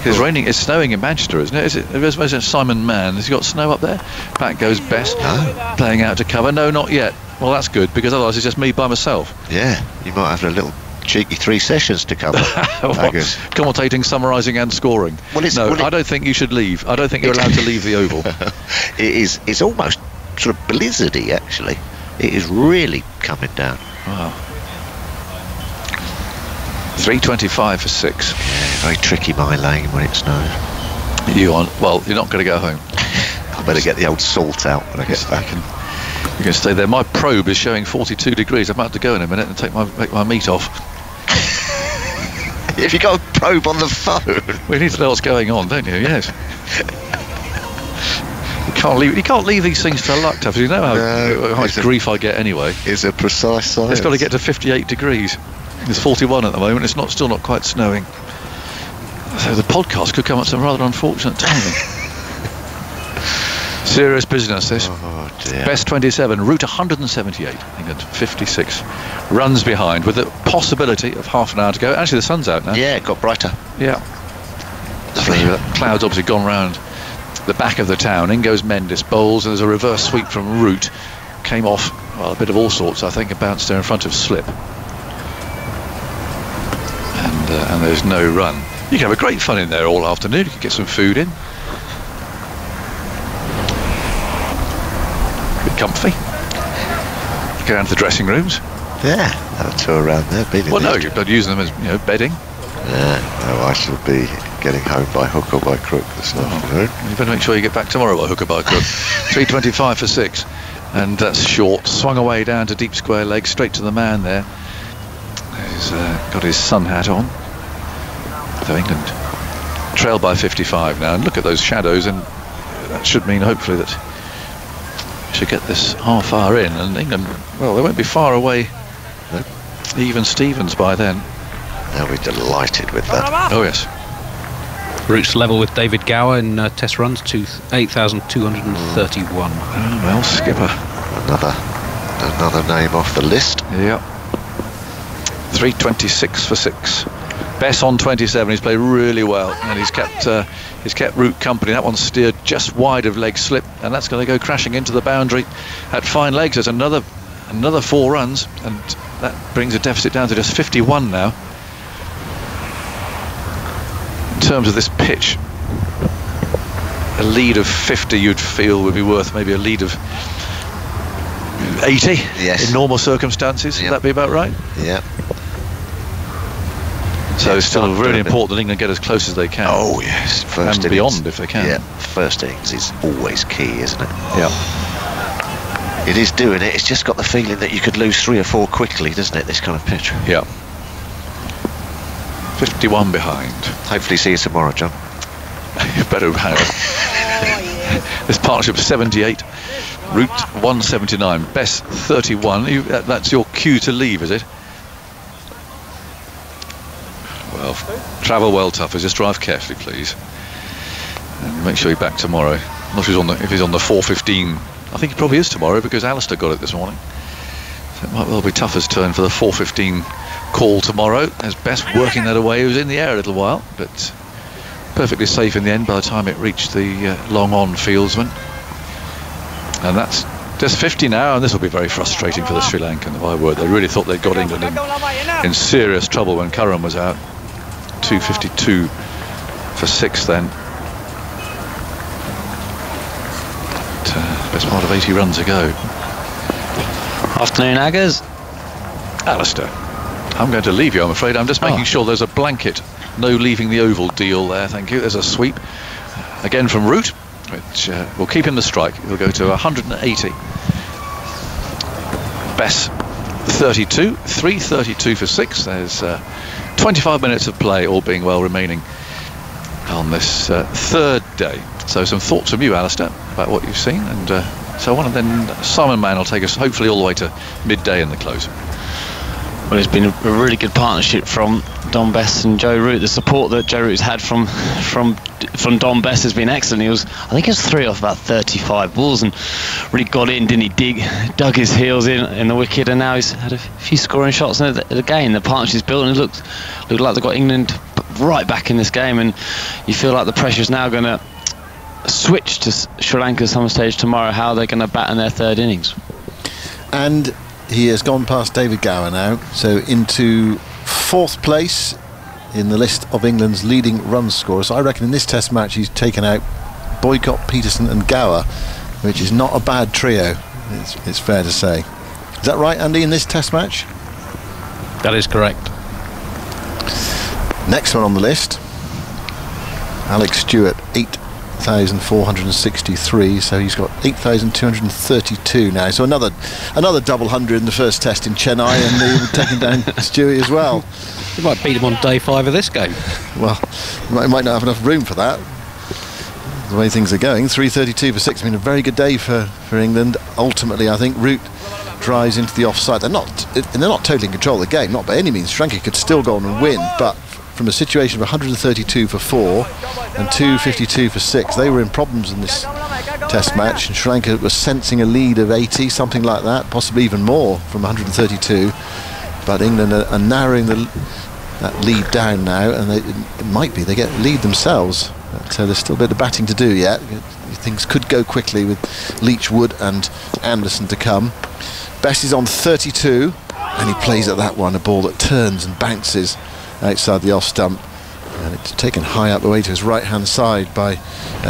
it's snowing in Manchester, isn't it? Is it Simon Mann? Has he got snow up there? Back goes Bess, playing out to cover. No, not yet. Well, that's good, because otherwise it's just me by myself. Yeah, you might have a little cheeky 3 sessions to cover. Commentating, summarising and scoring. I don't think you should leave. I don't think you're allowed to leave the Oval. It's almost sort of blizzardy, actually. It is really coming down. Wow. 3:25 for 6. Yeah, very tricky my lane when it snows. Well, you're not going to go home. I better get the old salt out when I get back. You can stay there. My probe is showing 42 degrees. I'm about to go in a minute and take my meat off. If you got a probe on the phone, We need to know what's going on, don't you? Yes. You can't leave these things to luck, Tuff. You know how much grief I get anyway. It's a precise science. It's got to get to 58 degrees. It's 41 at the moment. It's still not quite snowing. So the podcast could come at some rather unfortunate timing. Serious business, this. Oh dear. Best 27, route 178. England 56 runs behind with the possibility of half an hour to go. Actually, the sun's out now. Yeah, it got brighter. Yeah. So the clouds obviously gone round the back of the town. In goes Mendes, bowls, and there's a reverse sweep from Root. Came off, well, a bit of all sorts, I think, and bounced there in front of Slip. And there's no run. You can have a great fun in there all afternoon. You can get some food in. Bit comfy. Go down to the dressing rooms. Yeah, have a tour around there. Well, no, you're not using them as bedding. No, I shall be getting home by hook or by crook this afternoon. You better make sure you get back tomorrow by hook or by crook. 3:25 for 6, and that's short. Swung away down to deep square leg, straight to the man there. He's got his sun hat on. So England trail by 55 now, and look at those shadows, and that should mean hopefully that we should get this half hour in, and England, well, they won't be far away. No. Even Stevens by then. They'll be delighted with that. Oh yes. Routes level with David Gower in test runs to 8,231. Well, skipper. Another name off the list. Yeah. 3:26 for 6. Bess on 27. He's played really well, and he's kept Root company. That one's steered just wide of leg slip, and that's going to go crashing into the boundary at fine legs. There's another 4 runs, and that brings the deficit down to just 51 now. In terms of this pitch, a lead of 50 you'd feel would be worth maybe a lead of 80 yes. in normal circumstances. Yep. Would that be about right? Yeah. So it's still really important that England get as close as they can. Oh yes, first and beyond if they can. Yeah, first innings is always key, isn't it? Yeah. It is doing it. It's just got the feeling that you could lose 3 or 4 quickly, doesn't it? This kind of pitch. Yeah. 51 behind. Hopefully see you tomorrow, John. You better have. This partnership 78, route 179, Bess 31. That's your cue to leave, is it? Well, travel well, Tuffers. Just drive carefully, please, and make sure you're back tomorrow. I'm not sure if he's on the 4:15. I think he probably is tomorrow because Alistair got it this morning. So it might well be Tuffer's turn for the 4:15 call tomorrow. There's Bess working that away. He was in the air a little while, but perfectly safe in the end by the time it reached the long-on fieldsman. And that's just 50 now, and this will be very frustrating for the Sri Lankan. If I were, they really thought they'd got England in serious trouble when Curran was out. 2:52 for 6 then. Best part of 80 runs ago. Afternoon, Aggers. Alistair, I'm going to leave you, I'm afraid. I'm just making sure there's a blanket. No leaving the oval deal there, thank you. There's a sweep. Again from Root, which will keep him the strike. He'll go to 180. Bess 32, 3:32 for 6. There's 25 minutes of play, all being well, remaining on this 3rd day. So some thoughts from you, Alistair, about what you've seen and so on, and then Simon Mann will take us hopefully all the way to midday in the close. Well, it's been a really good partnership from Don Bess and Joe Root. The support that Joe Root's had from Don Bess has been excellent. I think he was 3 off about 35 balls and really got in, didn't he? Dug his heels in the wicket, and now he's had a few scoring shots. And again, the partnership's built, and it looked like they've got England right back in this game. And you feel like the pressure's now going to switch to Sri Lanka at some stage tomorrow. How are they going to bat in their 3rd innings? And he has gone past David Gower now, so into 4th place in the list of England's leading run scorers. I reckon in this test match he's taken out Boycott, Peterson and Gower, which is not a bad trio, it's fair to say. Is that right, Andy, in this test match? That is correct. Next one on the list, Alex Stewart, 8,463, so he's got 8,232 now. So another double 100 in the first test in Chennai, and they're taking down Stewie as well. You might beat him on day 5 of this game. Well, you might not have enough room for that, the way things are going. 332 for 6. I mean, a very good day for England. Ultimately, I think Root drives into the offside. They're not totally in control of the game, not by any means. Sri Lanka could still go on and win, but from a situation of 132 for 4 and 252 for 6, they were in problems in this test match, and Sri Lanka was sensing a lead of 80, something like that, possibly even more from 132. But England are narrowing that lead down now, and it might be they get lead themselves. But there's still a bit of batting to do yet. Things could go quickly with Leach, Wood and Anderson to come. Best is on 32, and he plays at that one, a ball that turns and bounces outside the off stump, and it's taken high up away to his right hand side by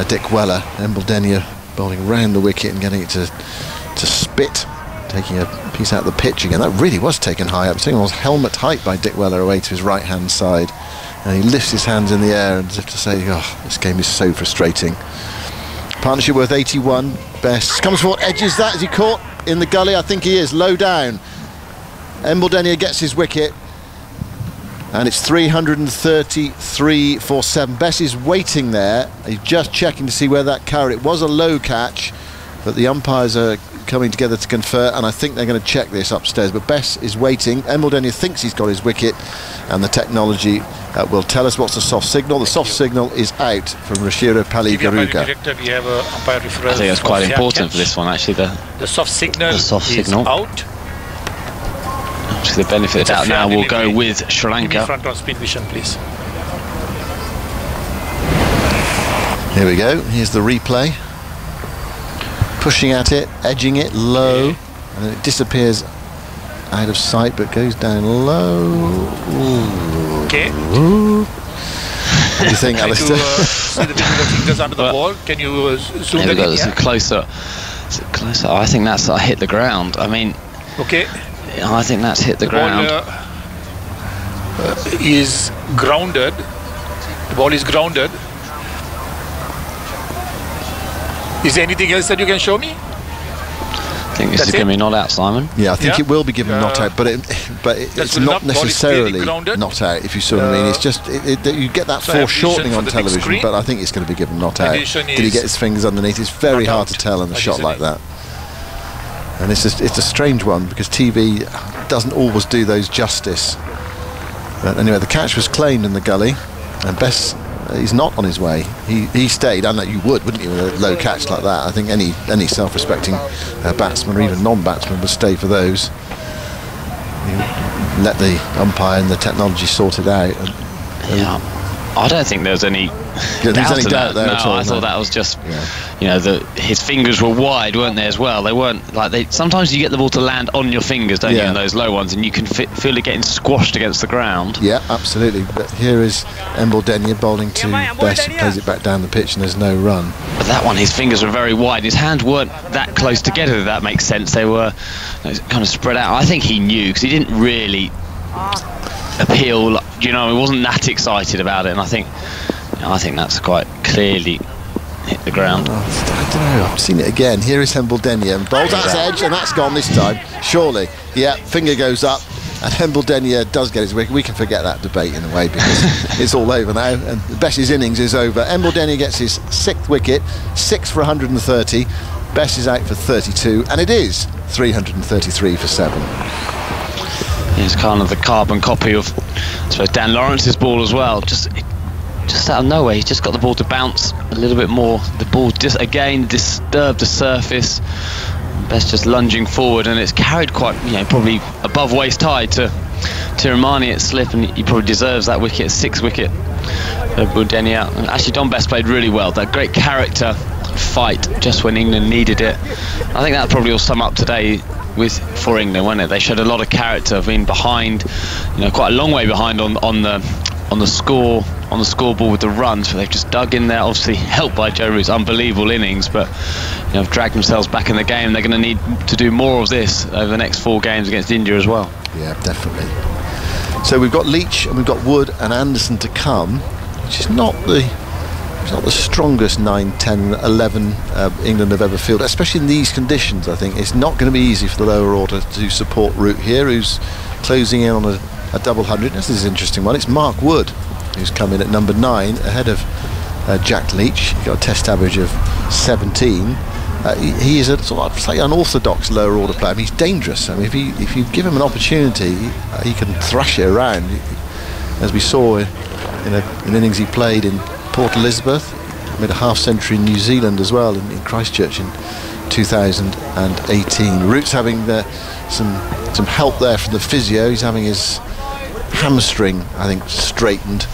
Dick Weller. Embledenia bowling round the wicket and getting it to spit, taking a piece out of the pitch again. That really was taken high up. It's taken almost helmet height by Dick Weller away to his right hand side, and he lifts his hands in the air as if to say, oh, this game is so frustrating. Partnership worth 81. Best comes forward, edges that. Is he caught in the gully? I think he is, low down. Embledenia gets his wicket, and it's 333 for 7. Bess is waiting there. He's just checking to see where that carried. It was a low catch, but the umpires are coming together to confer, and I think they're going to check this upstairs. But Bess is waiting. Embledenia thinks he's got his wicket, and the technology will tell us what's the soft signal. The soft signal is out from Rashiro Pali Garuga. I think that's quite important for this one, actually. The soft signal is out. Obviously, the benefit of doubt now will go with Sri Lanka. Front on spin vision, please. Here we go. Here's the replay. Pushing at it, edging it low, and then it disappears out of sight, but goes down low. Ooh. Okay. Ooh. What do you think, Alistair? See the fingers under the ball. Can you zoom that in? Yeah? Closer. Closer. I think that's hit the ground. I mean. Okay. I think that's hit the ground. Ball is grounded. The ball is grounded. Is there anything else that you can show me? I think this is going to be not out, Simon. Yeah, I think it will be given not out, but it's not necessarily not out, if you see what I mean. It's just you get that foreshortening on television, but I think it's going to be given not out. Did he get his fingers underneath? It's very hard to tell in a shot like that. And it's a strange one, because TV doesn't always do those justice. But anyway, the catch was claimed in the gully, and Bess is not on his way. He stayed, and you wouldn't you, with a low catch like that? I think any self-respecting batsman or even non-batsman would stay for those. You let the umpire and the technology sort it out. Yeah, I don't think there's any doubt there at all. I thought that was just, his fingers were wide, weren't they, as well? They weren't like sometimes you get the ball to land on your fingers, don't you, in those low ones, and you can feel it getting squashed against the ground. Yeah, absolutely. But here is Embledenia bowling to Bess, who plays it back down the pitch, and there's no run. But that one, his fingers were very wide. His hands weren't that close together, if that makes sense. They were kind of spread out. I think he knew, because he didn't really appeal. He wasn't that excited about it, and I think that's quite clearly hit the ground. I don't know, I've seen it again. Here is Embledenia, and bowls that edge, and that's gone this time, surely. Yeah, finger goes up, and Embledenia does get his wicket. We can forget that debate in a way, because it's all over now, and Bess's innings is over. Embledenia gets his 6th wicket, 6 for 130. Bess is out for 32, and it is 333 for 7. It's kind of the carbon copy of, I suppose, Dan Lawrence's ball as well. Just out of nowhere, he's just got the ball to bounce a little bit more. The ball just again disturbed the surface. Best just lunging forward, and it's carried quite, probably above waist high to Tirumani at slip, and he probably deserves that wicket, 6th wicket. Embledenia. Actually, Don Best played really well. That great character fight just when England needed it. I think that probably will sum up today for England, won't it? They showed a lot of character, being behind, quite a long way behind on the scoreboard with the runs, but they've just dug in there, obviously helped by Joe Root's unbelievable innings, but have dragged themselves back in the game. They're going to need to do more of this over the next 4 games against India as well. Yeah, definitely. So we've got Leach and we've got Wood and Anderson to come, which is not the strongest 9, 10, 11 England have ever fielded, especially in these conditions. I think it's not going to be easy for the lower order to support Root here, who's closing in on a double hundred. This is an interesting one. It's Mark Wood who's come in at number 9 ahead of Jack Leach. He got a test average of 17. He is a sort of slightly unorthodox lower order player. I mean, he's dangerous. I mean, if you give him an opportunity, he can thrash it around, as we saw in an innings he played in Port Elizabeth. Made a half century in New Zealand as well, in Christchurch in 2018. Root's having some help there from the physio. He's having his hamstring, I think, straightened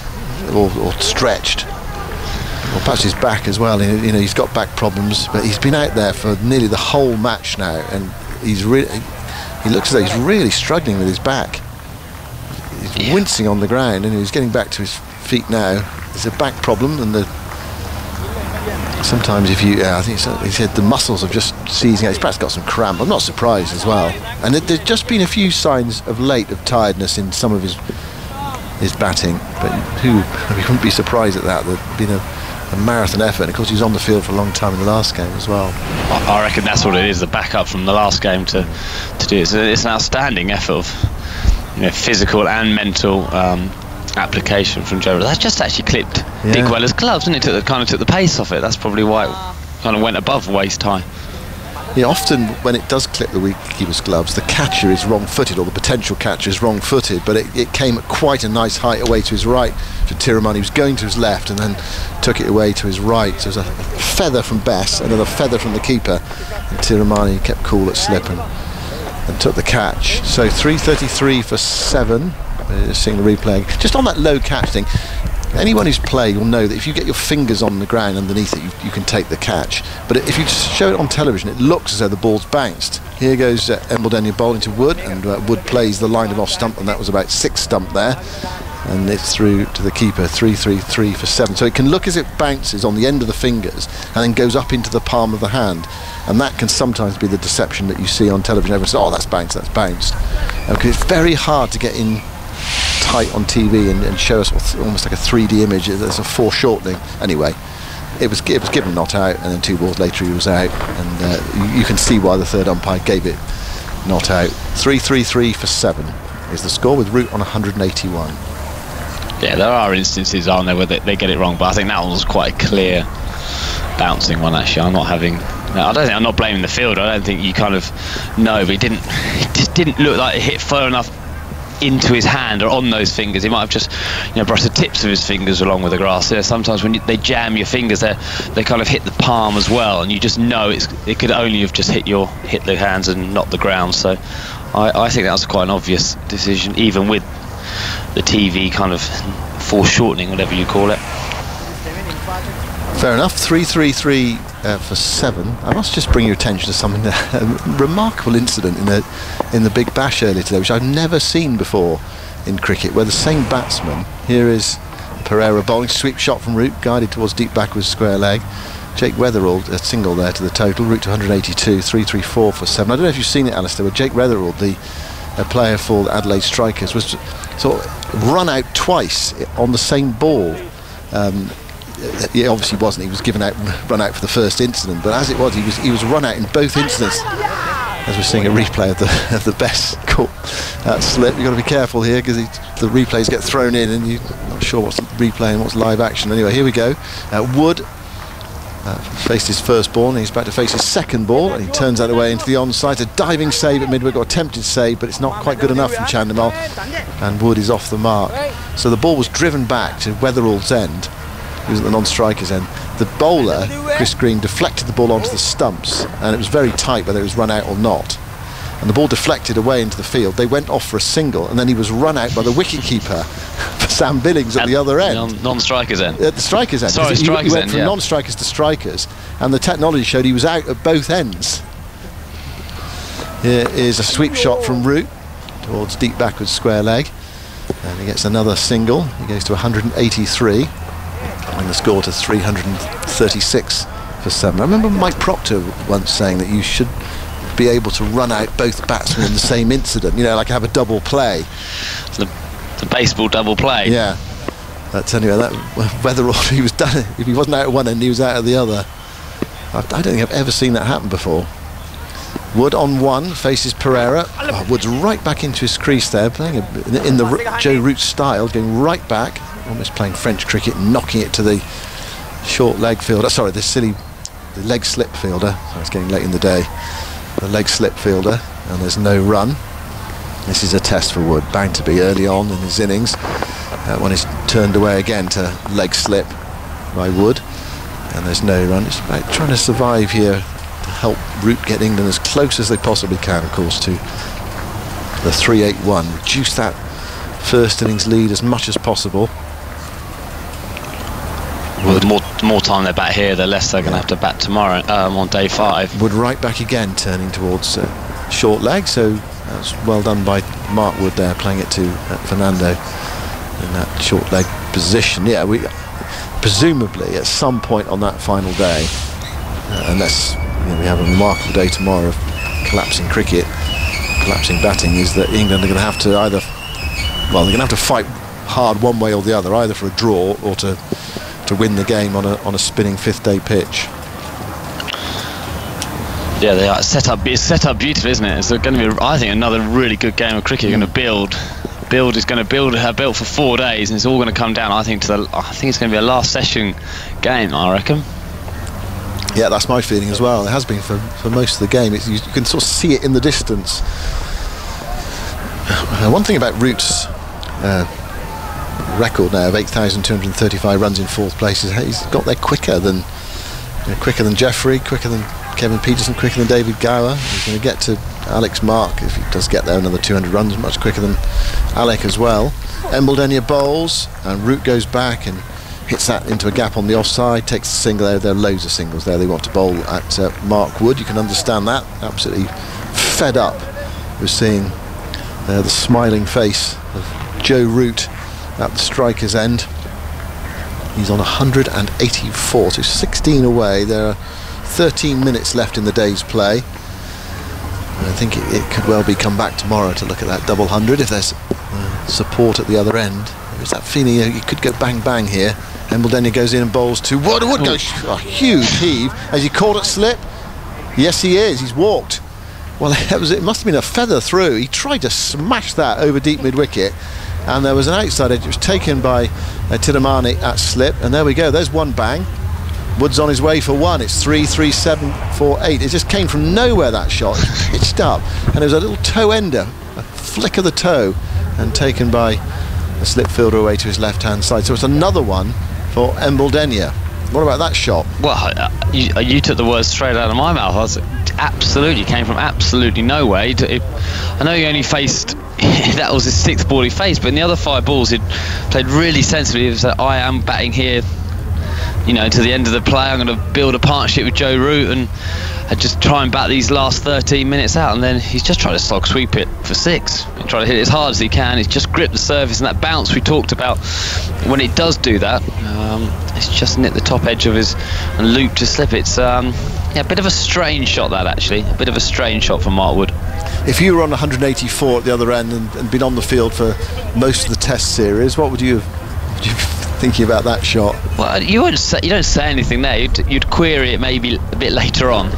or stretched, or perhaps his back as well. You know, he's got back problems, but he's been out there for nearly the whole match now, and he looks as though he's really struggling with his back. He's wincing on the ground, and he's getting back to his feet now. It's a back problem, and sometimes if you, I think he said the muscles have just seizing out. He's perhaps got some cramp. I'm not surprised as well. And there's just been a few signs of late of tiredness in some of his batting, but we wouldn't be surprised at that. There'd been a marathon effort, and of course he was on the field for a long time in the last game as well. I reckon that's what it is, the backup from the last game to do it. So it's an outstanding effort of, you know, physical and mental application from Joe. That just actually clipped Dick Weller's gloves, and it kind of took the pace off it. That's probably why it kind of went above waist high. Yeah, often when it does clip the wicketkeeper's gloves, the catcher is wrong-footed, or the potential catcher is wrong-footed, but it came at quite a nice height away to his right to Tiramani. He was going to his left and then took it away to his right. So it was a feather from Bess and then a feather from the keeper, and Tiramani kept cool at slip and took the catch. So 333 for 7. Seeing the replay, just on that low catch thing, anyone who's played will know that if you get your fingers on the ground underneath it, you can take the catch. But if you just show it on television, it looks as though the ball's bounced. Here goes Embledenia bowling to Wood, and Wood plays the line of off stump, and that was about 6 stump there, and it's through to the keeper. 333 for 7. So it can look as it bounces on the end of the fingers and then goes up into the palm of the hand, and that can sometimes be the deception that you see on television. Everyone says, oh, that's bounced, because it's very hard to get in tight on TV and show us almost like a 3D image. There's a foreshortening. Anyway, it was given not out, and then 2 balls later he was out, and you can see why the third umpire gave it not out. 333 for 7 is the score, with Root on 181. Yeah, there are instances, aren't there, where they get it wrong, but I think that one was quite a clear bouncing one. Actually, I'm not blaming the field. I don't think you kind of know, but it just didn't look like it hit far enough into his hand or on those fingers. He might have just, brushed the tips of his fingers along with the grass. Sometimes when they jam your fingers, they kind of hit the palm as well, and you just know it could only have just hit the hands and not the ground. So I think that was quite an obvious decision, even with the TV kind of foreshortening, whatever you call it. Fair enough. 333 for 7. I must just bring your attention to something, a remarkable incident in the Big Bash earlier today, which I've never seen before in cricket, where the same batsman, here is Pereira bowling, sweep shot from Root, guided towards deep backwards square leg. Jake Weatherald, a single there to the total. Root to 182, 334 for 7. I don't know if you've seen it, Alistair, where Jake Weatherald, the player for the Adelaide Strikers, was sort of run out twice on the same ball. He obviously wasn't. He was run out for the first incident, but as it was, he was run out in both incidents. As we're seeing a replay of the best call, that slip. You've got to be careful here, because the replays get thrown in, and you're not sure what's replay and what's live action. Anyway, here we go. Wood faced his first ball, and he's about to face his second ball, and he turns that away into the onside. A diving save at mid-wicket, or attempted save, but it's not quite good enough from Chandimal, and Wood is off the mark. So the ball was driven back to Weatherald's end. He was at the non-striker's end. The bowler, Chris Green, deflected the ball onto the stumps, and it was very tight whether it was run out or not. And the ball deflected away into the field. They went off for a single, and then he was run out by the wicket-keeper for Sam Billings at the other end. Non-striker's end. At the striker's end. Sorry, he striker's went end, from non-strikers to strikers, and the technology showed he was out at both ends. Here is a sweep shot from Root towards deep backwards square leg, and he gets another single. He goes to 183. And the score to 336 for 7. I remember Mike Proctor once saying that you should be able to run out both batsmen in the same incident, like have a double play. The The baseball double play. Yeah. But anyway, that weather order, he was done. If he wasn't out at one end, he was out at the other. I don't think I've ever seen that happen before. Wood on one, faces Pereira. Oh, Wood's right back into his crease there, playing in the Joe Root style, going right back, almost playing French cricket, knocking it to the short leg fielder. Sorry, the leg slip fielder. So it's getting late in the day. The leg slip fielder, and there's no run. This is a test for Wood, bound to be early on in his innings. When he's turned away again to leg slip by Wood, and there's no run. It's about trying to survive here to help Root get England as close as they possibly can, of course, to the 3-8-1. Reduce that first innings lead as much as possible. Well, the more time they bat here, the less they're going to have to bat tomorrow on day 5. Wood right back again, turning towards short leg. So that's well done by Mark Wood there, playing it to Fernando in that short leg position. Yeah, we presumably at some point on that final day, unless we have a remarkable day tomorrow of collapsing cricket, collapsing batting, is that England are going to have to either, well, they're going to have to fight hard one way or the other, either for a draw or to win the game on a spinning 5th day pitch. Yeah, they are it's set up beautifully, isn't it? It's going to be, I think, another really good game of cricket. You're going to build is going to build for 4 days, and it's all going to come down, I think, I think it's going to be a last session game, I reckon. Yeah, that's my feeling as well. It has been for most of the game. You can sort of see it in the distance. One thing about Root's record now of 8,235 runs in 4th place is he's got there quicker than Jeffrey, quicker than Kevin Peterson, quicker than David Gower. He's going to get to Alec's mark if he does get there, another 200 runs, much quicker than Alec as well. Embledenia bowls, and Root goes back and hits that into a gap on the offside, takes the single there. There are loads of singles there. They want to bowl at Mark Wood. You can understand that. Absolutely fed up with seeing the smiling face of Joe Root at the striker's end. He's on 184, so 16 away. There are 13 minutes left in the day's play. And I think it could well be come back tomorrow to look at that double 100 if there's support at the other end. There's that feeling it could go bang bang here. Embledenia goes in and bowls to Wood. Wood goes a huge heave. Has he called it slip? Yes, he is. He's walked. Well, it must have been a feather through. He tried to smash that over deep mid-wicket, and there was an outside edge. It was taken by Tiramani at slip, and there we go. There's one bang. Wood's on his way for one. It's 3, 3, 7, 4, 8. It just came from nowhere, that shot. It pitched up, and there was a little toe ender, a flick of the toe, and taken by the slip fielder away to his left-hand side. So it's another one for Embledenia. What about that shot? Well, you took the words straight out of my mouth. Absolutely came from absolutely nowhere. I know he only faced that was his 6th ball he faced, but in the other 5 balls he'd played really sensibly. He said, I am batting here, to the end of the play. I'm going to build a partnership with Joe Root and just try and bat these last 13 minutes out. And then he's just trying to slog sweep it for 6 and try to hit it as hard as he can. He's just gripped the surface, and that bounce we talked about, when it does do that, it's just nicked the top edge of his and looped to slip. It's a bit of a strange shot, that, actually. A bit of a strange shot from Mark Wood. If you were on 184 at the other end and been on the field for most of the Test series, what would you thinking about that shot? Well, you don't say anything there. You'd query it maybe a bit later on,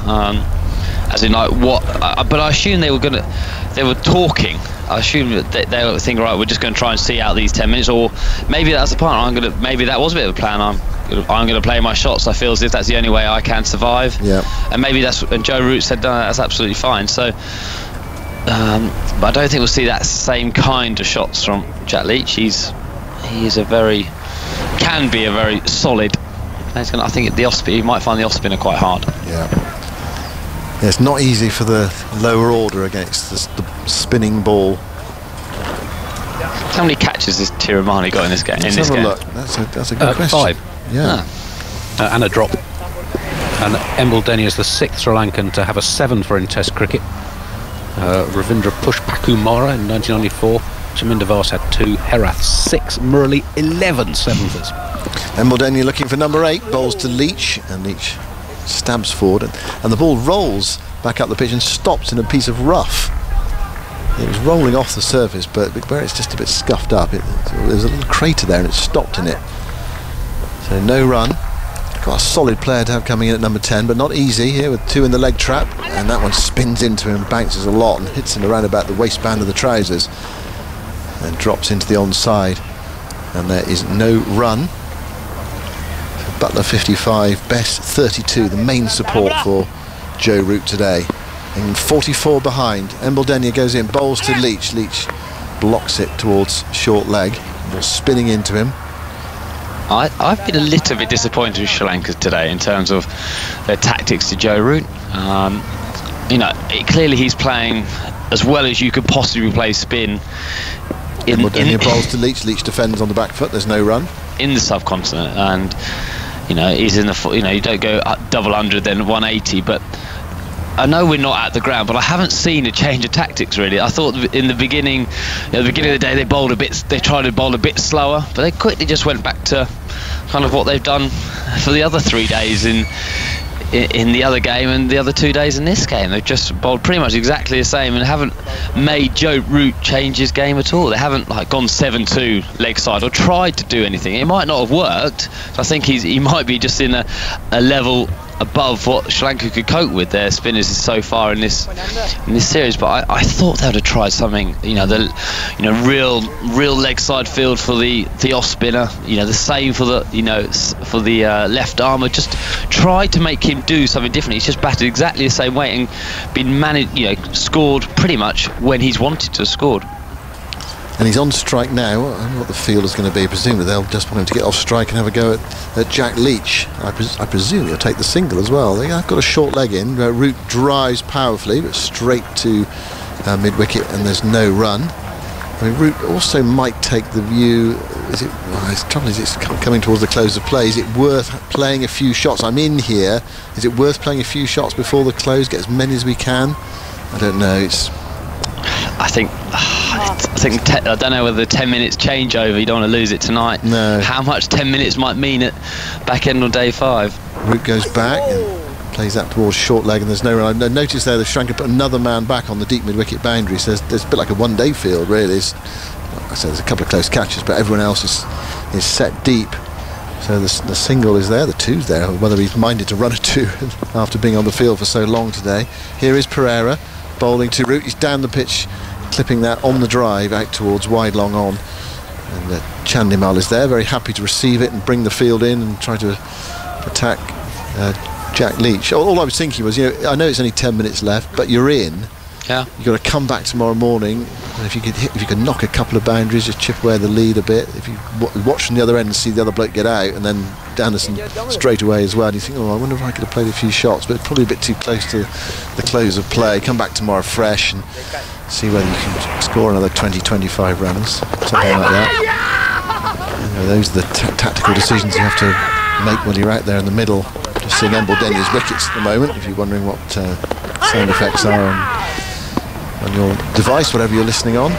as in like what. But I assume they were talking. I assume that they were thinking, right, we're just going to try and see out these 10 minutes, or maybe that's the plan. Maybe that was a bit of a plan. I'm going to play my shots. I feel as if that's the only way I can survive. Yeah. And maybe and Joe Root said, no, that's absolutely fine. So. But I don't think we'll see that same kind of shots from Jack Leach. He can be a very solid. I think he might find the off spinner quite hard. Yeah, it's not easy for the lower order against the spinning ball. How many catches has Tiramani got in this game? Let's have a look. That's a good question. 5. Yeah, and a drop. And Embledenia is the 6th Sri Lankan to have a 7 for in Test cricket. Ravindra Pushpakumara in 1994. Chaminda Vas had 2, Herath 6, Murali 11 7thers. Embledenia looking for number 8, bowls to Leach, and Leach stabs forward, and the ball rolls back up the pitch and stops in a piece of rough. It was rolling off the surface, but where it's just a bit scuffed up, there's a little crater there and it stopped in it. So no run. Got a solid player to have coming in at number 10, but not easy here with 2 in the leg trap, and that one spins into him, bounces a lot and hits him around about the waistband of the trousers and drops into the onside, and there is no run. So Butler 55, Best 32, the main support for Joe Root today. And 44 behind. Embledenia goes in, bowls to Leach. Leach blocks it towards short leg. Ball spinning into him. I've been a little bit disappointed with Sri Lanka today in terms of their tactics to Joe Root. Clearly he's playing as well as you could possibly play spin. Embledenia bowls to Leach. Leach defends on the back foot. There's no run in the subcontinent, and he's in the. You don't go double 100 then 180, but. I know we're not at the ground, but I haven't seen a change of tactics really. I thought in the beginning of the day they tried to bowl a bit slower, but they quickly just went back to kind of what they've done for the other 3 days in the other game and the other 2 days in this game. They've just bowled pretty much exactly the same and haven't made Joe Root change his game at all. They haven't gone 7-2 leg side or tried to do anything. It might not have worked. So I think he might be just in a level above what Sri Lanka could cope with their spinners so far in this series, but I thought they would have tried something, real leg side field for the off spinner, the same for the left armer. Just try to make him do something different. He's just batted exactly the same way and been scored pretty much when he's wanted to have scored. And he's on strike now. I don't know what the field is going to be. Presumably they'll just want him to get off strike and have a go at Jack Leach. I presume he'll take the single as well. They've got a short leg in. Root drives powerfully, but straight to mid-wicket, and there's no run. I mean, Root also might take the view. The trouble is it's coming towards the close of play. Is it worth playing a few shots? I'm in here. Is it worth playing a few shots before the close? Get as many as we can? I don't know. I don't know whether the 10 minutes changeover, you don't want to lose it tonight. No. How much 10 minutes might mean at back end on day 5. Root goes back and plays that towards short leg, and there's no run. I noticed there the Sri Lanka put another man back on the deep mid-wicket boundary, so there's a bit like a one-day field really. Like I said, there's a couple of close catches, but everyone else is set deep. So the single is there, the two's there, whether he's minded to run a 2 after being on the field for so long today. Here is Pereira bowling to Root. He's down the pitch, clipping that on the drive out towards wide long on, and Chandimal is there, very happy to receive it and bring the field in and try to attack Jack Leach. All I was thinking was, I know it's only 10 minutes left, but you're in. Yeah. You've got to come back tomorrow morning, and if you could knock a couple of boundaries, just chip away the lead a bit. If you watch from the other end and see the other bloke get out, and then Dannison straight away as well, and you think, I wonder if I could have played a few shots, but it's probably a bit too close to the close of play. Come back tomorrow fresh and see whether you can score another 20-25 runs, something like that. Those are the tactical decisions you have to make when you're out there in the middle. Just seeing Embledenia's wickets at the moment, if you're wondering what sound effects are on your device, whatever you're listening on.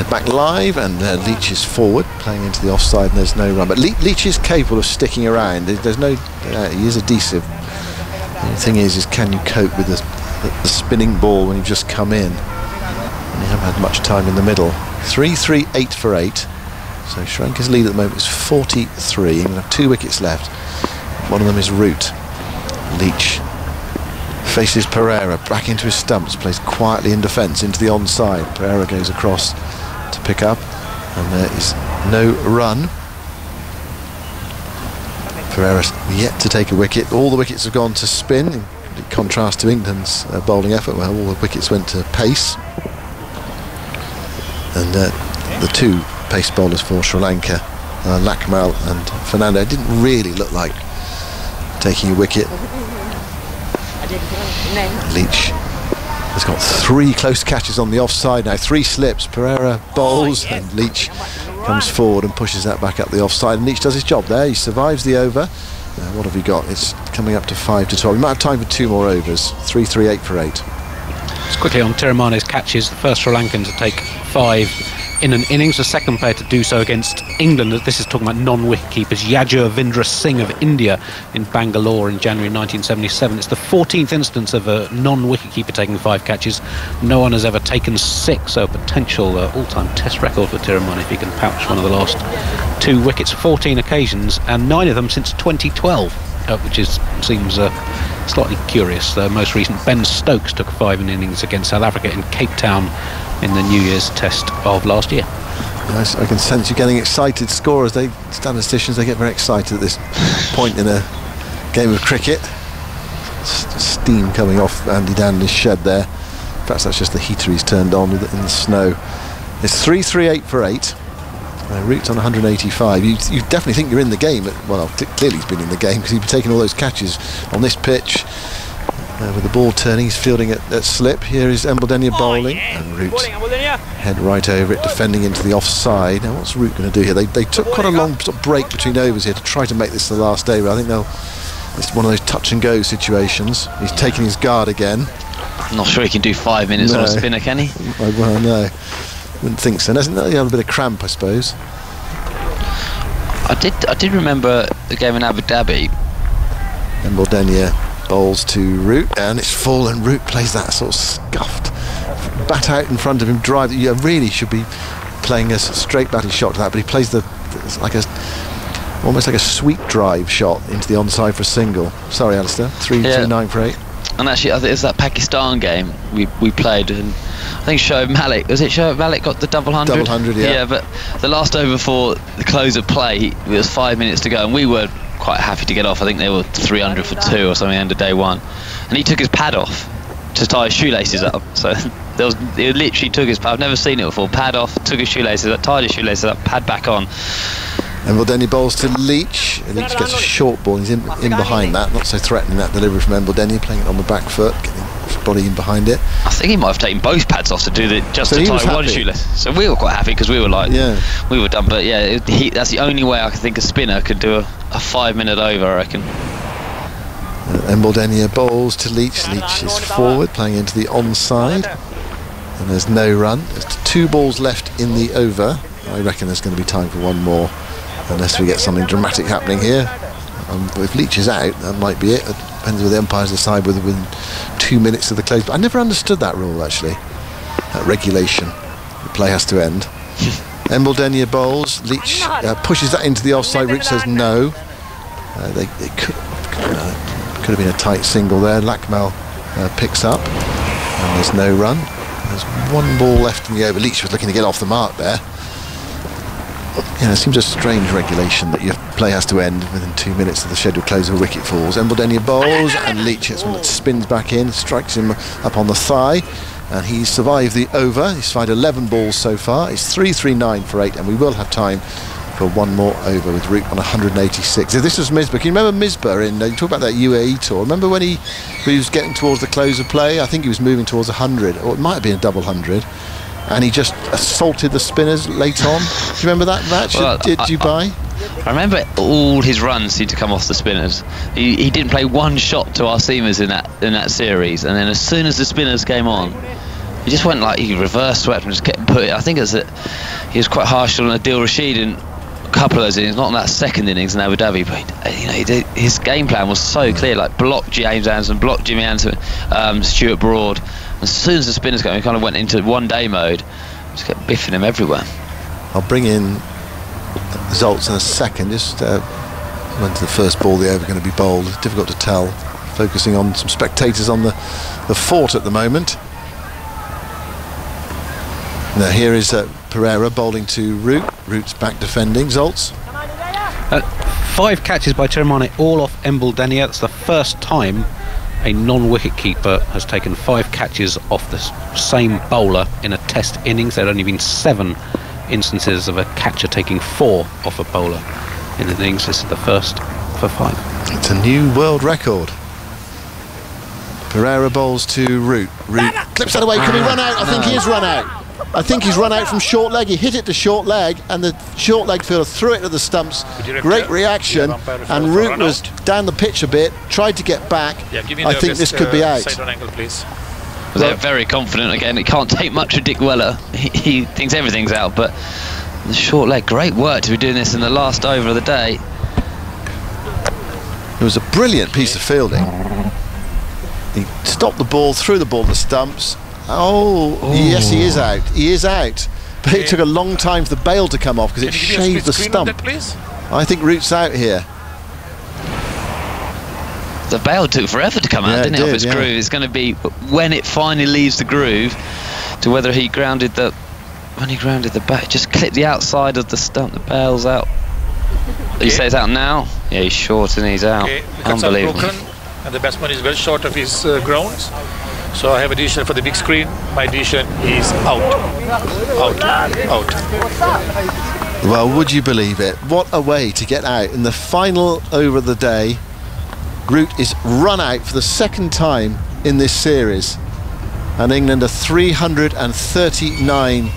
Back live, and Leach is forward, playing into the offside, and there's no run. But Leach is capable of sticking around. There's no, he is adhesive. The thing is can you cope with the spinning ball when you've just come in? And you haven't had much time in the middle. 3-3, 8 for 8. So Sri Lanka's lead at the moment is 43. England have 2 wickets left. One of them is Root. Leach faces Pereira, back into his stumps, plays quietly in defence into the onside. Pereira goes across to pick up, and there is no run. Pereira's yet to take a wicket. All the wickets have gone to spin, in contrast to England's bowling effort, where all the wickets went to pace. And the 2 pace bowlers for Sri Lanka, Lakmal and Fernando, didn't really look like taking a wicket. Leach has got 3 close catches on the offside now, 3 slips. Pereira bowls and Leach comes forward and pushes that back up the offside, and Leach does his job there. He survives the over. What have we got? It's coming up to 5 to 12. We might have time for 2 more overs. 3-3, 8 for 8. Just quickly on Tiramane's catches, the first Sri Lankan to take 5 in an innings. The second player to do so against England. This is talking about non-wicket keepers. Yajurvendra Singh of India in Bangalore in January 1977. It's the 14th instance of a non-wicket keeper taking 5 catches. No one has ever taken 6, so a potential all-time test record for Tirumalai if he can pouch one of the last 2 wickets. 14 occasions, and 9 of them since 2012, which seems slightly curious. The most recent, Ben Stokes, took 5 in innings against South Africa in Cape Town in the New Year's Test of last year. Nice. I can sense you getting excited. Scorers, statisticians, they get very excited at this point in a game of cricket. Steam coming off Andy Danley's shed there. Perhaps that's just the heater he's turned on in the snow. It's 3-3-8 for 8. Root's on 185. You definitely think you're in the game. Well, clearly he's been in the game because he's been taking all those catches on this pitch. With the ball turning, he's fielding at slip. Here is Embledenia bowling, and Root head right over it, defending into the offside. Now, what's Root going to do here? They took quite a long sort of break between overs here to try to make this the last over. I think it's one of those touch and go situations. He's taking his guard again. I'm not sure he can do 5 minutes on a spinner, can he? Well, no. Wouldn't think so. Doesn't he have a bit of cramp, I suppose? I did remember the game in Abu Dhabi. Embledenia bowls to Root, and it's full, and Root plays that sort of scuffed bat out in front of him, drive. You really should be playing a straight batting shot to that, but he plays almost like a sweep drive shot into the onside for a single. Sorry, Alistair. 3-2-9 for 8. And actually, I think it's that Pakistan game we played, and I think Shoaib Malik, was it Shoaib Malik got the double 100? Double 100, yeah. Yeah, but the last over for the close of play, it was 5 minutes to go, and we were quite happy to get off. I think they were 300 for 2 or something end of day 1, and he took his pad off to tie his shoelaces up. So he literally took his pad. I've never seen it before. Pad off, took his shoelaces up, tied his shoelaces up, pad back on. Embledenia bowls to Leach. Leach gets a short ball. He's in behind that. Not so threatening, that delivery from Embledenia, playing it on the back foot, getting his body in behind it. I think he might have taken both pads off to do to tie one shoelace. So we were quite happy because we were like, we were done. But yeah, that's the only way I can think a spinner could do a 5 minute over, I reckon. Embledenia bowls to Leach. Leach is forward, playing into the onside, and there's no run. There's 2 balls left in the over. I reckon there's going to be time for one more, unless we get something dramatic happening here. If Leach is out, that might be it. It depends whether the umpires decide within 2 minutes of the close. But I never understood that rule, actually. That regulation. The play has to end. Embledenia bowls. Leach pushes that into the offside. Root says no. They could have been a tight single there. Lakmal picks up, and there's no run. There's 1 ball left in the over. Leach was looking to get off the mark there. Yeah, it seems a strange regulation that your play has to end within 2 minutes of the scheduled close of a wicket falls. Embledenia bowls, and Leach hits one that spins back in, strikes him up on the thigh, and he's survived the over. He's fired 11 balls so far. It's 3-3-9 for 8, and we will have time for 1 more over with Root on 186. If this was Misbah, can you remember Misbah you talk about that UAE tour? Remember when he was getting towards the close of play? I think he was moving towards 100, or it might have been a double 100. And he just assaulted the spinners late on. Do you remember that match? Well, did you buy? I remember all his runs seemed to come off the spinners. He didn't play 1 shot to our seamers in that series, and then as soon as the spinners came on, he just went like he reverse swept and just kept putting. I think he was quite harsh on Adil Rashid in a couple of those innings, not in that second innings in Abu Dhabi, but his game plan was so clear, like block James Anderson, block Jimmy Anderson, Stuart Broad. As soon as the spinners came, he kind of went into 1-day mode, just kept biffing him everywhere. I'll bring in results in a second. Just went to the first ball the over going to be bowled. It's difficult to tell. Focusing on some spectators on the fort at the moment. Now here is Pereira bowling to Root. Root's back defending. Zoltz. 5 catches by Tirumalai, all off Embledenia. That's the first time a non-wicket keeper has taken 5 catches off the same bowler in a test innings. There had only been 7 instances of a catcher taking 4 off a bowler in an innings. This is the first for 5. It's a new world record. Pereira bowls to Root. Root clips that away. Can he run out? I think he is run out. I think he's run out from short leg. He hit it to short leg, and the short leg fielder threw it to the stumps. Great reaction, and Root was down the pitch a bit, tried to get back. I think this could be out. They're very confident again. It can't take much for Dick Weller. He thinks everything's out, but the short leg, great work to be doing this in the last over of the day. It was a brilliant piece of fielding. He stopped the ball, threw the ball to the stumps. Oh, yes, he is out. He is out. But it took a long time for the bail to come off because it shaved the stump. I think Root's out here. The bail took forever to come out, didn't it? Off its groove. It's going to be when it finally leaves the groove to whether he grounded the. When he grounded the back, just clipped the outside of the stump. The bail's out. You say it's out now? Yeah, he's short and he's out. Unbelievable. Broken, and the batsman is well short of his grounds. So I have a decision for the big screen. My decision is out. Out. Well, would you believe it? What a way to get out in the final over of the day. Root is run out for the second time in this series, and England are 339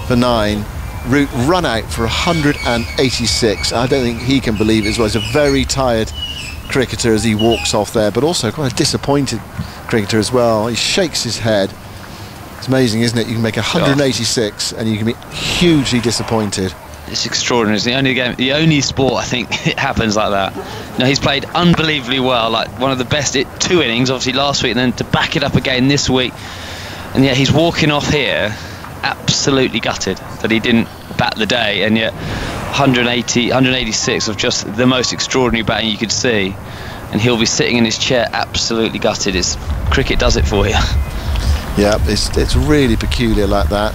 for 9. Root run out for 186. I don't think he can believe it as well. He's a very tired cricketer as he walks off there, but also quite a disappointed cricketer as well. He shakes his head. It's amazing, isn't it? You can make 186 and you can be hugely disappointed. It's extraordinary. It's the only sport I think it happens like that. No, he's played unbelievably well, like one of the best 2 innings, obviously last week, and then to back it up again this week. And yet he's walking off here absolutely gutted that he didn't bat the day, and yet 186 of just the most extraordinary batting you could see, and he'll be sitting in his chair absolutely gutted. Cricket does it for you. Yeah, it's really peculiar like that.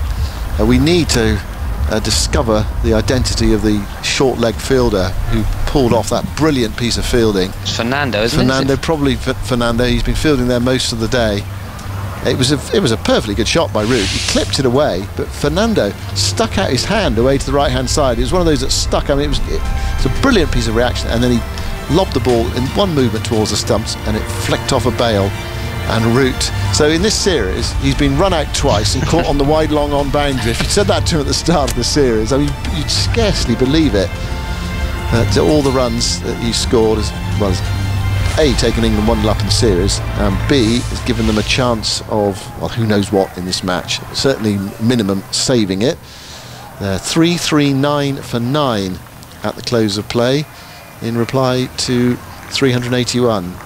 We need to discover the identity of the short leg fielder who pulled off that brilliant piece of fielding. It's Fernando, isn't Fernando, it? probably Fernando. He's been fielding there most of the day. It was a perfectly good shot by Root. He clipped it away, but Fernando stuck out his hand away to the right hand side. It was one of those that stuck. I mean, it's a brilliant piece of reaction, and then he lobbed the ball in one movement towards the stumps, and it flicked off a bail. And Root. So in this series, he's been run out twice and caught on the wide long on boundary. If you said that to him at the start of the series, I mean, you'd scarcely believe it. All the runs that he scored as well as A, taken England 1-0 up in the series, and B, has given them a chance of, well, who knows what in this match. Certainly minimum saving it. 339 for 9 at the close of play in reply to 381.